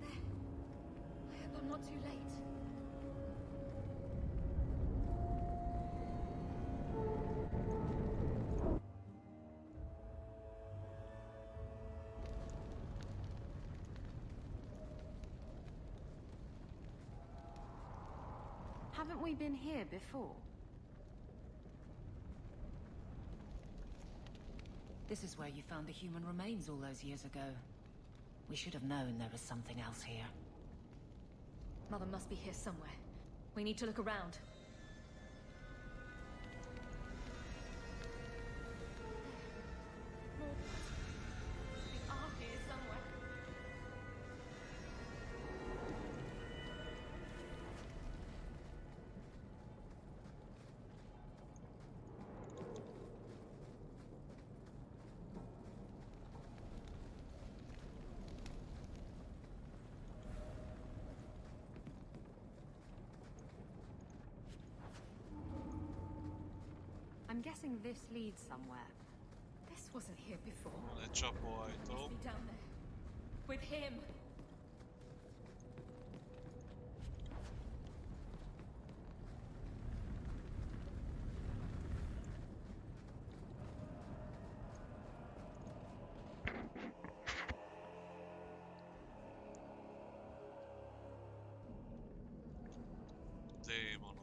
There. I hope I'm not too late. Haven't we been here before? This is where you found the human remains all those years ago. We should have known there was something else here. Mother must be here somewhere. We need to look around. More blood. They are here somewhere. I'm guessing this leads somewhere. This wasn't here before. Van egy csapóajtó. Must be down there. With him. Démonok.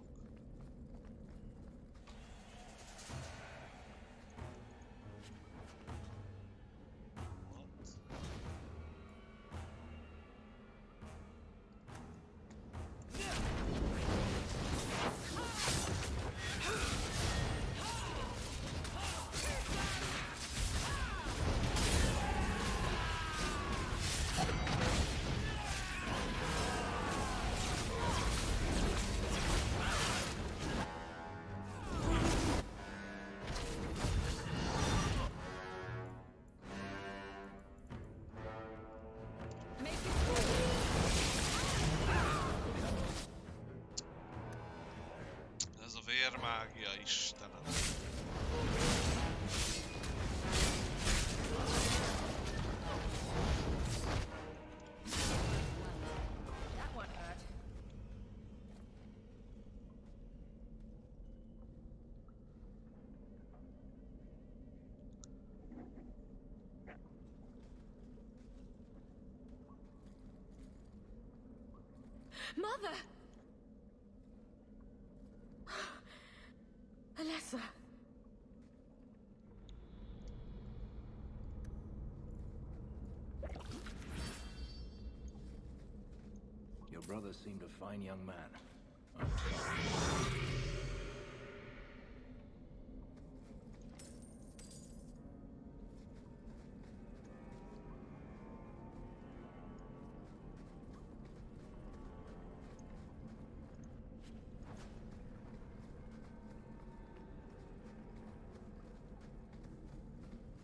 Ez a vérmágia, Istenem. That one hurt. Mother! Alessa. brother seemed a fine young man.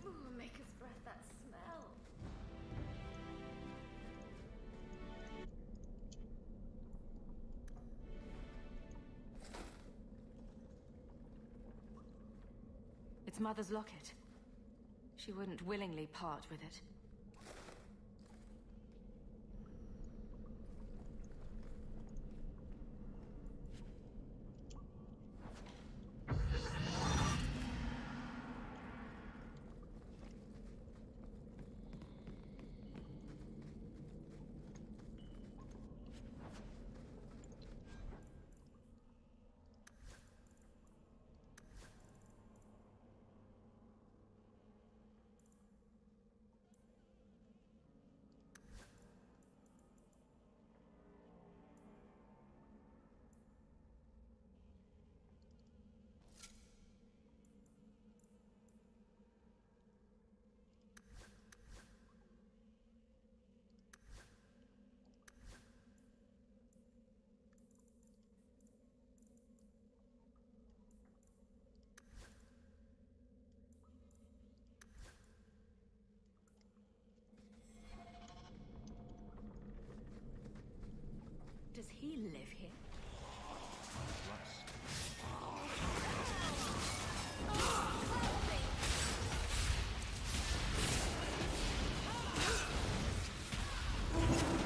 Ooh, Maker's breath, that smell. It's Mother's locket. She wouldn't willingly part with it. Does he live here?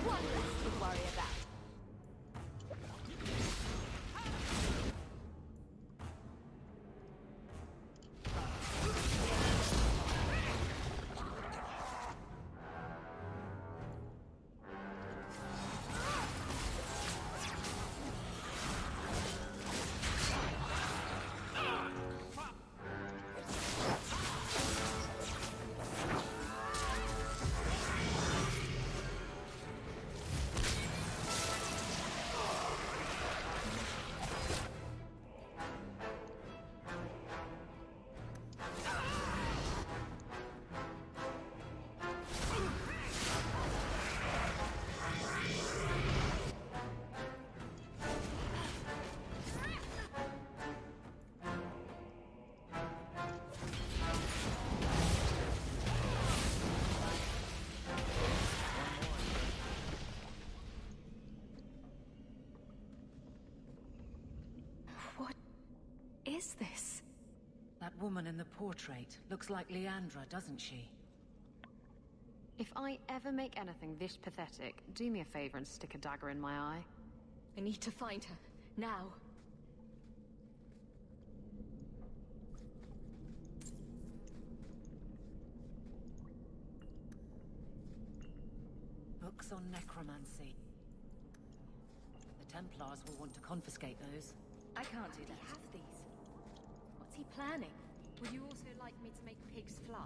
One less to worry about. Is this? That woman in the portrait looks like Leandra, doesn't she? If I ever make anything this pathetic, do me a favor and stick a dagger in my eye. I need to find her. Now. Books on necromancy. The Templars will want to confiscate those. I can't do that. We have these. What's he planning? Would you also like me to make pigs fly?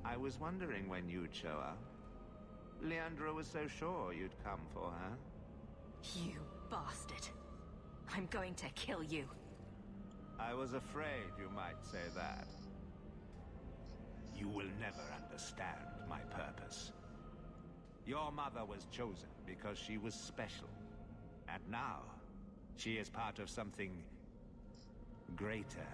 I was wondering when you'd show up. Leandra was so sure you'd come for her. You bastard. I'm going to kill you. I was afraid you might say that. You will never understand my purpose. Your mother was chosen because she was special. And now, she is part of something greater.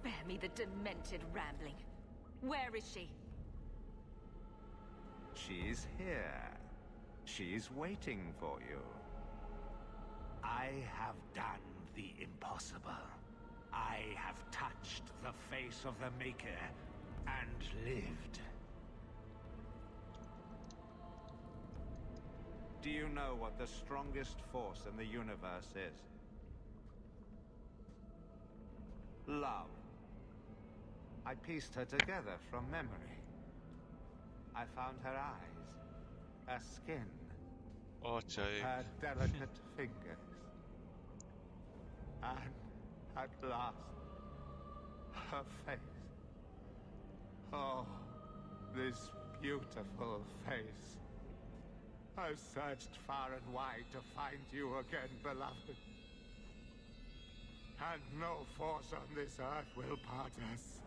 Spare me the demented rambling. Where is she? She's here. She's waiting for you. I have done the impossible. I have touched the face of the Maker and lived. Do you know what the strongest force in the universe is? Love. I pieced her together from memory. I found her eyes, her skin, her delicate fingers. And at last, her face. Oh, this beautiful face. I've searched far and wide to find you again, beloved. And no force on this earth will part us.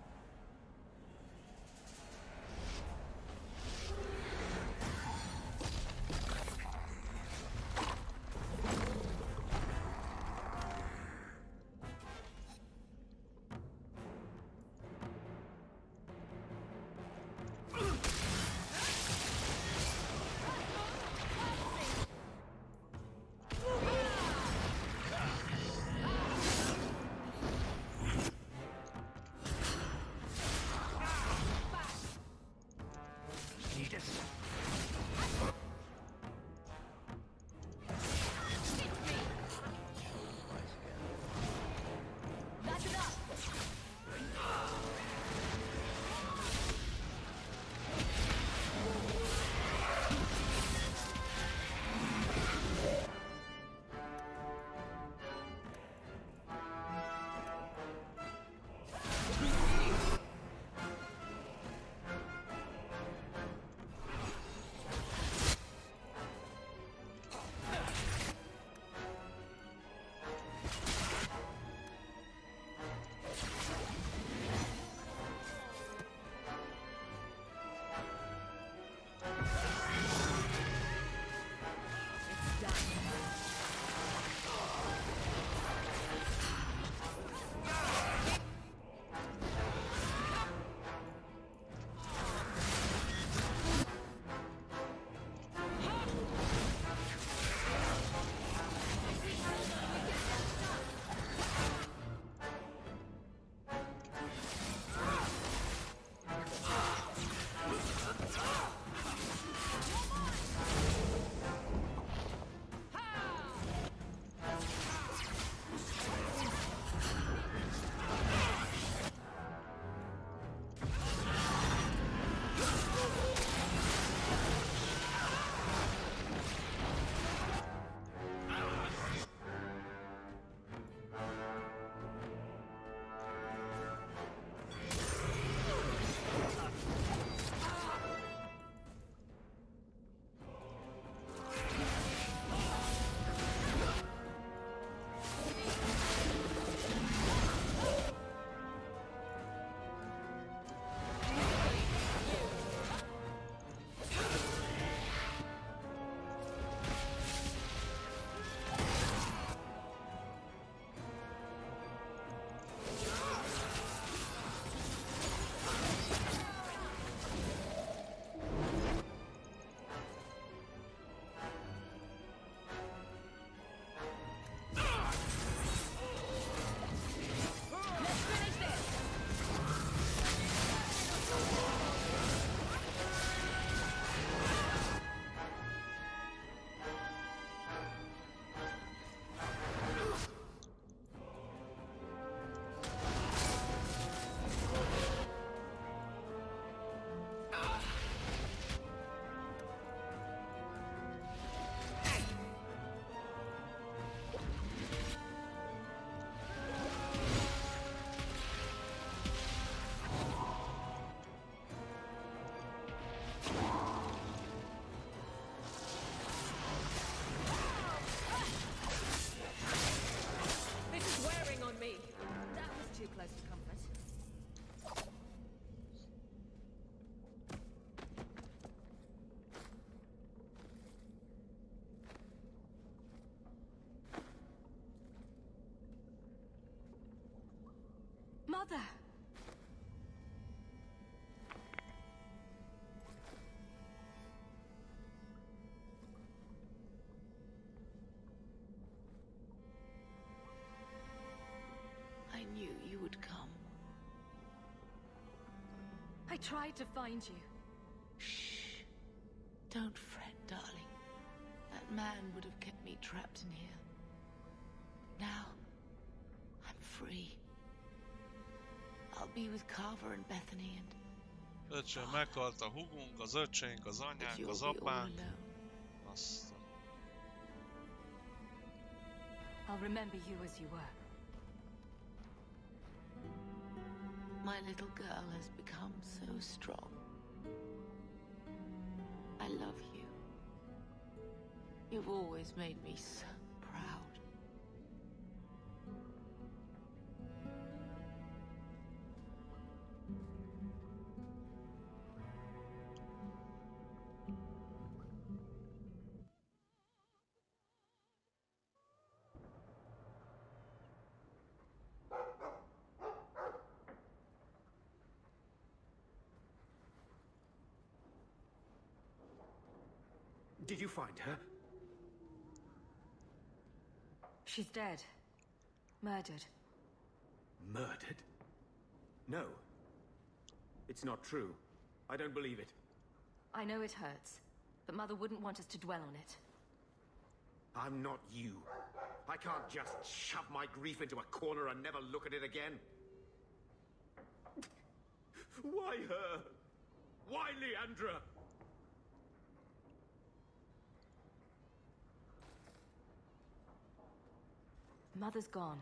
Mother! I knew you would come. I tried to find you. Shh. Don't fret, darling. That man would have kept me trapped in here. Now, I'm free. I'll be with Carver and Bethany and... Öcsém, meghalt a hugunk, az öcsénk, az anyánk, az apánk. Azt... I'll remember you as you were. My little girl has become so strong. I love you. You've always made me so proud. Did you find her? She's dead. Murdered. Murdered? No. It's not true. I don't believe it. I know it hurts, but Mother wouldn't want us to dwell on it. I'm not you. I can't just shove my grief into a corner and never look at it again. Why her? Why Leandra? Mother's gone.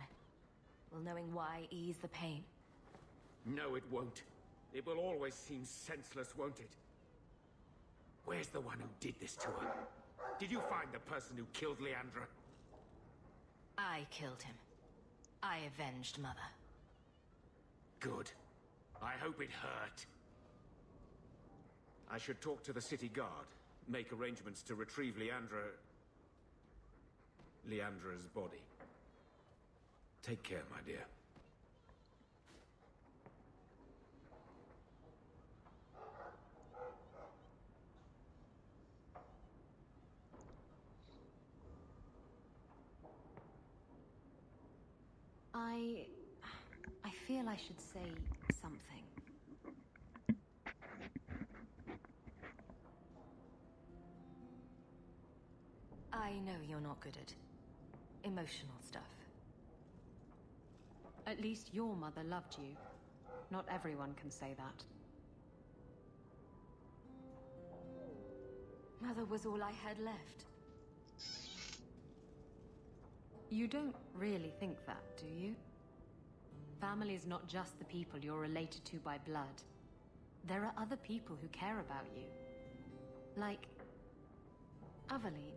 Will knowing why ease the pain? No, it won't. It will always seem senseless, won't it? Where's the one who did this to her? Did you find the person who killed Leandra? I killed him. I avenged Mother. Good. I hope it hurt. I should talk to the city guard. Make arrangements to retrieve Leandra's body. Take care, my dear. I feel I should say something. I know you're not good at emotional stuff. At least your mother loved you. Not everyone can say that. Mother was all I had left. You don't really think that, do you? Family is not just the people you're related to by blood. There are other people who care about you. Like... Aveline.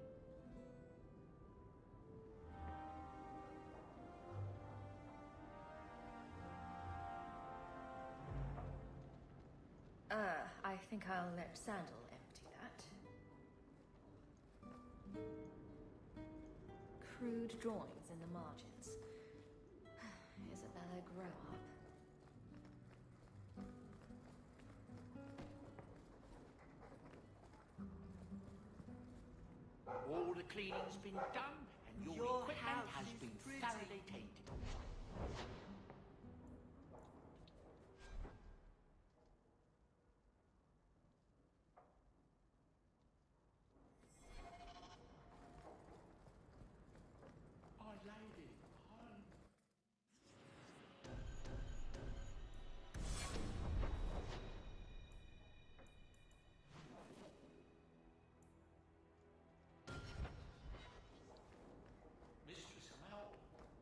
I think I'll let Sandal empty that. Crude drawings in the margins. Isabella, grow up. All the cleaning's been done, and your equipment has been thoroughly tainted.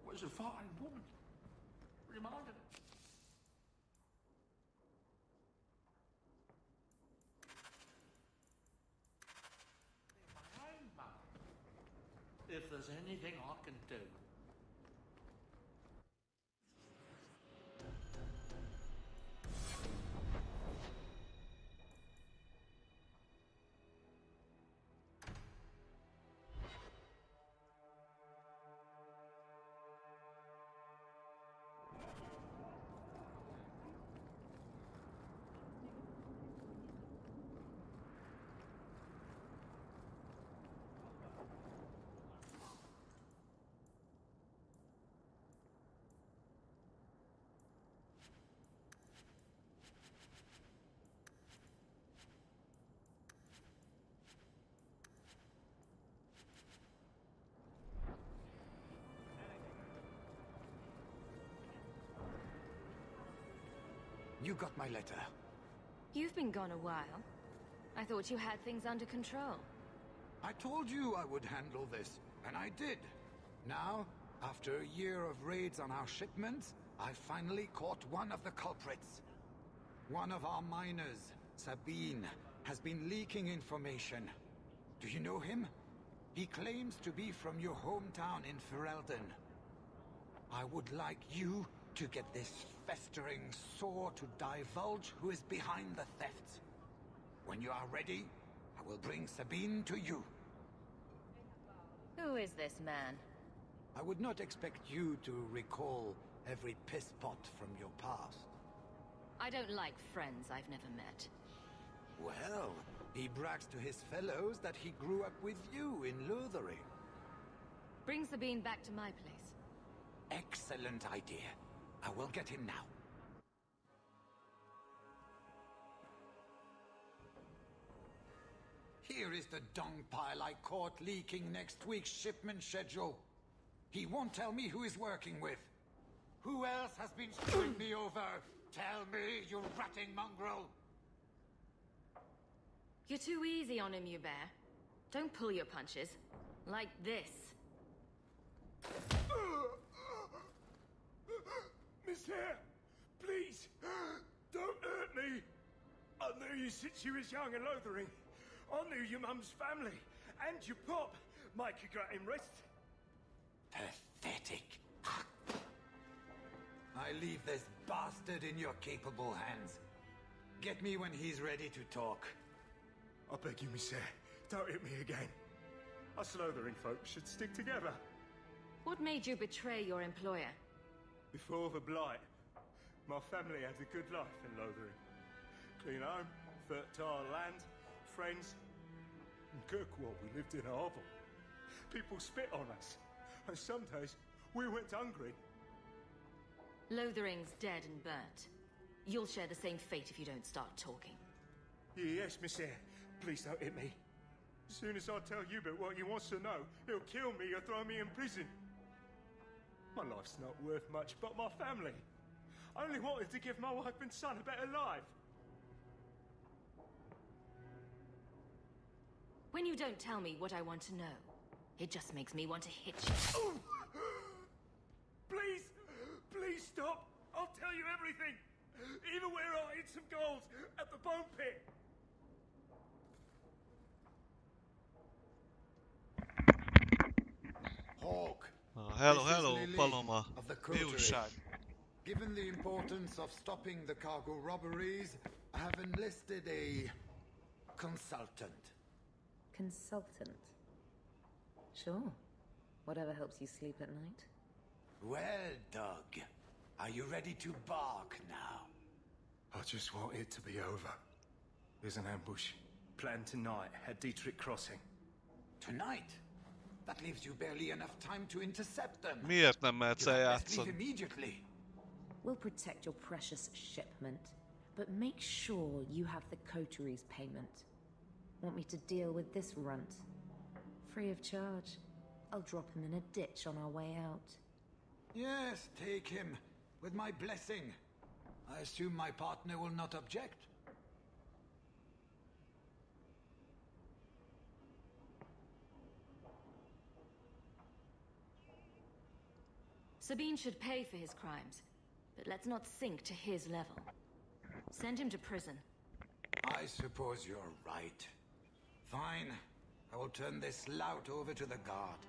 Was a fine woman. Reminded her. My own mother. If there's anything I can do. You got my letter. You've been gone a while. I thought you had things under control. I told you I would handle this, and I did. Now, after a year of raids on our shipments, I finally caught one of the culprits. One of our miners, Sabine, has been leaking information. Do you know him? He claims to be from your hometown in Ferelden. I would like you to get this festering sore to divulge who is behind the thefts. When you are ready, I will bring Sabine to you. Who is this man? I would not expect you to recall every piss pot from your past. I don't like friends I've never met. Well, he brags to his fellows that he grew up with you in Lothering. Bring Sabine back to my place. Excellent idea. I will get him now. Here is the dung pile I caught leaking next week's shipment schedule. He won't tell me who he's working with. Who else has been screwing me over? Tell me, you ratting mongrel! You're too easy on him, you bear. Don't pull your punches. Like this. Miss Hare, please, don't hurt me. I knew you since you was young and Lothering. I knew your mum's family, and your pop. Make you got him rest. Pathetic. I leave this bastard in your capable hands. Get me when he's ready to talk. I beg you, Miss Hare, don't hit me again. Us Lothering folk should stick together. What made you betray your employer? Before the Blight, my family had a good life in Lothering. Clean home, fertile land, friends. In Kirkwall, we lived in a hovel. People spit on us, and some days we went hungry. Lothering's dead and burnt. You'll share the same fate if you don't start talking. Yes, Miss Hare. Please don't hit me. As soon as I tell Hubert what he wants to know, he'll kill me or throw me in prison. My life's not worth much, but my family. I only wanted to give my wife and son a better life. When you don't tell me what I want to know, it just makes me want to hit you. Ooh. Please, please stop. I'll tell you everything. Even where I hid some gold at the bone pit. Hawk. Hello, Paloma. Mi újság? Given the importance of stopping the cargo robberies, I have enlisted a consultant. Consultant? Sure. Whatever helps you sleep at night. Well, Doug, are you ready to bark now? I just want it to be over. There's an ambush planned tonight at Dietrich Crossing. Tonight? That leaves you barely enough time to intercept them. Miért nem mehetsz el játszani? Immediately. We'll protect your precious shipment, but make sure you have the coteries payment. Want me to deal with this runt? Free of charge. I'll drop him in a ditch on our way out. Yes, take him. With my blessing. I assume my partner will not object. Sabine should pay for his crimes, but let's not sink to his level. Send him to prison. I suppose you're right. Fine. I will turn this lout over to the guard.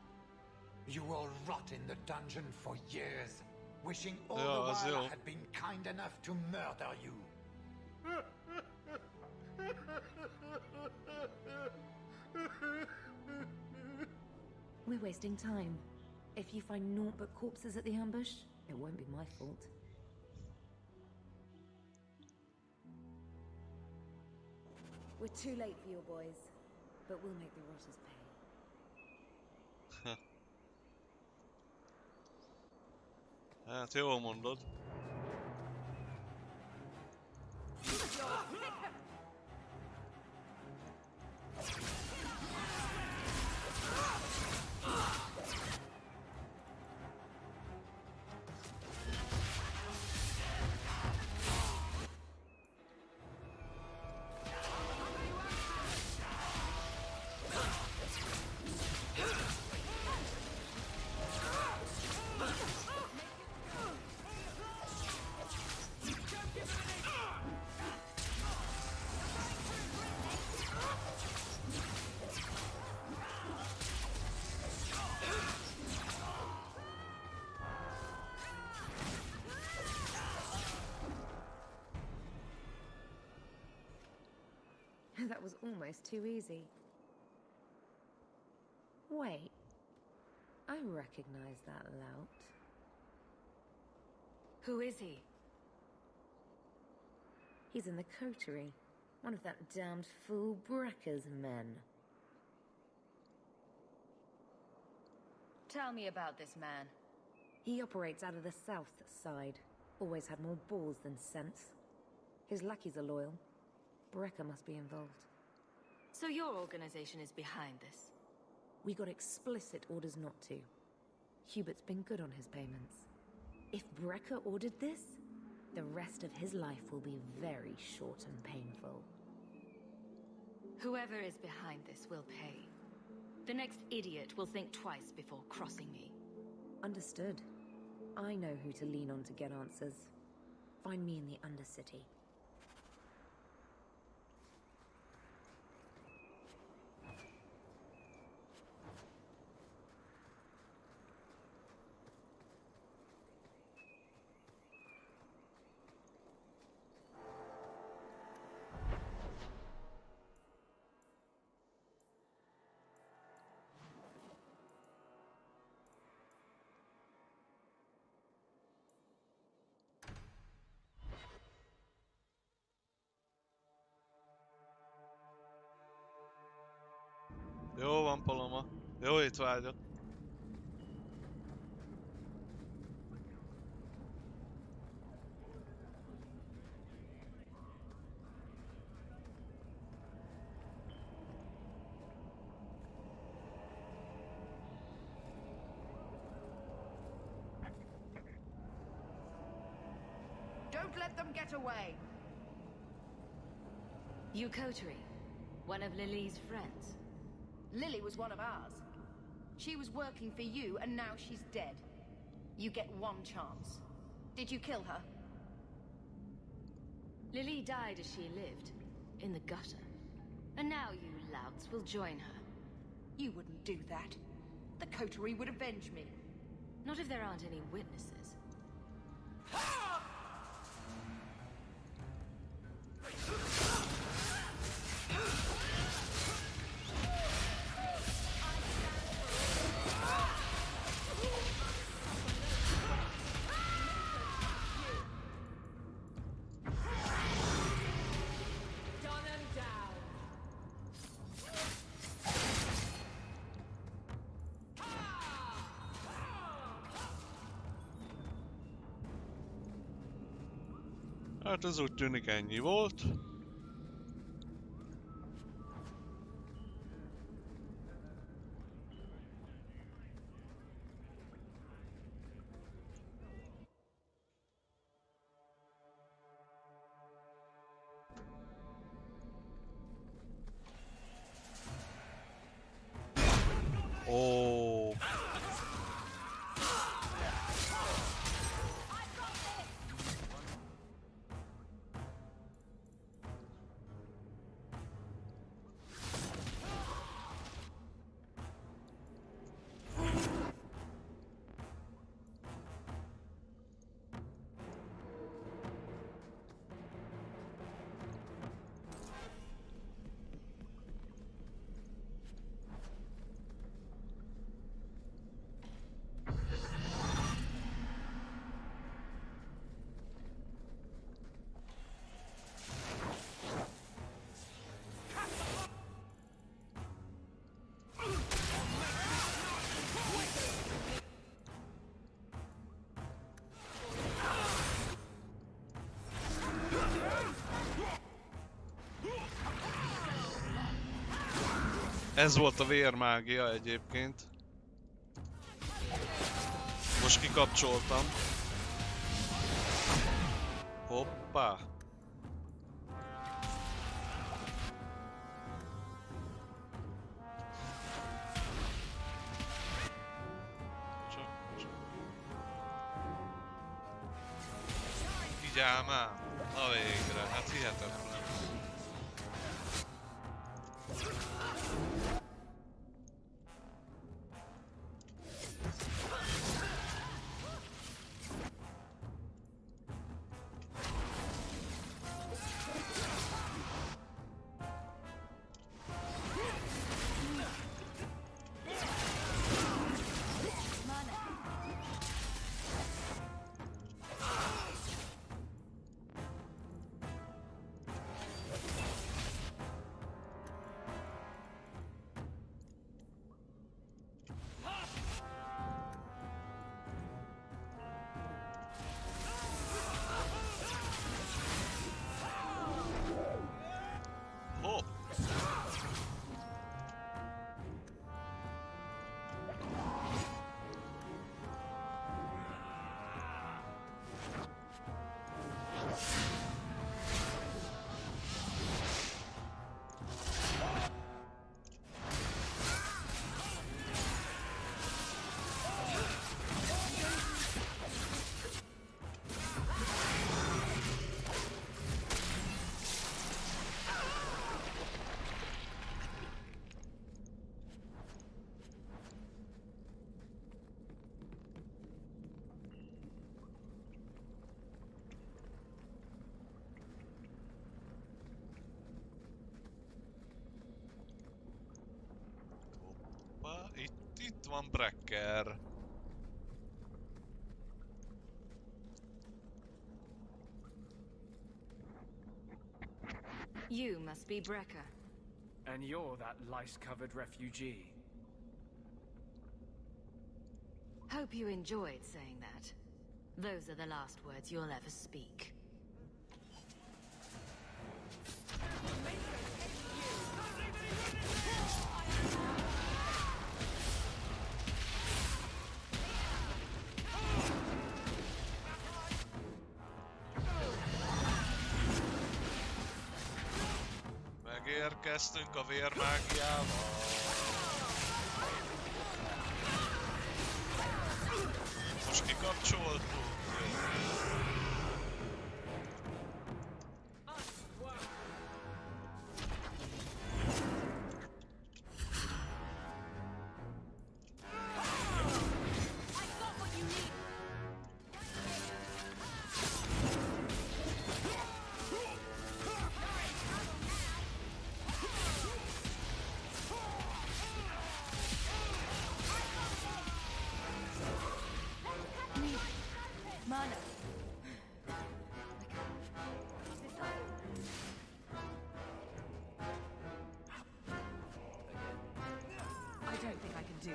You will rot in the dungeon for years, wishing all the while I had been kind enough to murder you. We're wasting time. If you find naught but corpses at the ambush, it won't be my fault. We're too late for your boys, but we'll make the rotters pay. Hát jól mondod. was almost too easy. Wait. I recognize that lout. Who is he? He's in the coterie. One of that damned fool Brekka's men. Tell me about this man. He operates out of the south side. Always had more balls than sense. His lackeys are loyal. Brekka must be involved. So your organization is behind this? We got explicit orders not to. Hubert's been good on his payments. If Brekka ordered this, the rest of his life will be very short and painful. Whoever is behind this will pay. The next idiot will think twice before crossing me. Understood. I know who to lean on to get answers. Find me in the Undercity. Jó van, Paloma. Jó étvágyat. Don't let them get away! You coterie, one of Lily's friends. Lily was one of ours. She was working for you, and now she's dead. You get one chance. Did you kill her? Lily died as she lived, in the gutter. And now you louts will join her. You wouldn't do that. The coterie would avenge me. Not if there aren't any witnesses. Hát ez úgy tűnik ennyi volt. Ó. Ez volt a vérmágia egyébként. Most kikapcsoltam. Hoppá! Figyelj már! Na végre, hát hihetetlen. van Brekker. You must be Brekker. And you're that lice-covered refugee. Hope you enjoyed saying that. Those are the last words you'll ever speak. Megérkeztünk a vérmágiával. Most kikapcsoltuk. Mana. I don't think I can do it.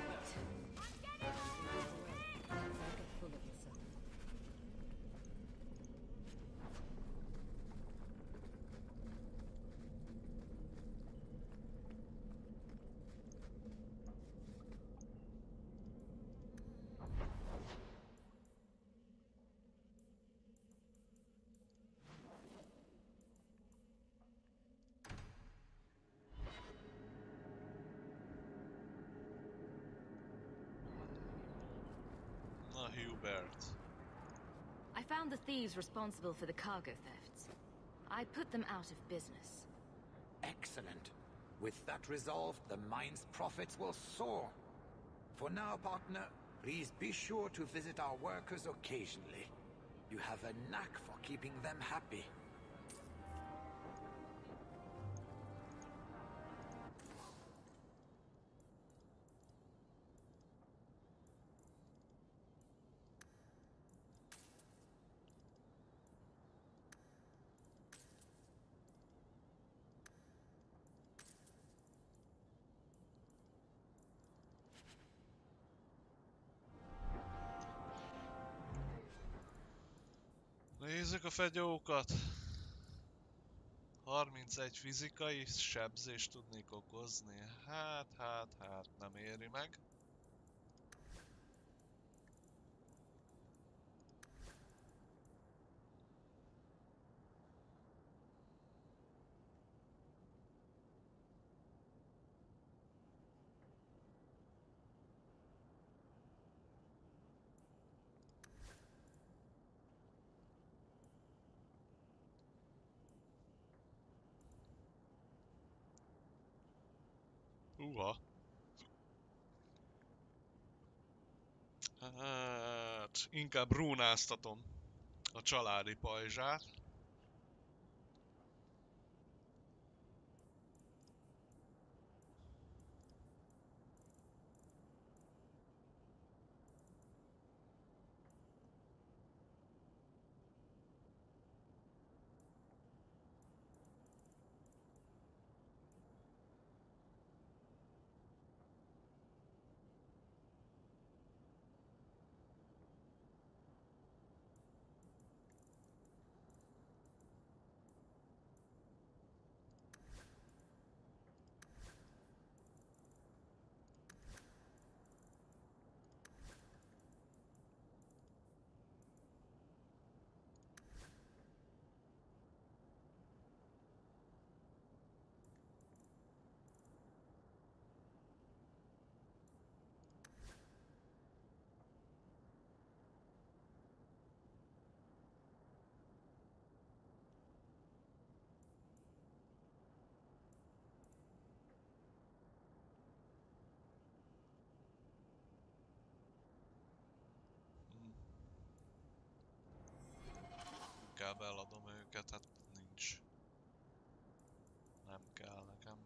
Na, Hubert. I found the thieves responsible for the cargo thefts. I put them out of business. Excellent. With that resolved, the mine's profits will soar. For now, partner, please be sure to visit our workers occasionally. You have a knack for keeping them happy. Nézzük a fegyókat. 31 fizikai sebzést tudnék okozni. Hát, nem éri meg. Hát, inkább rúnáztatom a családi pajzsát. Inkább eladom őket, hát nincs. Nem kell nekem.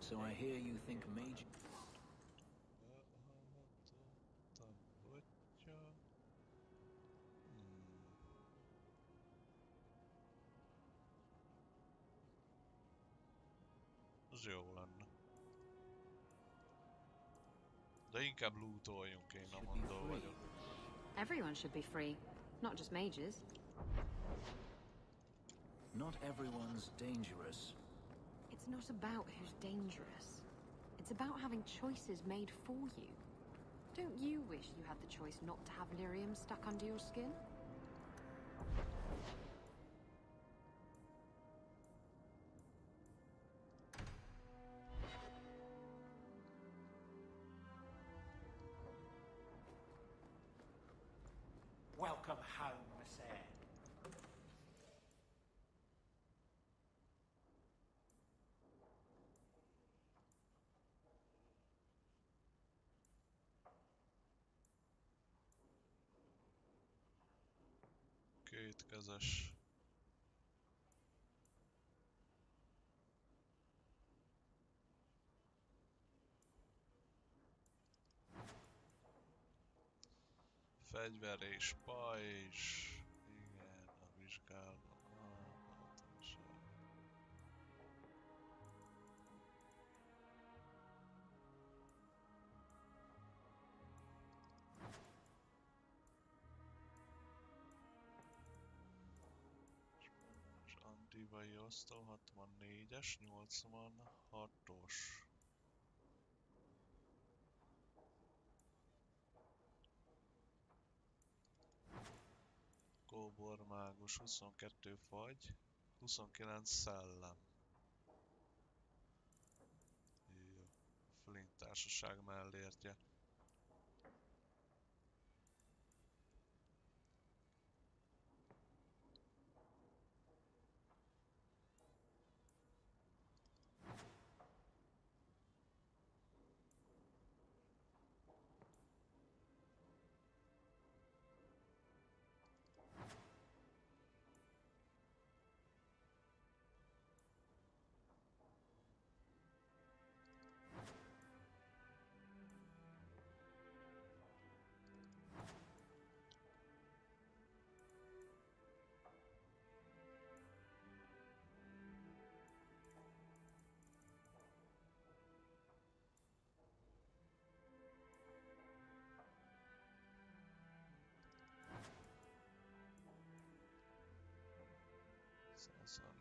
So I hear you think mage... Az jó lenne. De inkább lootoljunk, én a mondó vagyok. Everyone should be free, not just mages. Not everyone's dangerous. It's not about who's dangerous. It's about having choices made for you. Don't you wish you had the choice not to have lyrium stuck under your skin? Welcome home, Miss Anne. Kétkezes. Fegyver és pajzs. Igen, a vizsgáló. Divai osztó 64-es, 86-os. Kóbor mágus 22 fagy, 29 szellem. Jó. Flint társaság mellértje.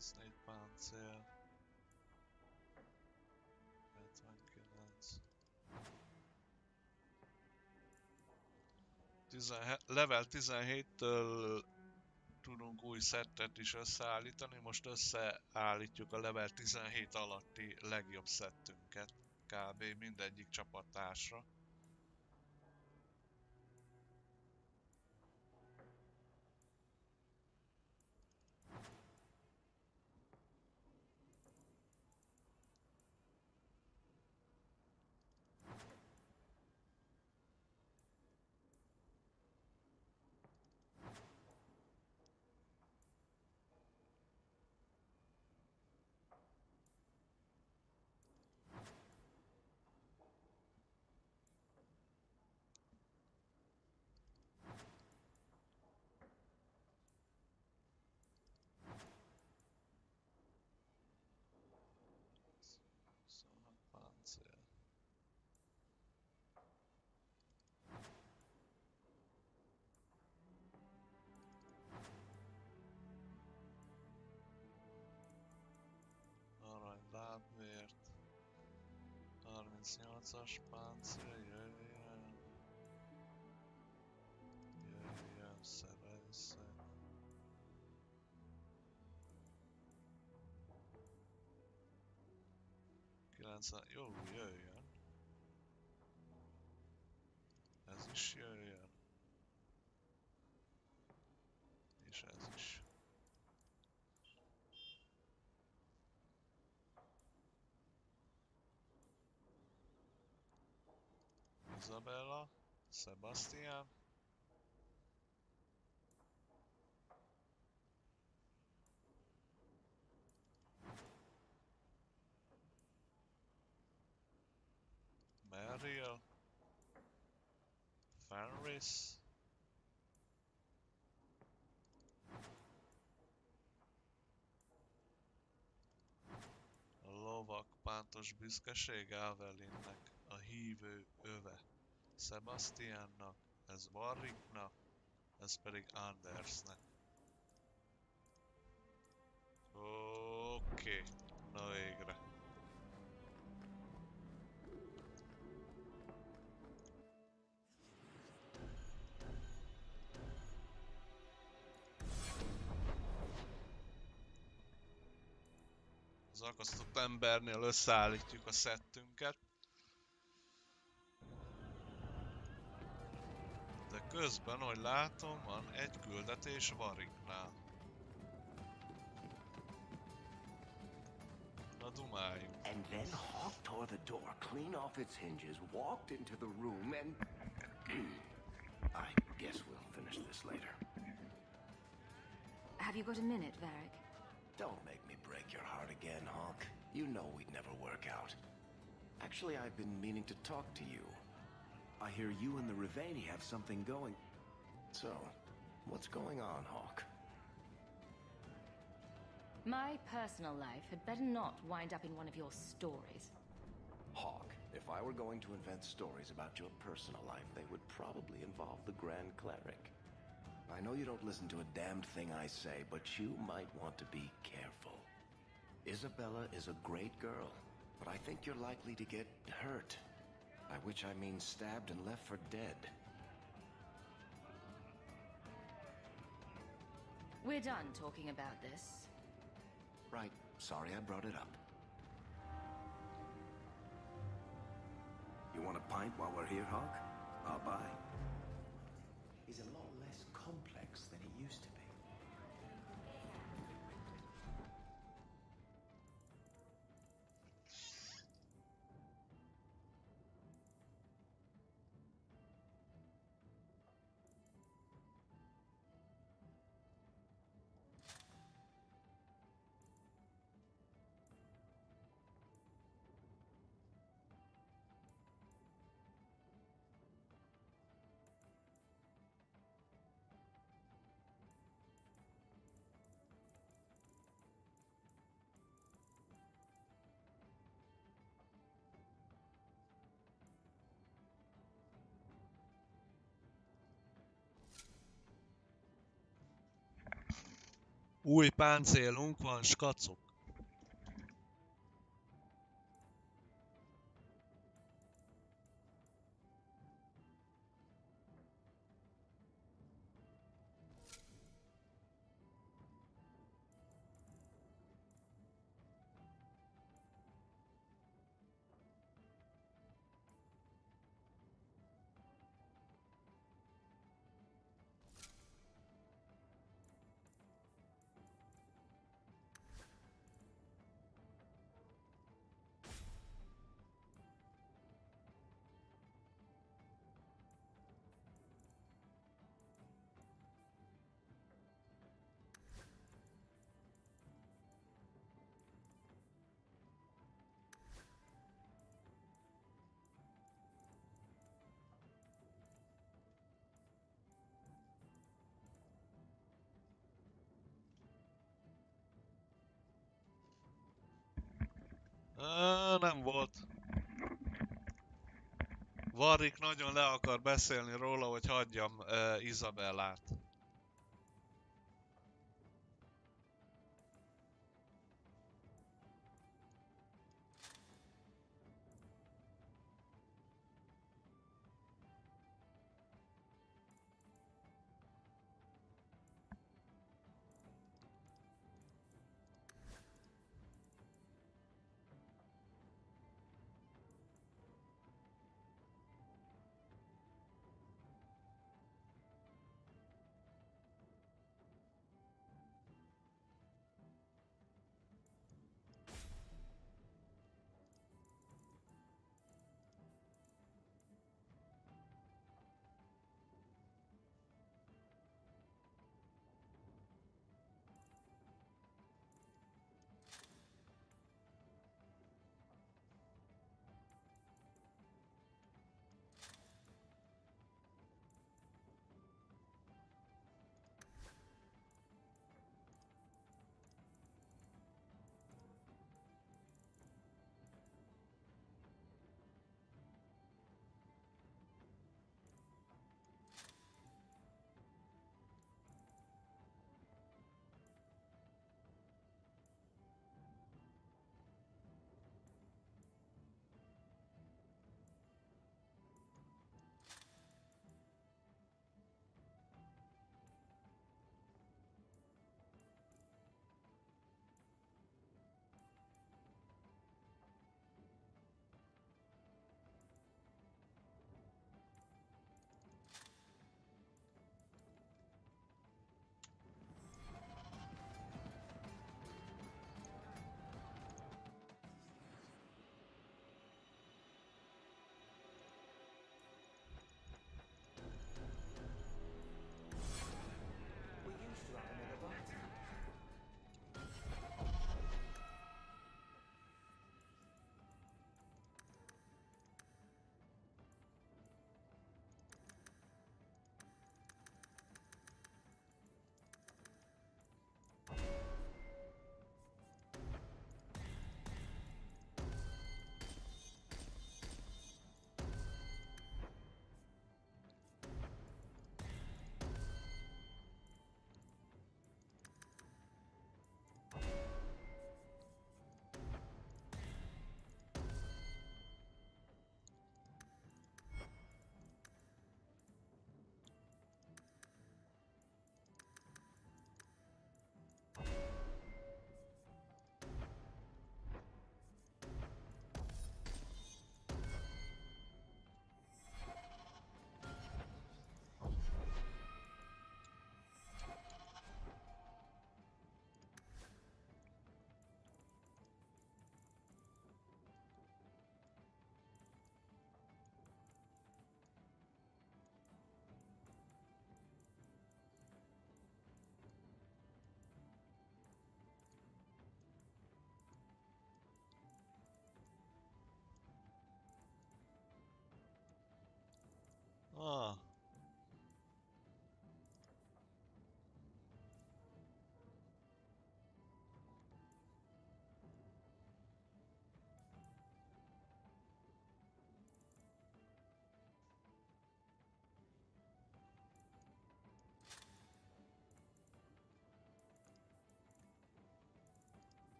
Snake páncél. 79. Level 17-től tudunk új szettet is összeállítani. Most összeállítjuk a level 17 alatti legjobb szettünket. Kb. Mindegyik csapattársra. Lábvért. 38-as páncél, jöjjön. Jöjjön, szerezzen. Jó, jöjjön. Ez is jöjjön. És ez is. Isabella, Sebastian. Nice. A lovak pántos büszkeség Evelynnek, a hívő öve. Sebastiannak, ez Warwicknak, ez pedig Andersnek. Oké, na végre. Az akasztott embernél összeállítjuk a szettünket. De közben, ahogy látom, van egy küldetés Warwicknál. Na dumáljunk. And then Hawk tore the door clean off its hinges, walked into the room, and... I guess we'll finish this later. Have you got a minute, Varric? Don't make me break your heart again, Hawk. You know we'd never work out. Actually, I've been meaning to talk to you. I hear you and the Rivaini have something going. So, what's going on, Hawk? My personal life had better not wind up in one of your stories. Hawk, if I were going to invent stories about your personal life, they would probably involve the Grand Cleric. I know you don't listen to a damned thing I say, but you might want to be careful. Isabella is a great girl, but I think you're likely to get hurt. By which I mean stabbed and left for dead. We're done talking about this. Right. Sorry I brought it up. You want a pint while we're here, Hawk? I'll buy. He's a lot less complex than he used to be. Új páncélunk van, skacok. Nem volt. Warwick nagyon le akar beszélni róla, hogy hagyjam Isabellát.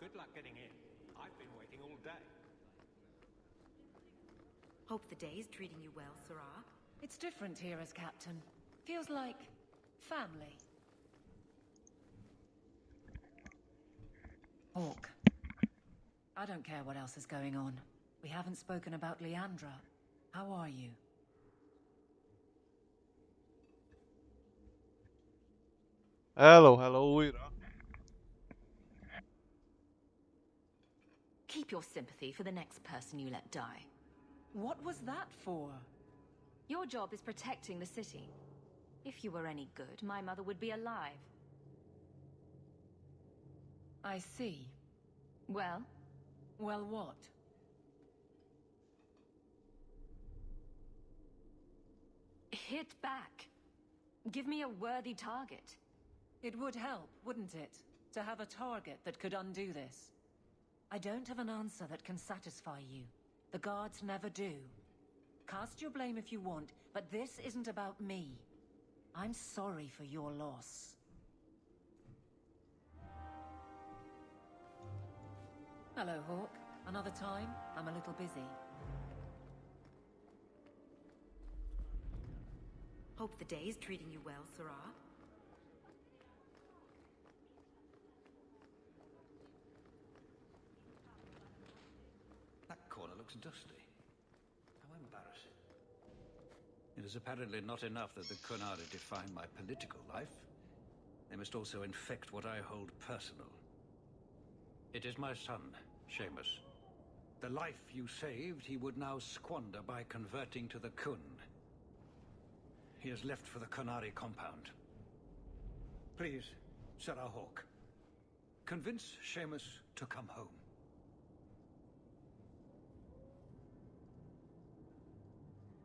Good luck getting in. I've been waiting all day. Hope the day's treating you well, Sarah. It's different here as captain. Feels like family. Hawke. I don't care what else is going on. We haven't spoken about Leandra. How are you? Hello újra. Keep your sympathy for the next person you let die. What was that for? Your job is protecting the city. If you were any good, my mother would be alive. I see. Well? Well, what? Hit back. Give me a worthy target. It would help, wouldn't it? To have a target that could undo this. I don't have an answer that can satisfy you. The guards never do. Cast your blame if you want, but this isn't about me. I'm sorry for your loss. Hello, Hawke. Another time? I'm a little busy. Hope the day's treating you well, Sarah. That corner looks dusty. How embarrassing. It is apparently not enough that the Qunari define my political life. They must also infect what I hold personal. It is my son, Seamus. The life you saved, he would now squander by converting to the Khun. He has left for the Qunari compound. Please, Sarah Hawke, convince Seamus to come home.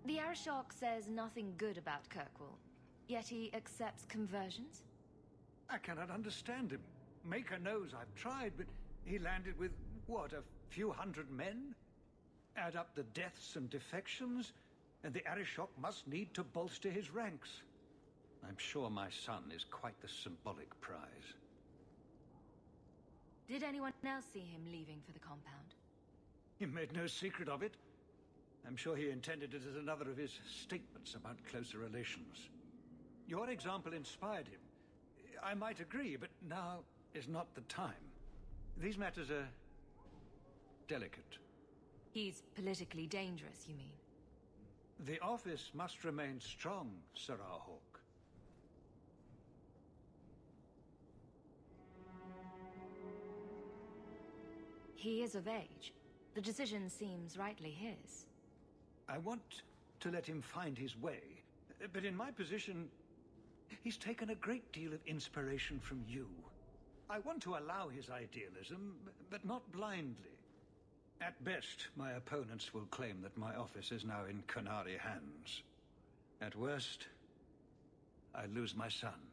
The Arishok says nothing good about Kirkwall, yet he accepts conversions? I cannot understand him. Maker knows I've tried, but he landed with, what, a few hundred men? Add up the deaths and defections, and the Arishok must need to bolster his ranks. I'm sure my son is quite the symbolic prize. Did anyone else see him leaving for the compound? He made no secret of it. I'm sure he intended it as another of his statements about closer relations. Your example inspired him. I might agree, but now is not the time. These matters are delicate. He's politically dangerous, you mean? The office must remain strong, Sarah Hawke. He is of age. The decision seems rightly his. I want to let him find his way, but in my position, he's taken a great deal of inspiration from you. I want to allow his idealism, but not blindly. At best, my opponents will claim that my office is now in Qunari hands. At worst, I lose my son.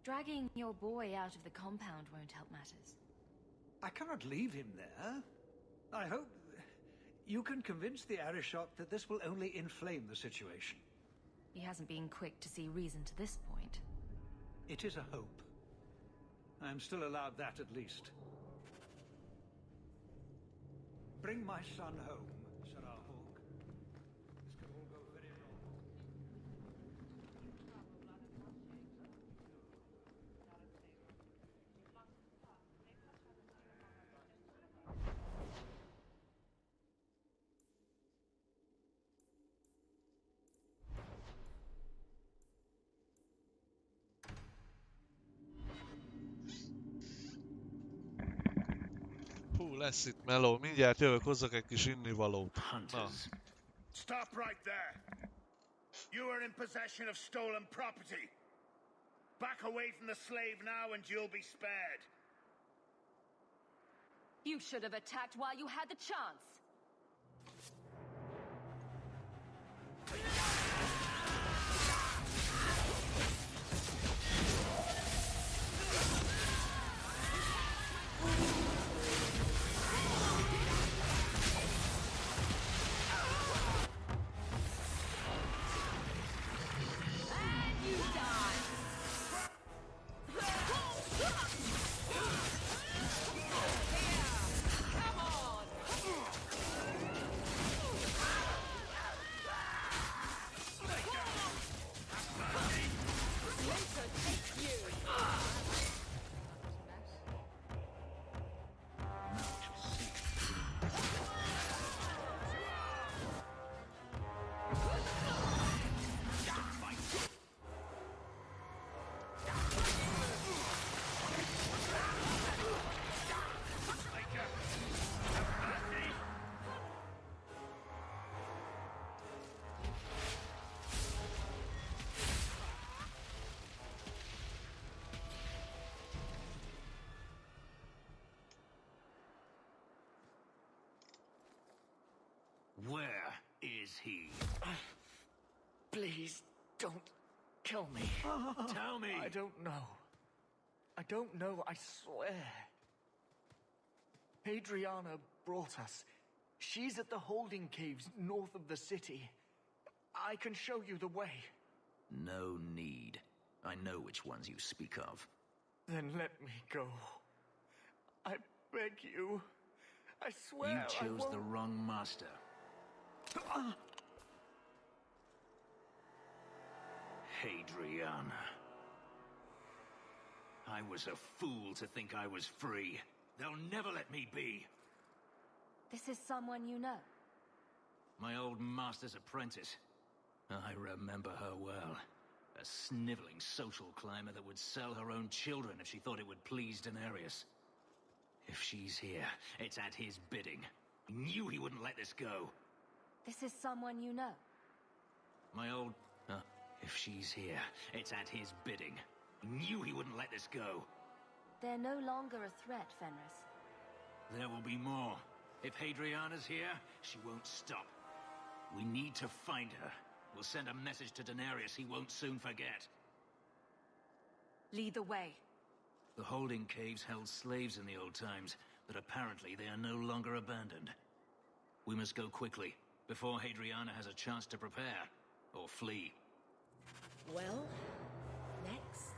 Dragging your boy out of the compound won't help matters. I cannot leave him there. I hope you can convince the Arishok that this will only inflame the situation. He hasn't been quick to see reason to this point. It is a hope. I'm still allowed that at least. Bring my son home, Sarah Hawk. This could all go very wrong. Hú, lesz itt meló. Mindjárt jövök, hozzak egy kis innivalót. Na. Stop right there. You are in possession of stolen property. Back away from the slave now and you'll be spared. You should have attacked while you had the chance. Where is he? Please, don't kill me. Tell me! I don't know. I don't know, I swear. Adriana brought us. She's at the holding caves north of the city. I can show you the way. No need. I know which ones you speak of. Then let me go. I beg you. I swear You chose I won't... the wrong master. Hadriana. I was a fool to think I was free. They'll never let me be. This is someone you know. My old master's apprentice. I remember her well. A sniveling social climber that would sell her own children if she thought it would please Daenerys. If she's here, it's at his bidding. He knew he wouldn't let this go. This is someone you know. My old... if she's here, it's at his bidding. He knew he wouldn't let this go. They're no longer a threat, Fenris. There will be more. If Hadriana's here, she won't stop. We need to find her. We'll send a message to Daenerys he won't soon forget. Lead the way. The holding caves held slaves in the old times, but apparently they are no longer abandoned. We must go quickly, before Hadriana has a chance to prepare, or flee. Well, next.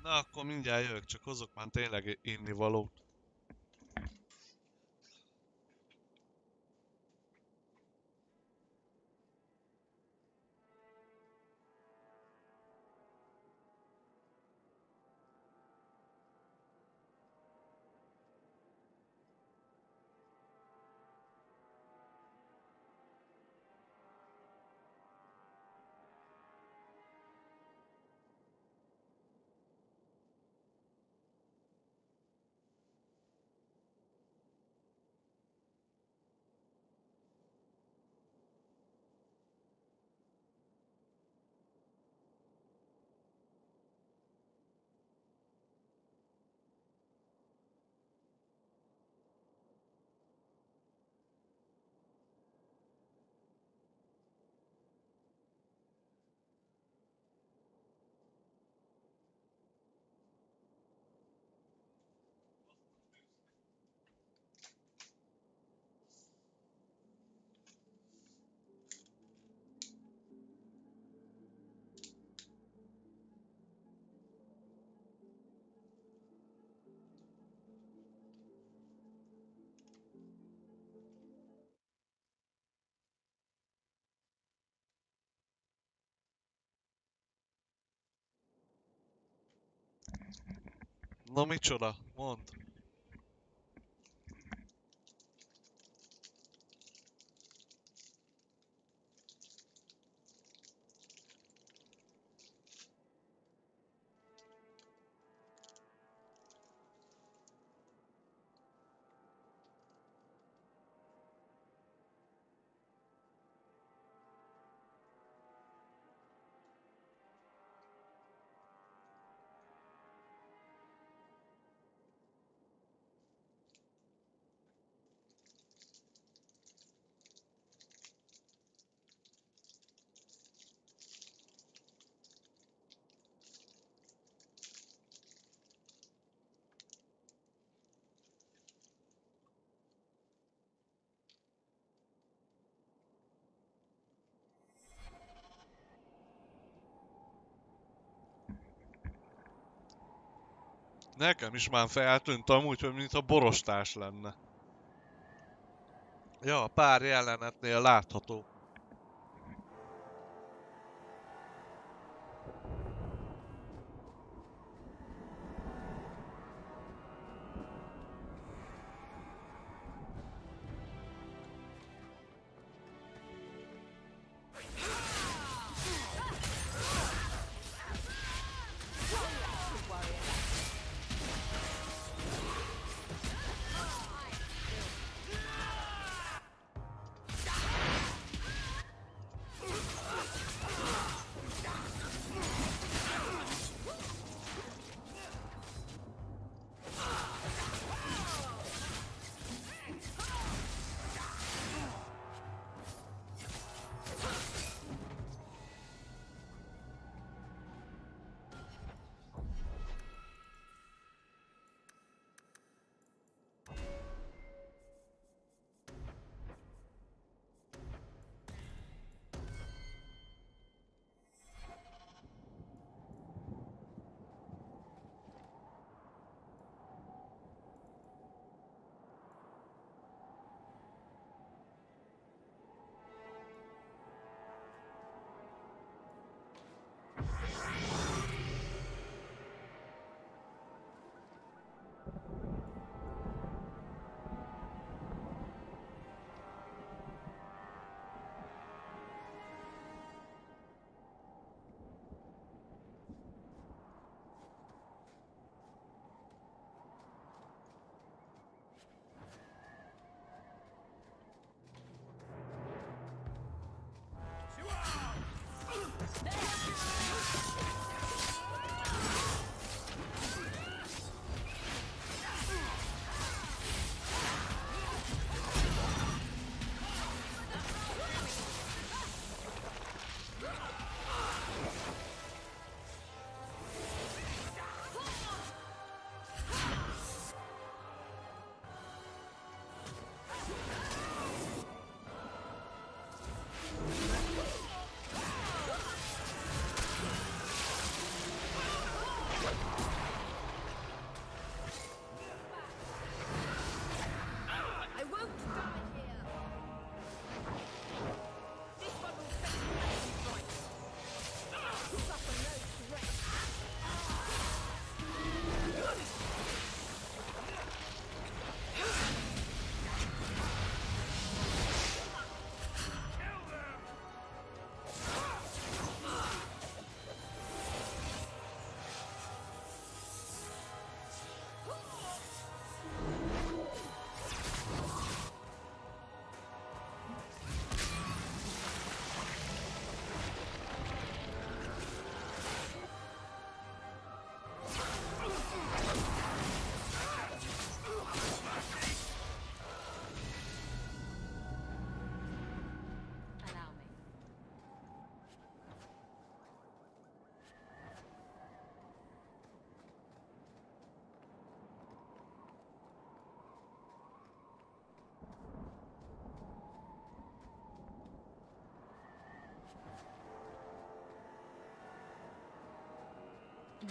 Na, akkor mindjárt jövök, csak hozok már tényleg innivalót. Na micsoda? Mondd. Nekem is már feltűnt amúgy, hogy mintha borostás lenne. Ja, pár jelenetnél látható.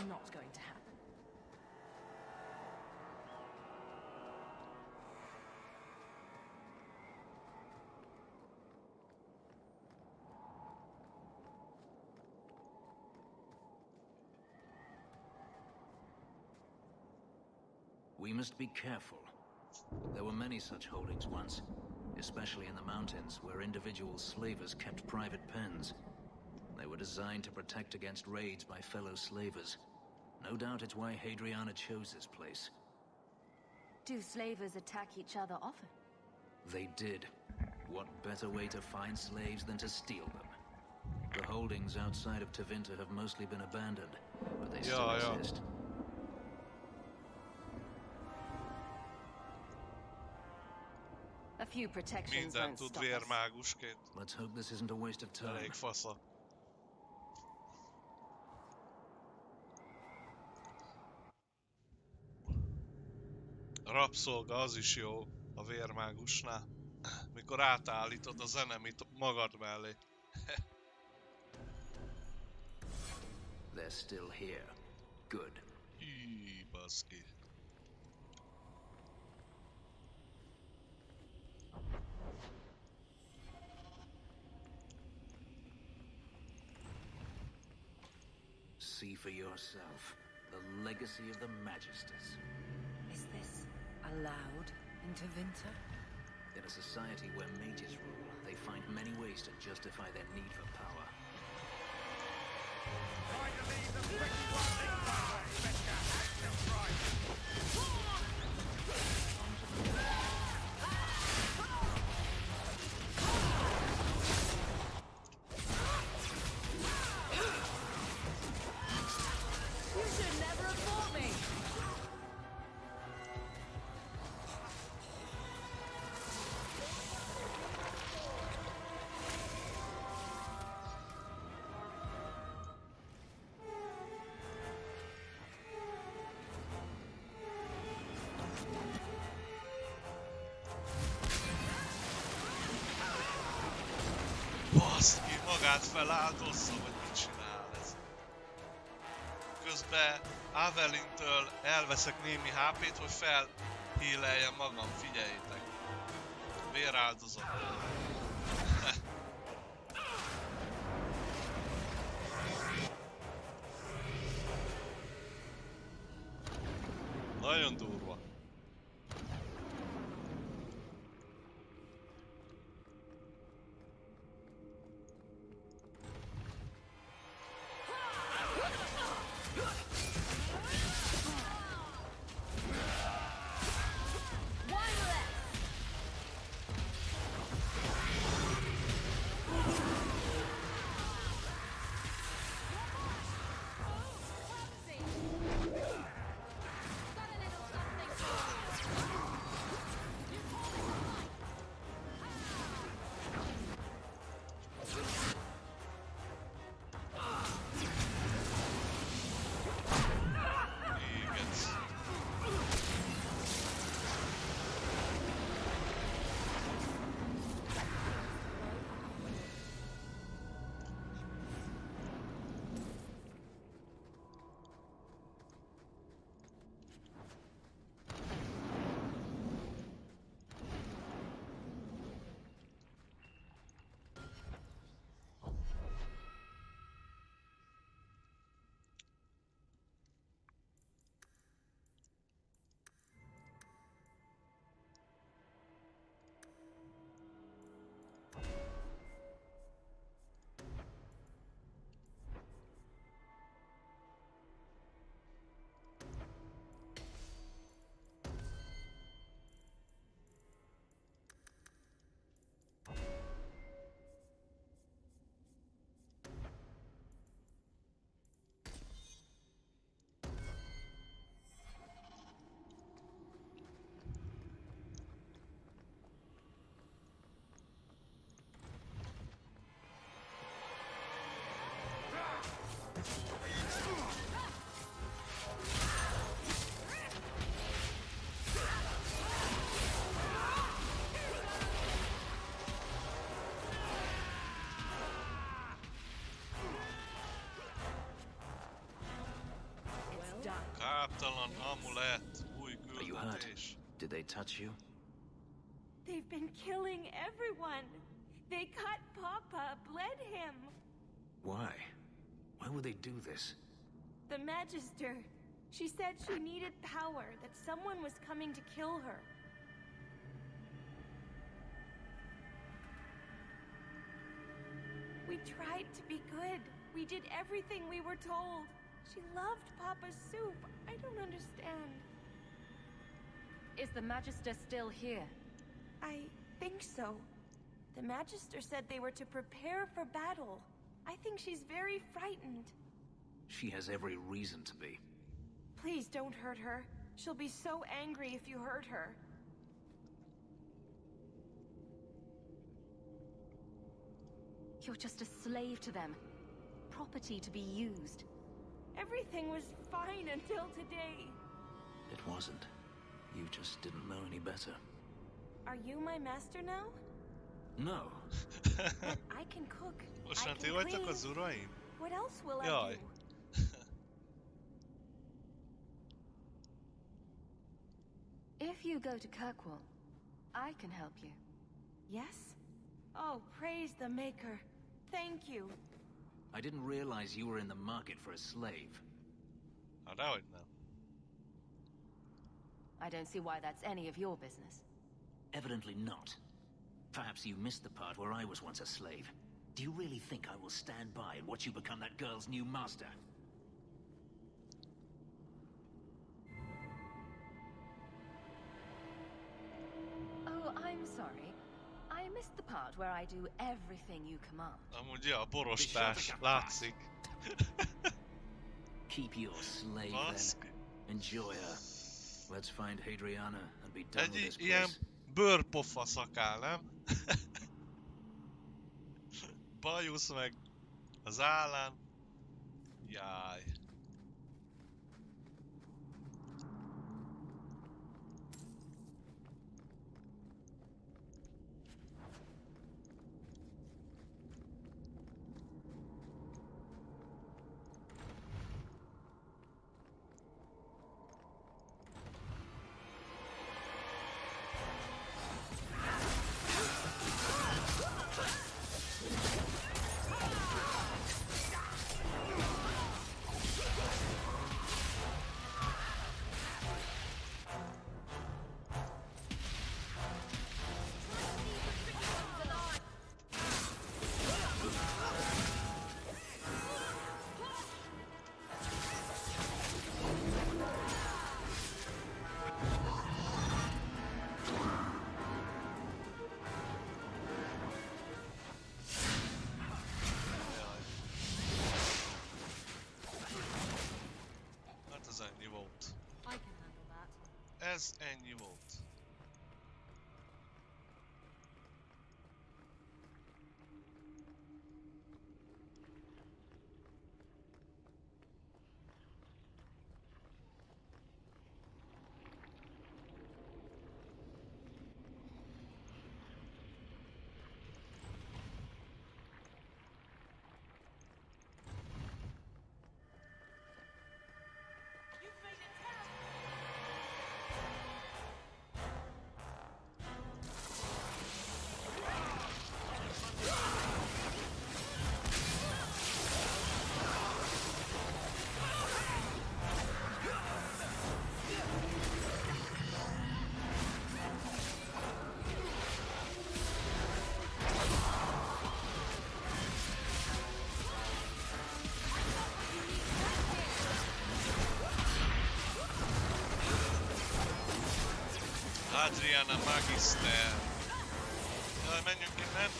not going to happen. We must be careful. There were many such holdings once, especially in the mountains, where individual slavers kept private pens. They were designed to protect against raids by fellow slavers. No doubt it's why Hadriana chose this place. Do slavers attack each other often? They did. What better way to find slaves than to steal them? The holdings outside of Tevinter have mostly been abandoned, but they still exist. A few protections Minden won't tud stop us. vérmágusként. Let's hope this isn't a waste of time. Elég fasza. A rabszolga az is jó a vérmágusnál. Mikor átállítod az enemit magad mellé. They're still here. Good. Baszki. See for yourself. The legacy of the Magisters. Is this allowed in Tevinter? In a society where mages rule, they find many ways to justify their need for power. You should never have fought me! Baszki, magát feláldozza, vagy mit csinál ez? Közben Avelintől elveszek némi HP-t, hogy felhíleljem magam, figyeljétek. Véráldozat. Nagyon durva. Káptalan amulett, új Are you hurt? küldetés. Did they touch you? They've been killing everyone. They cut Papa, bled him. Why? Why would they do this? The Magister. She said she needed power, that someone was coming to kill her. We tried to be good. We did everything we were told. She loved Papa's soup. I don't understand. Is the Magister still here? I think so. The Magister said they were to prepare for battle. I think she's very frightened. She has every reason to be. Please don't hurt her. She'll be so angry if you hurt her. You're just a slave to them. Property to be used. Everything was fine until today. It wasn't. You just didn't know any better. Are you my master now? No. But I can cook. Most I már ti can vagytok clean. az uraim? What else will I Jaj. do? If you go to Kirkwall, I can help you. Yes? Oh, praise the Maker. Thank you. I didn't realize you were in the market for a slave. Hát dehogy nem. I don't see why that's any of your business. Evidently not. Perhaps you missed the part where I was once a slave. Do you really think I will stand by and watch you become that girl's new master? Oh, I'm sorry. I missed the part where I do everything you command. Amúgy ja, borostás, látszik. Keep your slave then. Enjoy her. Let's find Hadriana and be done with this Egy ilyen place. bőrpofa szakál, nem? Bajusz meg az állán. Jaj. Hát ez ennyi volt. I can handle that. Ez ennyi volt. Adriana Magister. Jaj, menjünk innen!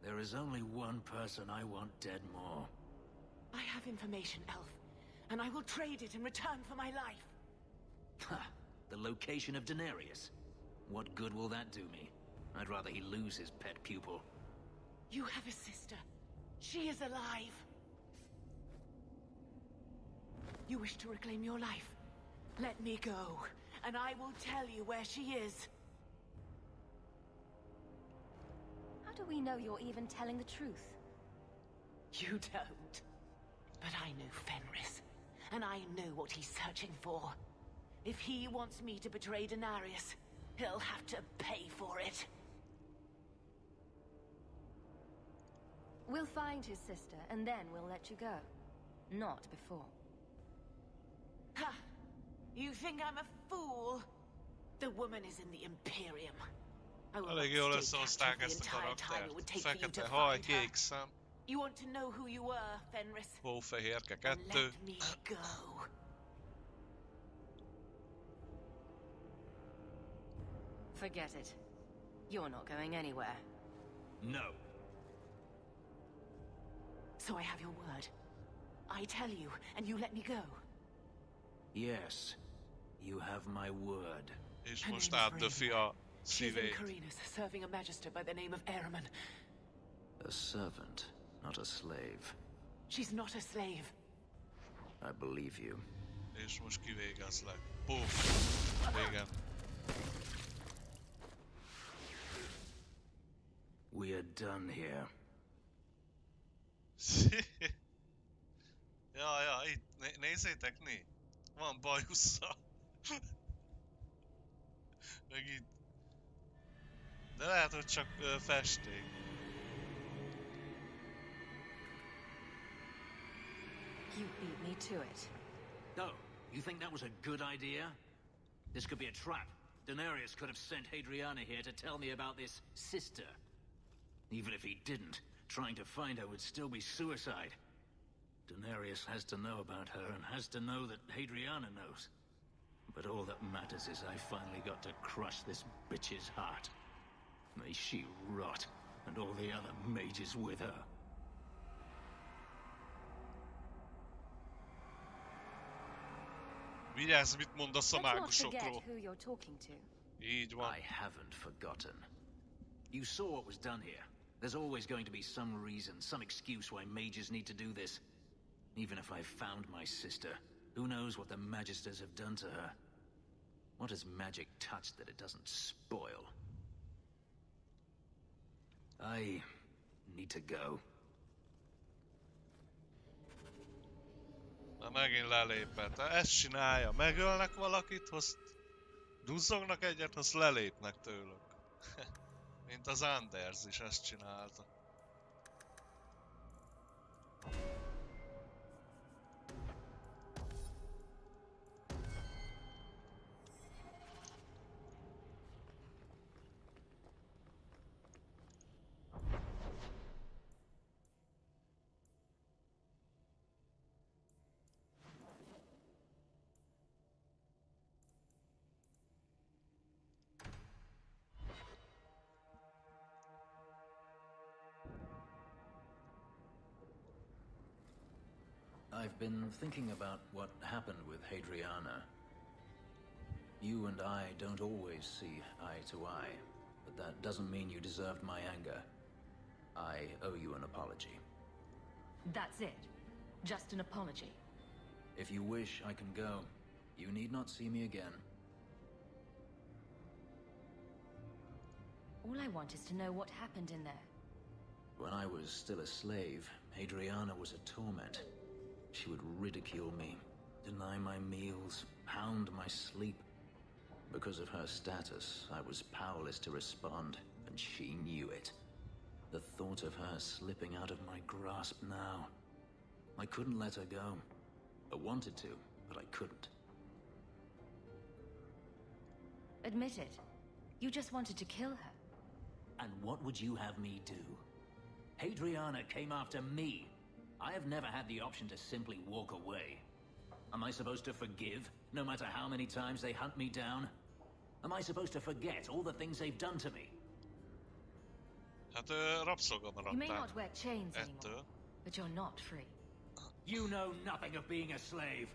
There is only one person I want dead more. I have information, Elf, and I will trade it in return for my life. Ha! The location of Daenerys. What good will that do me? I'd rather he lose his pet pupil. You have a sister. She is alive. You wish to reclaim your life? Let me go, and I will tell you where she is. How do we know you're even telling the truth? You don't. But I know Fenris, and I know what he's searching for. If he wants me to betray Daenerys, he'll have to pay for it. We'll find his sister, and then we'll let you go. Not before. Ha! You think I'm a fool? The woman is in the Imperium. I will Elég not jól stay összehozták captive ezt the a entire time it karaktert. would take for you Fekete to haj, find her. kék szem, You want to know who you were, Fenris? hófehérke Then 2. let me go. Forget it. You're not going anywhere. No. So I have your word. I tell you, and you let me go. Yes. You have my word. És Her most name's átdöfi a She's in szívét. Carinus, serving a magister by the name of Ehrman. A servant, not a slave. She's not a slave. I believe you. És most kivégezlek. Puff. Vége. We are done here. Ja, itt nézzétek, van bajusza. Meg itt. De lehet, hogy csak festék. You beat me to it. Oh, you think that was a good idea? This could be a trap. Daenerys could have sent Hadriana here to tell me about this sister. Even if he didn't, trying to find her would still be suicide. Daenerys has to know about her and has to know that Hadriana knows. But all that matters is I finally got to crush this bitch's heart. May she rot, and all the other mages with her. Vigyázz, mit mondasz a Let's not mágusokról. forget who you're talking to. Így van. I haven't forgotten. You saw what was done here. There's always going to be some reason, some excuse why mages need to do this. Even if I found my sister, who knows what the Magisters have done to her? What has magic touched that it doesn't spoil? I need to go. Na megint lelépett. Ezt csinálja. Megölnek valakit, azt duzzognak egyet, azt lelépnek tőlük. Mint az Anders is ezt csinálta. I've been thinking about what happened with Hadriana. You and I don't always see eye to eye, but that doesn't mean you deserved my anger. I owe you an apology. That's it. Just an apology. If you wish, I can go. You need not see me again. All I want is to know what happened in there. When I was still a slave, Hadriana was a torment. She would ridicule me, deny my meals, hound my sleep. Because of her status, I was powerless to respond, and she knew it. The thought of her slipping out of my grasp now. I couldn't let her go. I wanted to, but I couldn't. Admit it. You just wanted to kill her. And what would you have me do? Hadriana came after me. I have never had the option to simply walk away. Am I supposed to forgive, no matter how many times they hunt me down? Am I supposed to forget all the things they've done to me? Hát rabszolga You may maradtál not wear chains anymore, ettől. but you're not free. You know nothing of being a slave.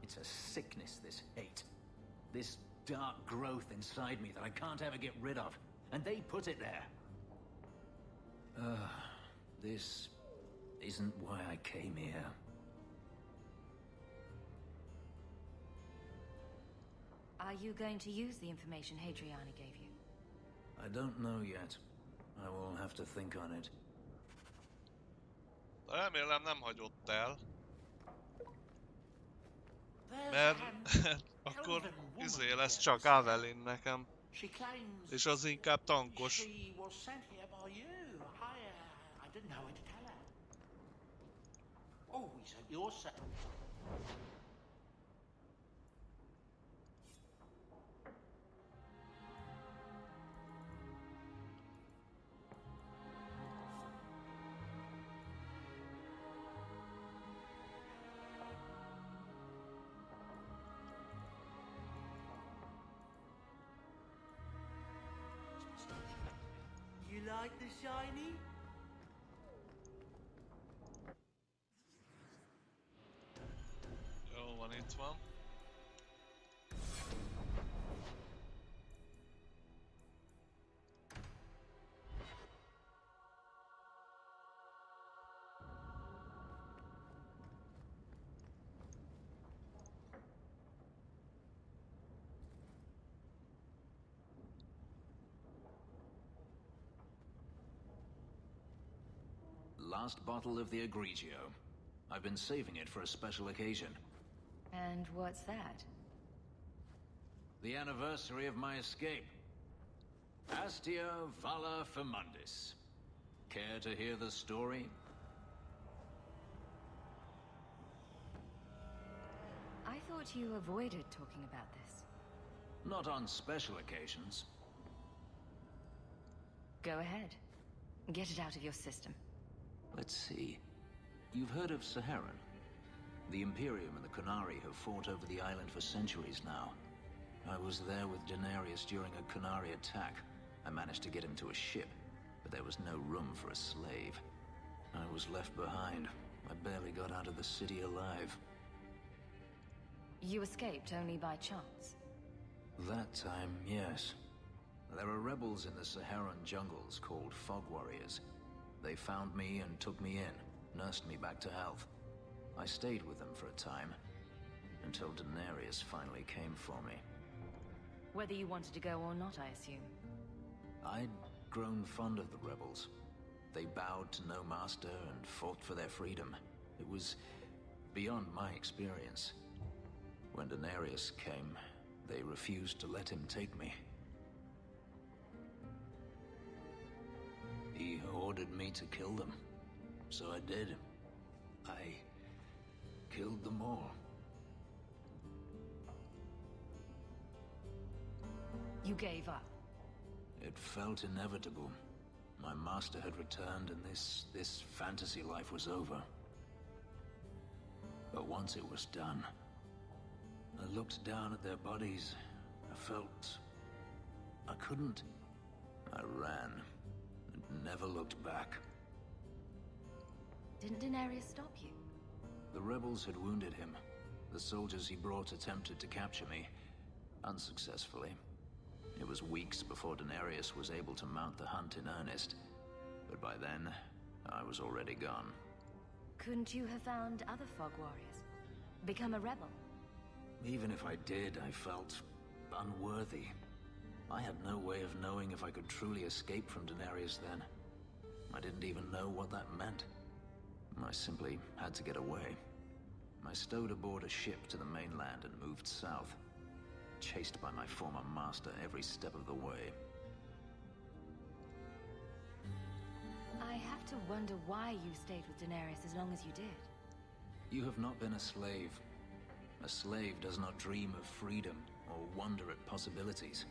It's a sickness, this hate. This dark growth inside me that I can't ever get rid of. And they put it there. This isn't why I came here. Are you going to use the information Hadriani gave you? I don't know yet. I will have to think on it. Remélem nem hagyott el. Mert akkor lesz csak Avelin nekem. És az inkább tankos. You like the shiny? Jó van, itt van. Last bottle of the Egregio. I've been saving it for a special occasion. And what's that? The anniversary of my escape. Astia Vala Firmundis. Care to hear the story? I thought you avoided talking about this. Not on special occasions. Go ahead. Get it out of your system. Let's see. You've heard of Saharan? The Imperium and the Qunari have fought over the island for centuries now. I was there with Daenerys during a Qunari attack. I managed to get him to a ship, but there was no room for a slave. I was left behind. I barely got out of the city alive. You escaped only by chance? That time, yes. There are rebels in the Saharan jungles called Fog Warriors. They found me and took me in, nursed me back to health. I stayed with them for a time, until Daenerys finally came for me. Whether you wanted to go or not, I assume. I'd grown fond of the rebels. They bowed to no master and fought for their freedom. It was beyond my experience. When Daenerys came, they refused to let him take me. He ordered me to kill them, so I did. I killed them all. You gave up? It felt inevitable. My master had returned and this fantasy life was over. But once it was done, I looked down at their bodies. I felt I couldn't. I ran and never looked back. Didn't Daenerys stop you? The rebels had wounded him. The soldiers he brought attempted to capture me, unsuccessfully. It was weeks before Daenerys was able to mount the hunt in earnest, but by then, I was already gone. Couldn't you have found other Fog Warriors? Become a rebel? Even if I did, I felt unworthy. I had no way of knowing if I could truly escape from Daenerys then. I didn't even know what that meant. I simply had to get away. I stowed aboard a ship to the mainland and moved south, chased by my former master every step of the way. I have to wonder why you stayed with Daenerys as long as you did. You have not been a slave. A slave does not dream of freedom or wonder at possibilities.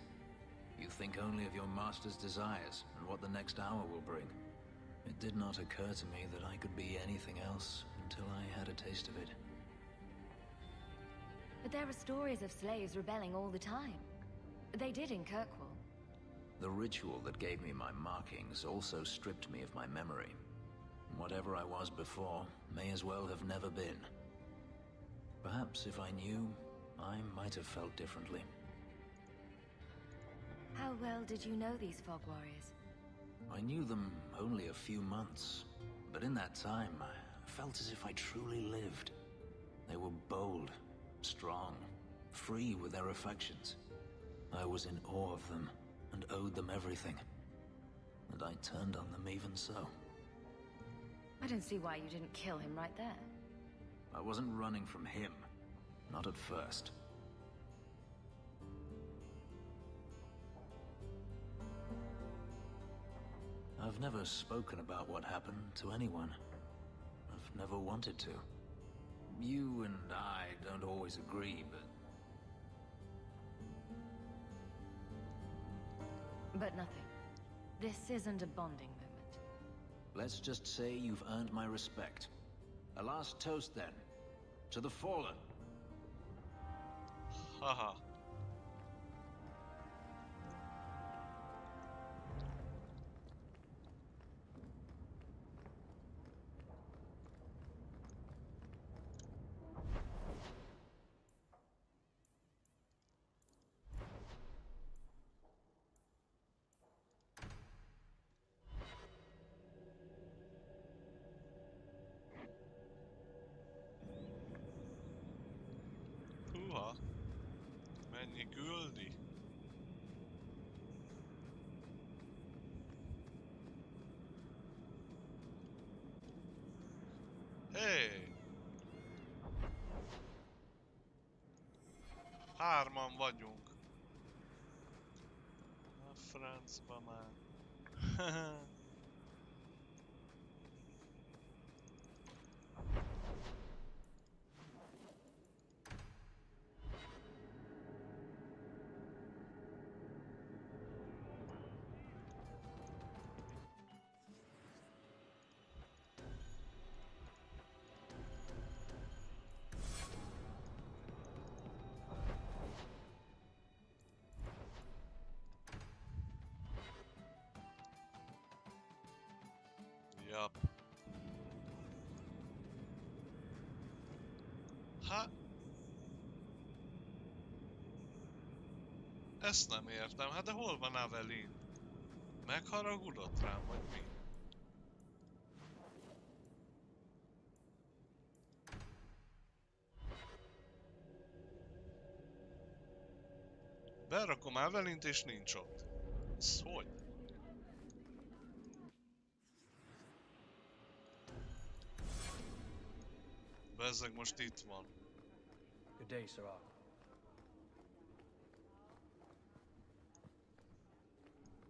You think only of your master's desires and what the next hour will bring. It did not occur to me that I could be anything else until I had a taste of it. But there are stories of slaves rebelling all the time. They did in Kirkwall. The ritual that gave me my markings also stripped me of my memory. Whatever I was before may as well have never been. Perhaps if I knew, I might have felt differently. How well did you know these Fog Warriors? I knew them only a few months, but in that time, I felt as if I truly lived. They were bold, strong, free with their affections. I was in awe of them, and owed them everything. And I turned on them even so. I don't see why you didn't kill him right there. I wasn't running from him. Not at first. I've never spoken about what happened to anyone. I've never wanted to. You and I don't always agree, But nothing. This isn't a bonding moment. let's just say you've earned my respect. A last toast then. To the fallen. Haha. Húha. Mennyi küldi. Hey! Hárman vagyunk. A francba már. Yap. Hát... Ezt nem értem, hát de hol van Aveline? Megharagudott rám, vagy mi? Berakom Avelint és nincs ott. Ez hogy? Bezzeg most itt van. Good day, Sirach.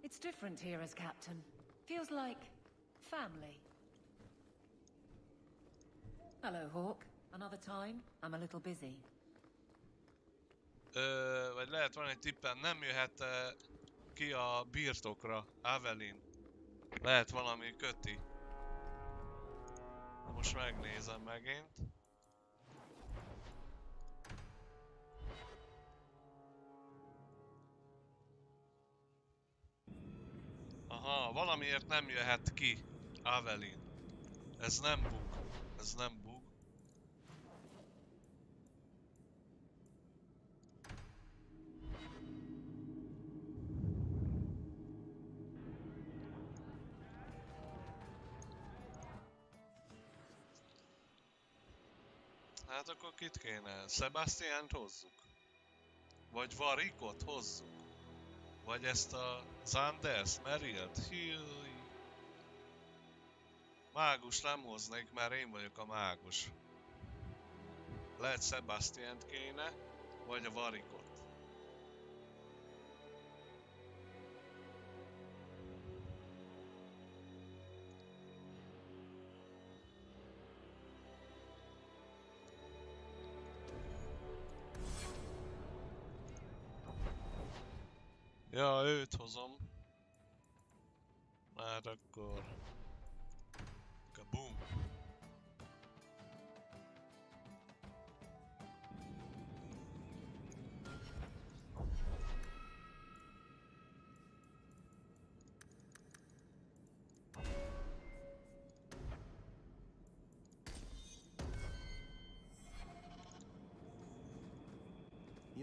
It's different here as captain. Feels like family. Hello, Hawk. Another time? I'm a little busy. Vagy lehet van egy tippem, nem jöhet ki a birtokra, Aveline. Lehet valami köti. Most megnézem megint. Aha, valamiért nem jöhet ki Aveline. Ez nem bug. Ez nem bug. Hát akkor kit kéne? Sebastiánt hozzuk? Vagy Varricot hozzuk? Vagy ezt a Xanders, Merilt? Híj. Mágus nem hoznék, mert én vagyok a mágus. Lehet Sebastiánt kéne, vagy a Varricot. Ja, őt hozom. Már akkor... Kaboom!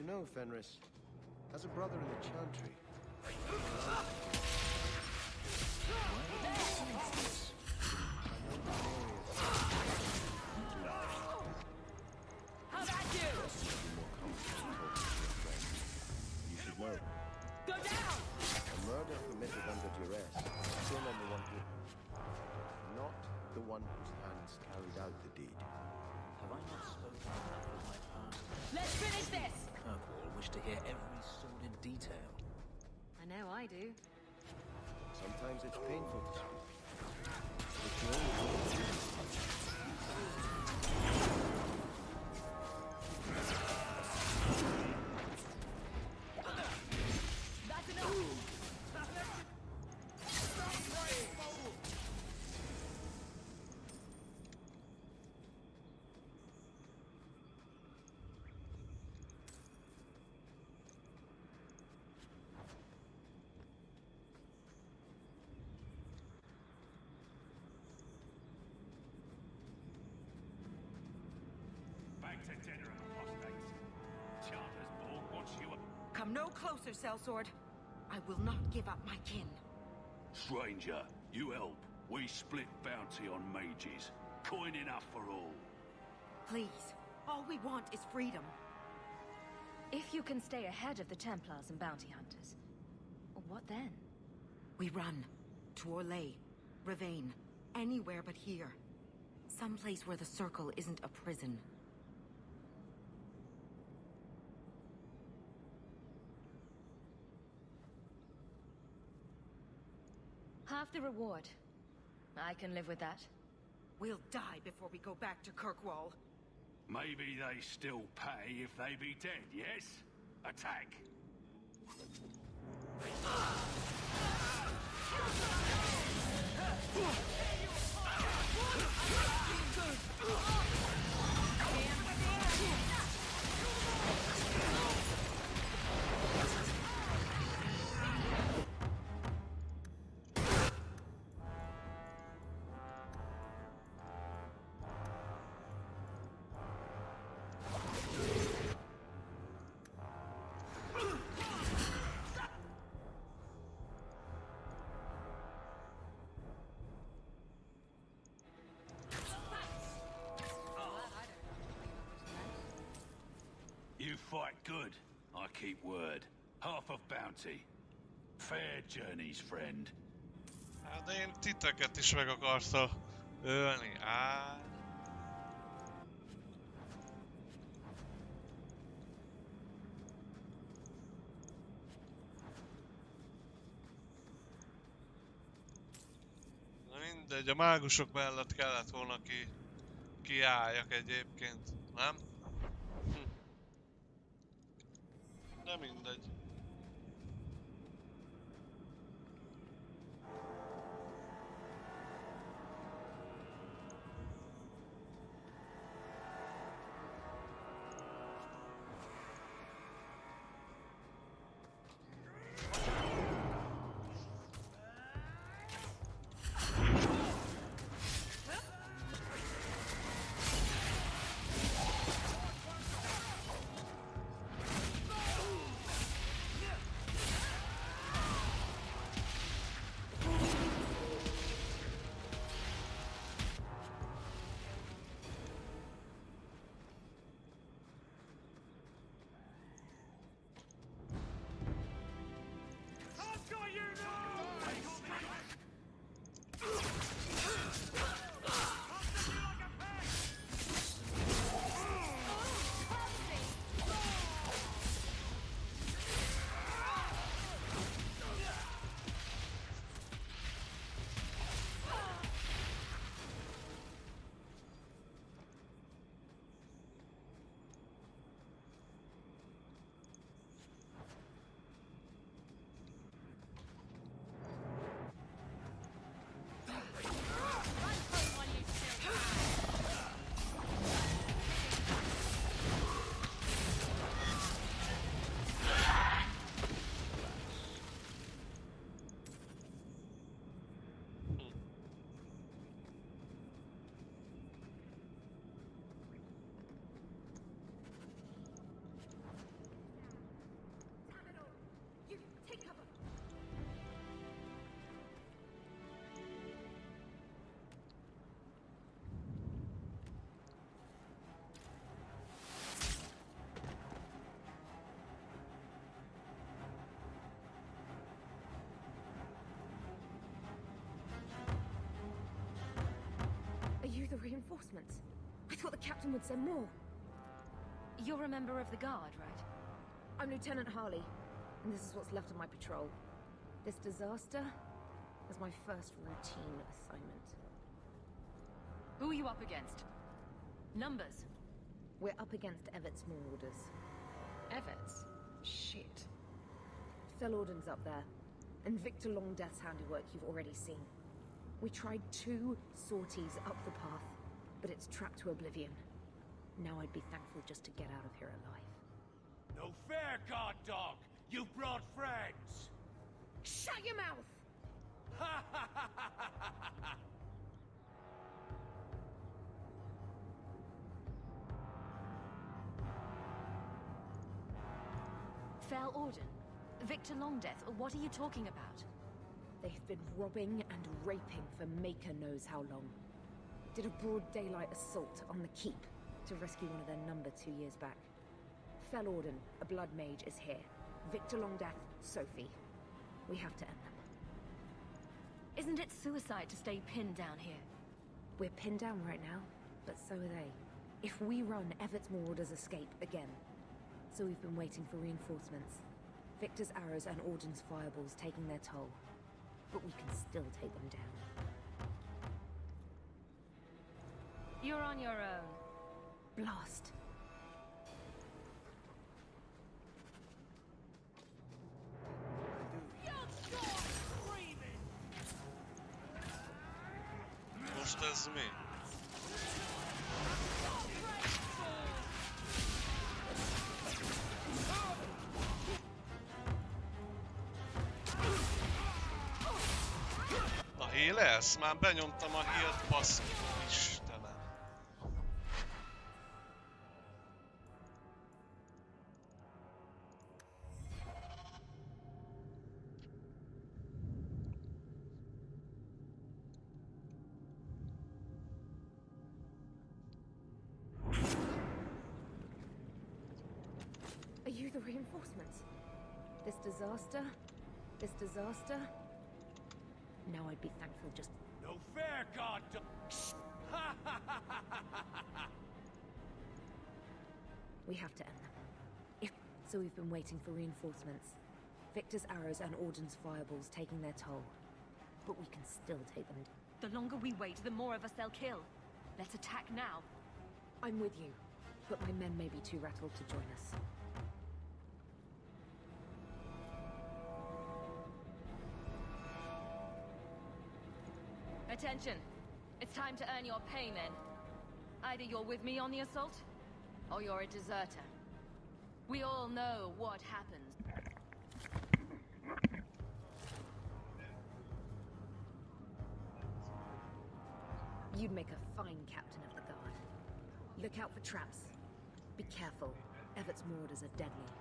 You know, Fenris, as a brother in the Chantry, How about you? you should know. Go down! A murder committed under duress is still on the one who... not the one whose hands carried out the deed. Have I not spoken enough of my past? Let's finish this! Kirkwall wished to hear every sordid detail. I know I do. Sometimes it's painful to speak. It's the only way to do it. That's enough! Back to dinner, apostates. Charter's Borg wants you... Come no closer, Sellsword. I will not give up my kin. Stranger, you help. We split bounty on mages. Coin enough for all. Please, all we want is freedom. If you can stay ahead of the Templars and bounty hunters, what then? We run. To Orlais, Ravane, anywhere but here. Someplace where the Circle isn't a prison. Half the reward. I can live with that. We'll die before we go back to Kirkwall. Maybe they still pay if they be dead, yes? Attack! You fight good. I keep word. Half of bounty. Fair journeys, friend. Hát de én titeket is meg akarta ölni. Á. Na mindegy, a mágusok mellett kellett volna kiálljak egyébként, nem? De mindegy. the reinforcements? I thought the captain would send more. You're a member of the Guard, right? I'm Lieutenant Harley, and this is what's left of my patrol. This disaster was my first routine assignment. Who are you up against? Numbers? We're up against Evert's Marauders. Everts? Shit. Felorden's up there, and Victor Longdeath's handiwork you've already seen. We tried 2 sorties up the path, but it's trapped to oblivion. Now I'd be thankful just to get out of here alive. No fair, guard dog! You brought friends! Shut your mouth! Felorden? Victor Longdeath? What are you talking about? They've been robbing and raping for Maker knows how long. Did a broad daylight assault on the keep to rescue one of their number 2 years back. Felorden, a blood mage, is here. Victor Longdeath, Sophie. We have to end them. Isn't it suicide to stay pinned down here? We're pinned down right now, but so are they. If we run, Evert's Marauders escape again. So we've been waiting for reinforcements. Victor's arrows and Auden's fireballs taking their toll. But we can still take them down. You're on your own. Blast. Most ez mi? A hílelsz? Már benyomtam a hílt, basszom. Istenem. Are you the reinforcements? This disaster? Now I'd be thankful just... No fair, guard dog! We have to end them. So we've been waiting for reinforcements. Victor's arrows and Auden's fireballs taking their toll. But we can still take them down. The longer we wait, the more of us they'll kill. Let's attack now. I'm with you, but my men may be too rattled to join us. Attention! It's time to earn your pay, men. Either you're with me on the assault, or you're a deserter. We all know what happens. You'd make a fine captain of the guard. Look out for traps. Be careful. Evert's Marauders are deadly.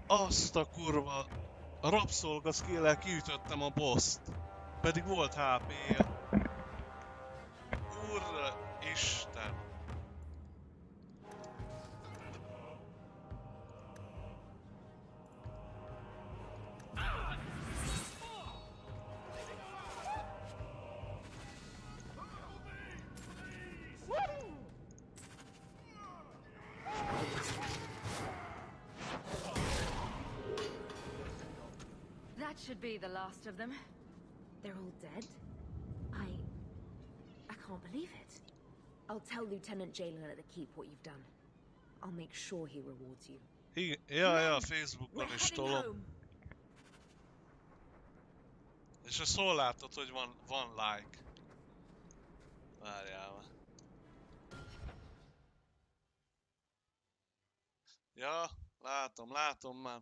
Azt a kurva... A rabszolga skill-el kiütöttem a boss-t. Pedig volt HP-je. Urra Isten! That should be the last of them. dead? I can't believe it. I'll tell Lieutenant Jalen at the Keep what you've done. I'll make sure he rewards you. Ja, Facebookon is tolom. És ezt hol látod, hogy van like? Várjál. Ja, látom már.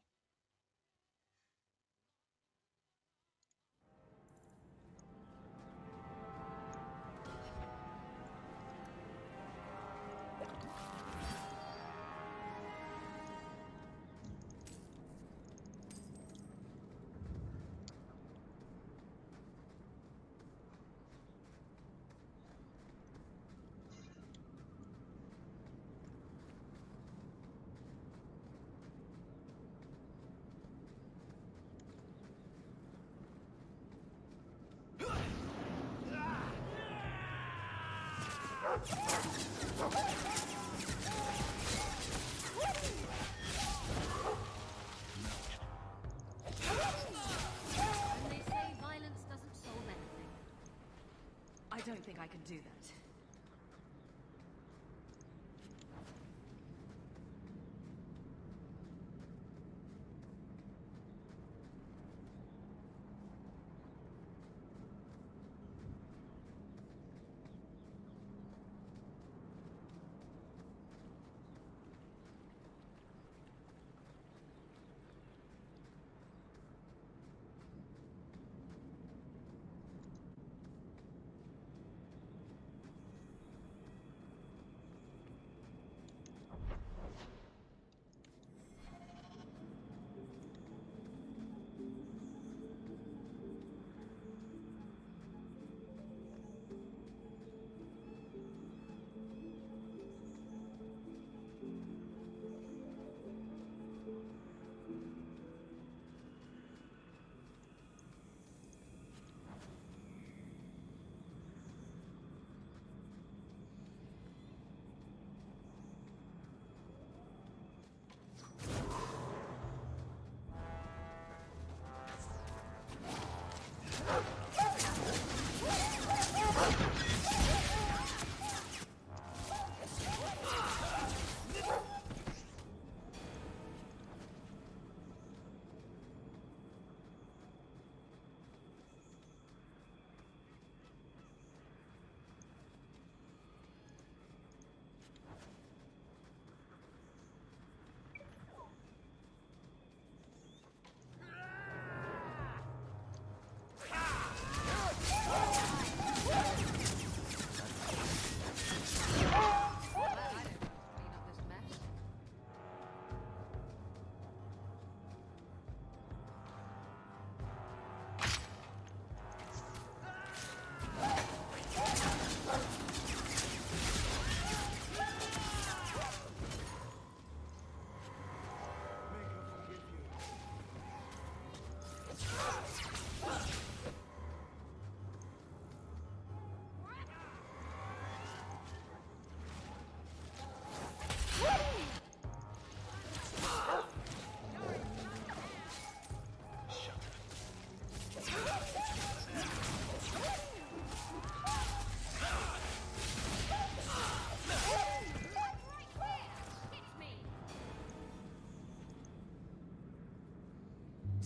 I don't think I can do that.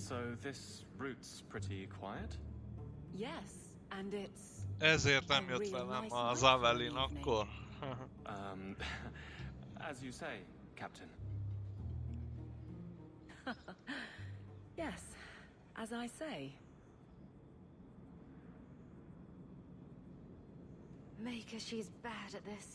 So this route's pretty quiet? Yes, and it's... Ezért nem jött velem az Avelin akkor. As you say, Captain. Yes, as I say. Maker, she's bad at this.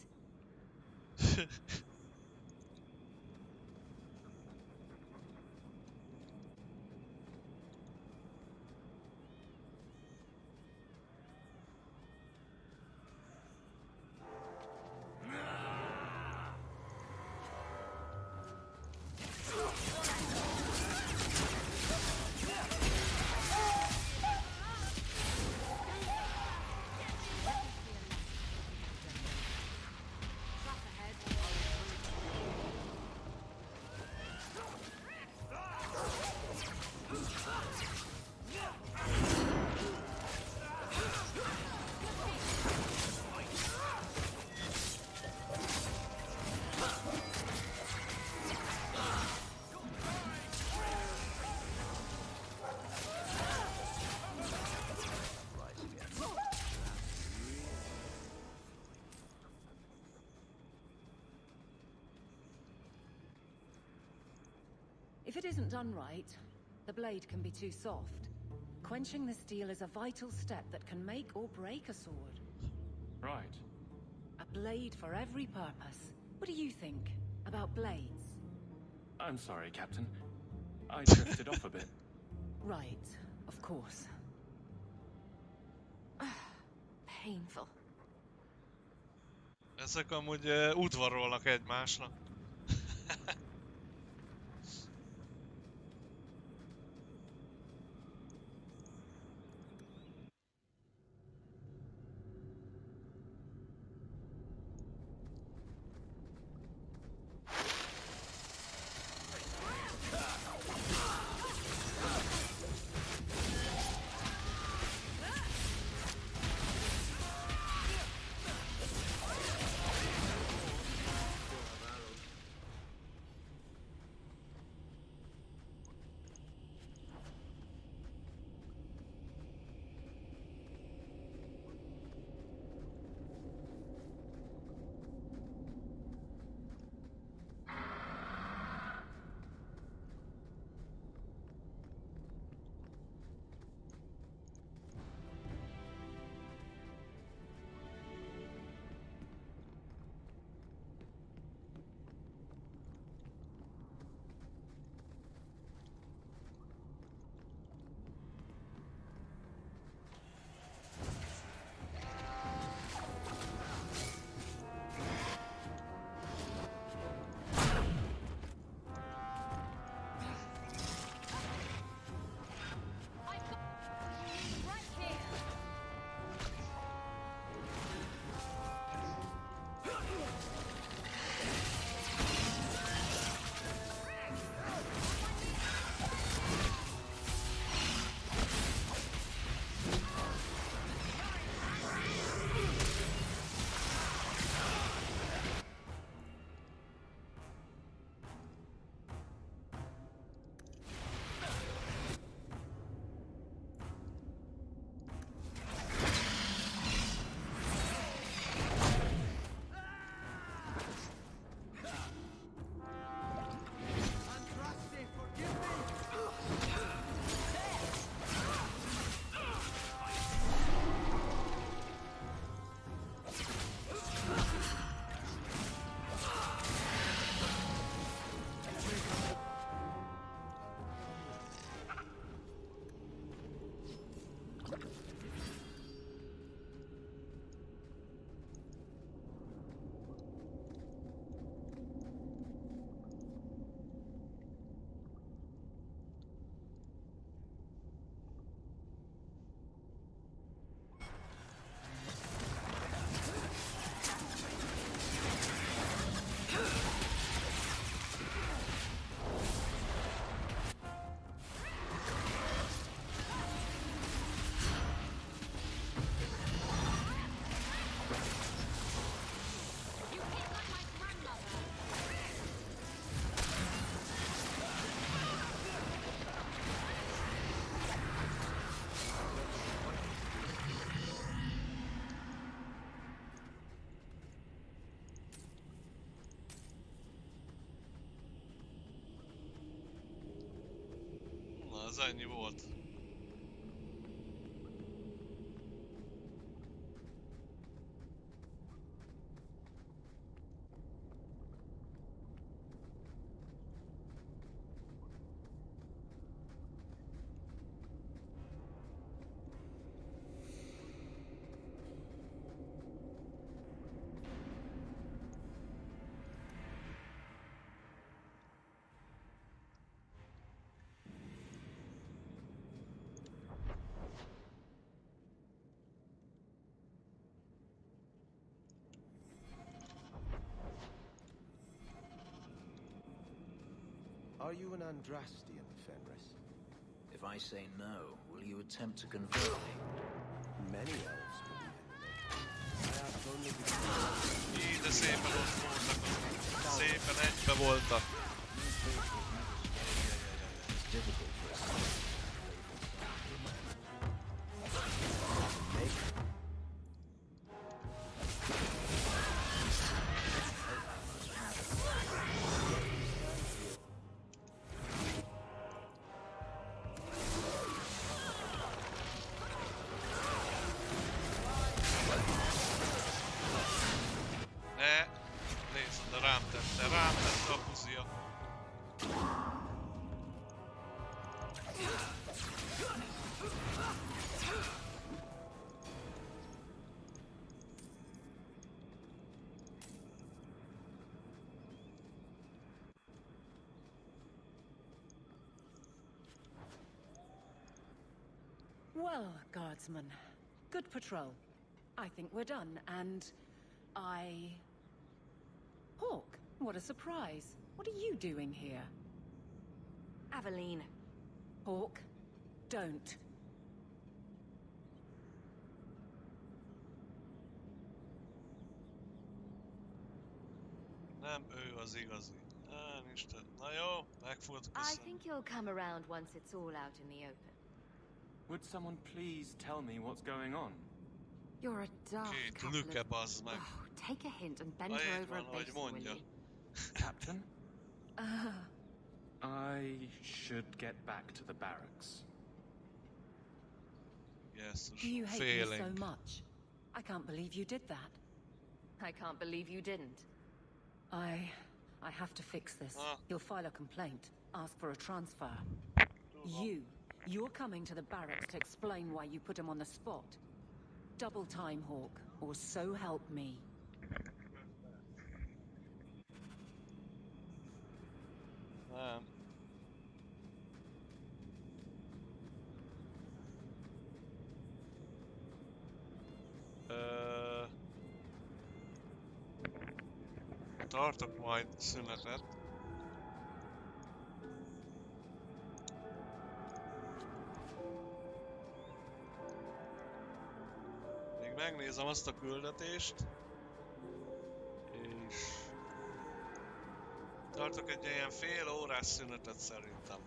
If it isn't done right, the blade can be too soft. Quenching the steel is a vital step that can make or break a sword. Right. A blade for every purpose. What do you think about blades? I'm sorry, Captain. I drifted off a bit. Right, of course. Painful. Ezek amúgy udvarolnak egymásnak. Az ennyi volt. Are you an Andrastian, Fenris? If I say no, will you attempt to convert me? Many elves believe in me. I ask only because... Így, de szépen ott voltak. Szépen egybe voltak. Well, guardsman, good patrol. I think we're done, and Hawk, what a surprise. What are you doing here? Aveline. Hawk, don't. Nem ő az igazi. Isten. Na jó, meg fogod I köszönni. think you'll come around once it's all out in the open. Would someone please tell me what's going on? You're a daft Két couple lüke, of... bazd meg. Oh, take a hint and bend Na her így over a van, hogy basin, will mondja. you? Captain? I should get back to the barracks. Yes, Do you hate me so much? I can't believe you did that. I can't believe you didn't. I have to fix this. He'll file a complaint, ask for a transfer. You're coming to the barracks to explain why you put him on the spot. Double time, Hawk, or so help me. Nem. Tartok majd szünetet. Még megnézem azt a küldetést. És... tartok egy ilyen fél órás szünetet szerintem.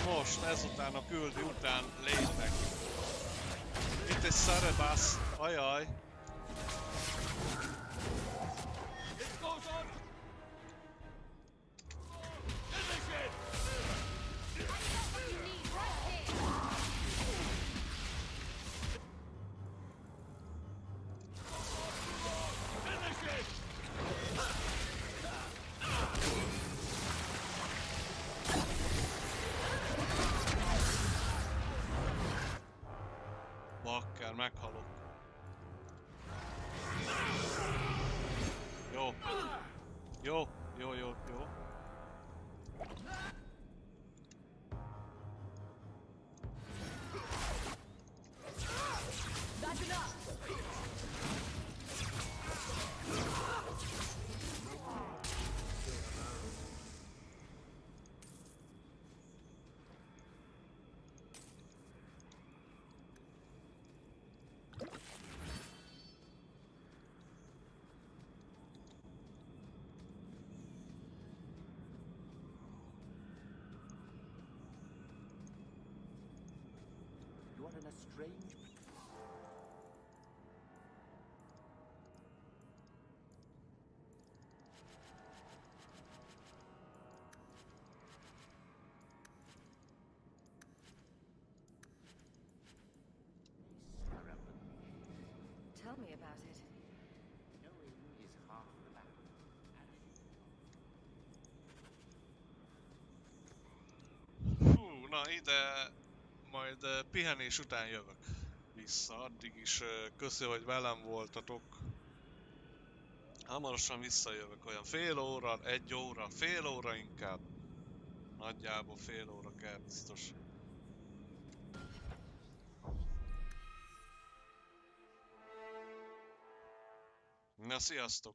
Most, ezután a küldi után lépnek. Itt egy szarebasz, ajaj. Bakker, meghalok. Jó. Jó, jó, jó, jó. That's enough! You are in a strange... Tell me about it. Knowing is half the battle. Hú, na ide majd pihenés után jövök vissza. Addig is köszi, hogy velem voltatok. Hamarosan visszajövök, olyan fél óra, egy óra, fél óra inkább. Nagyjából fél óra kell biztos. Na, sziasztok!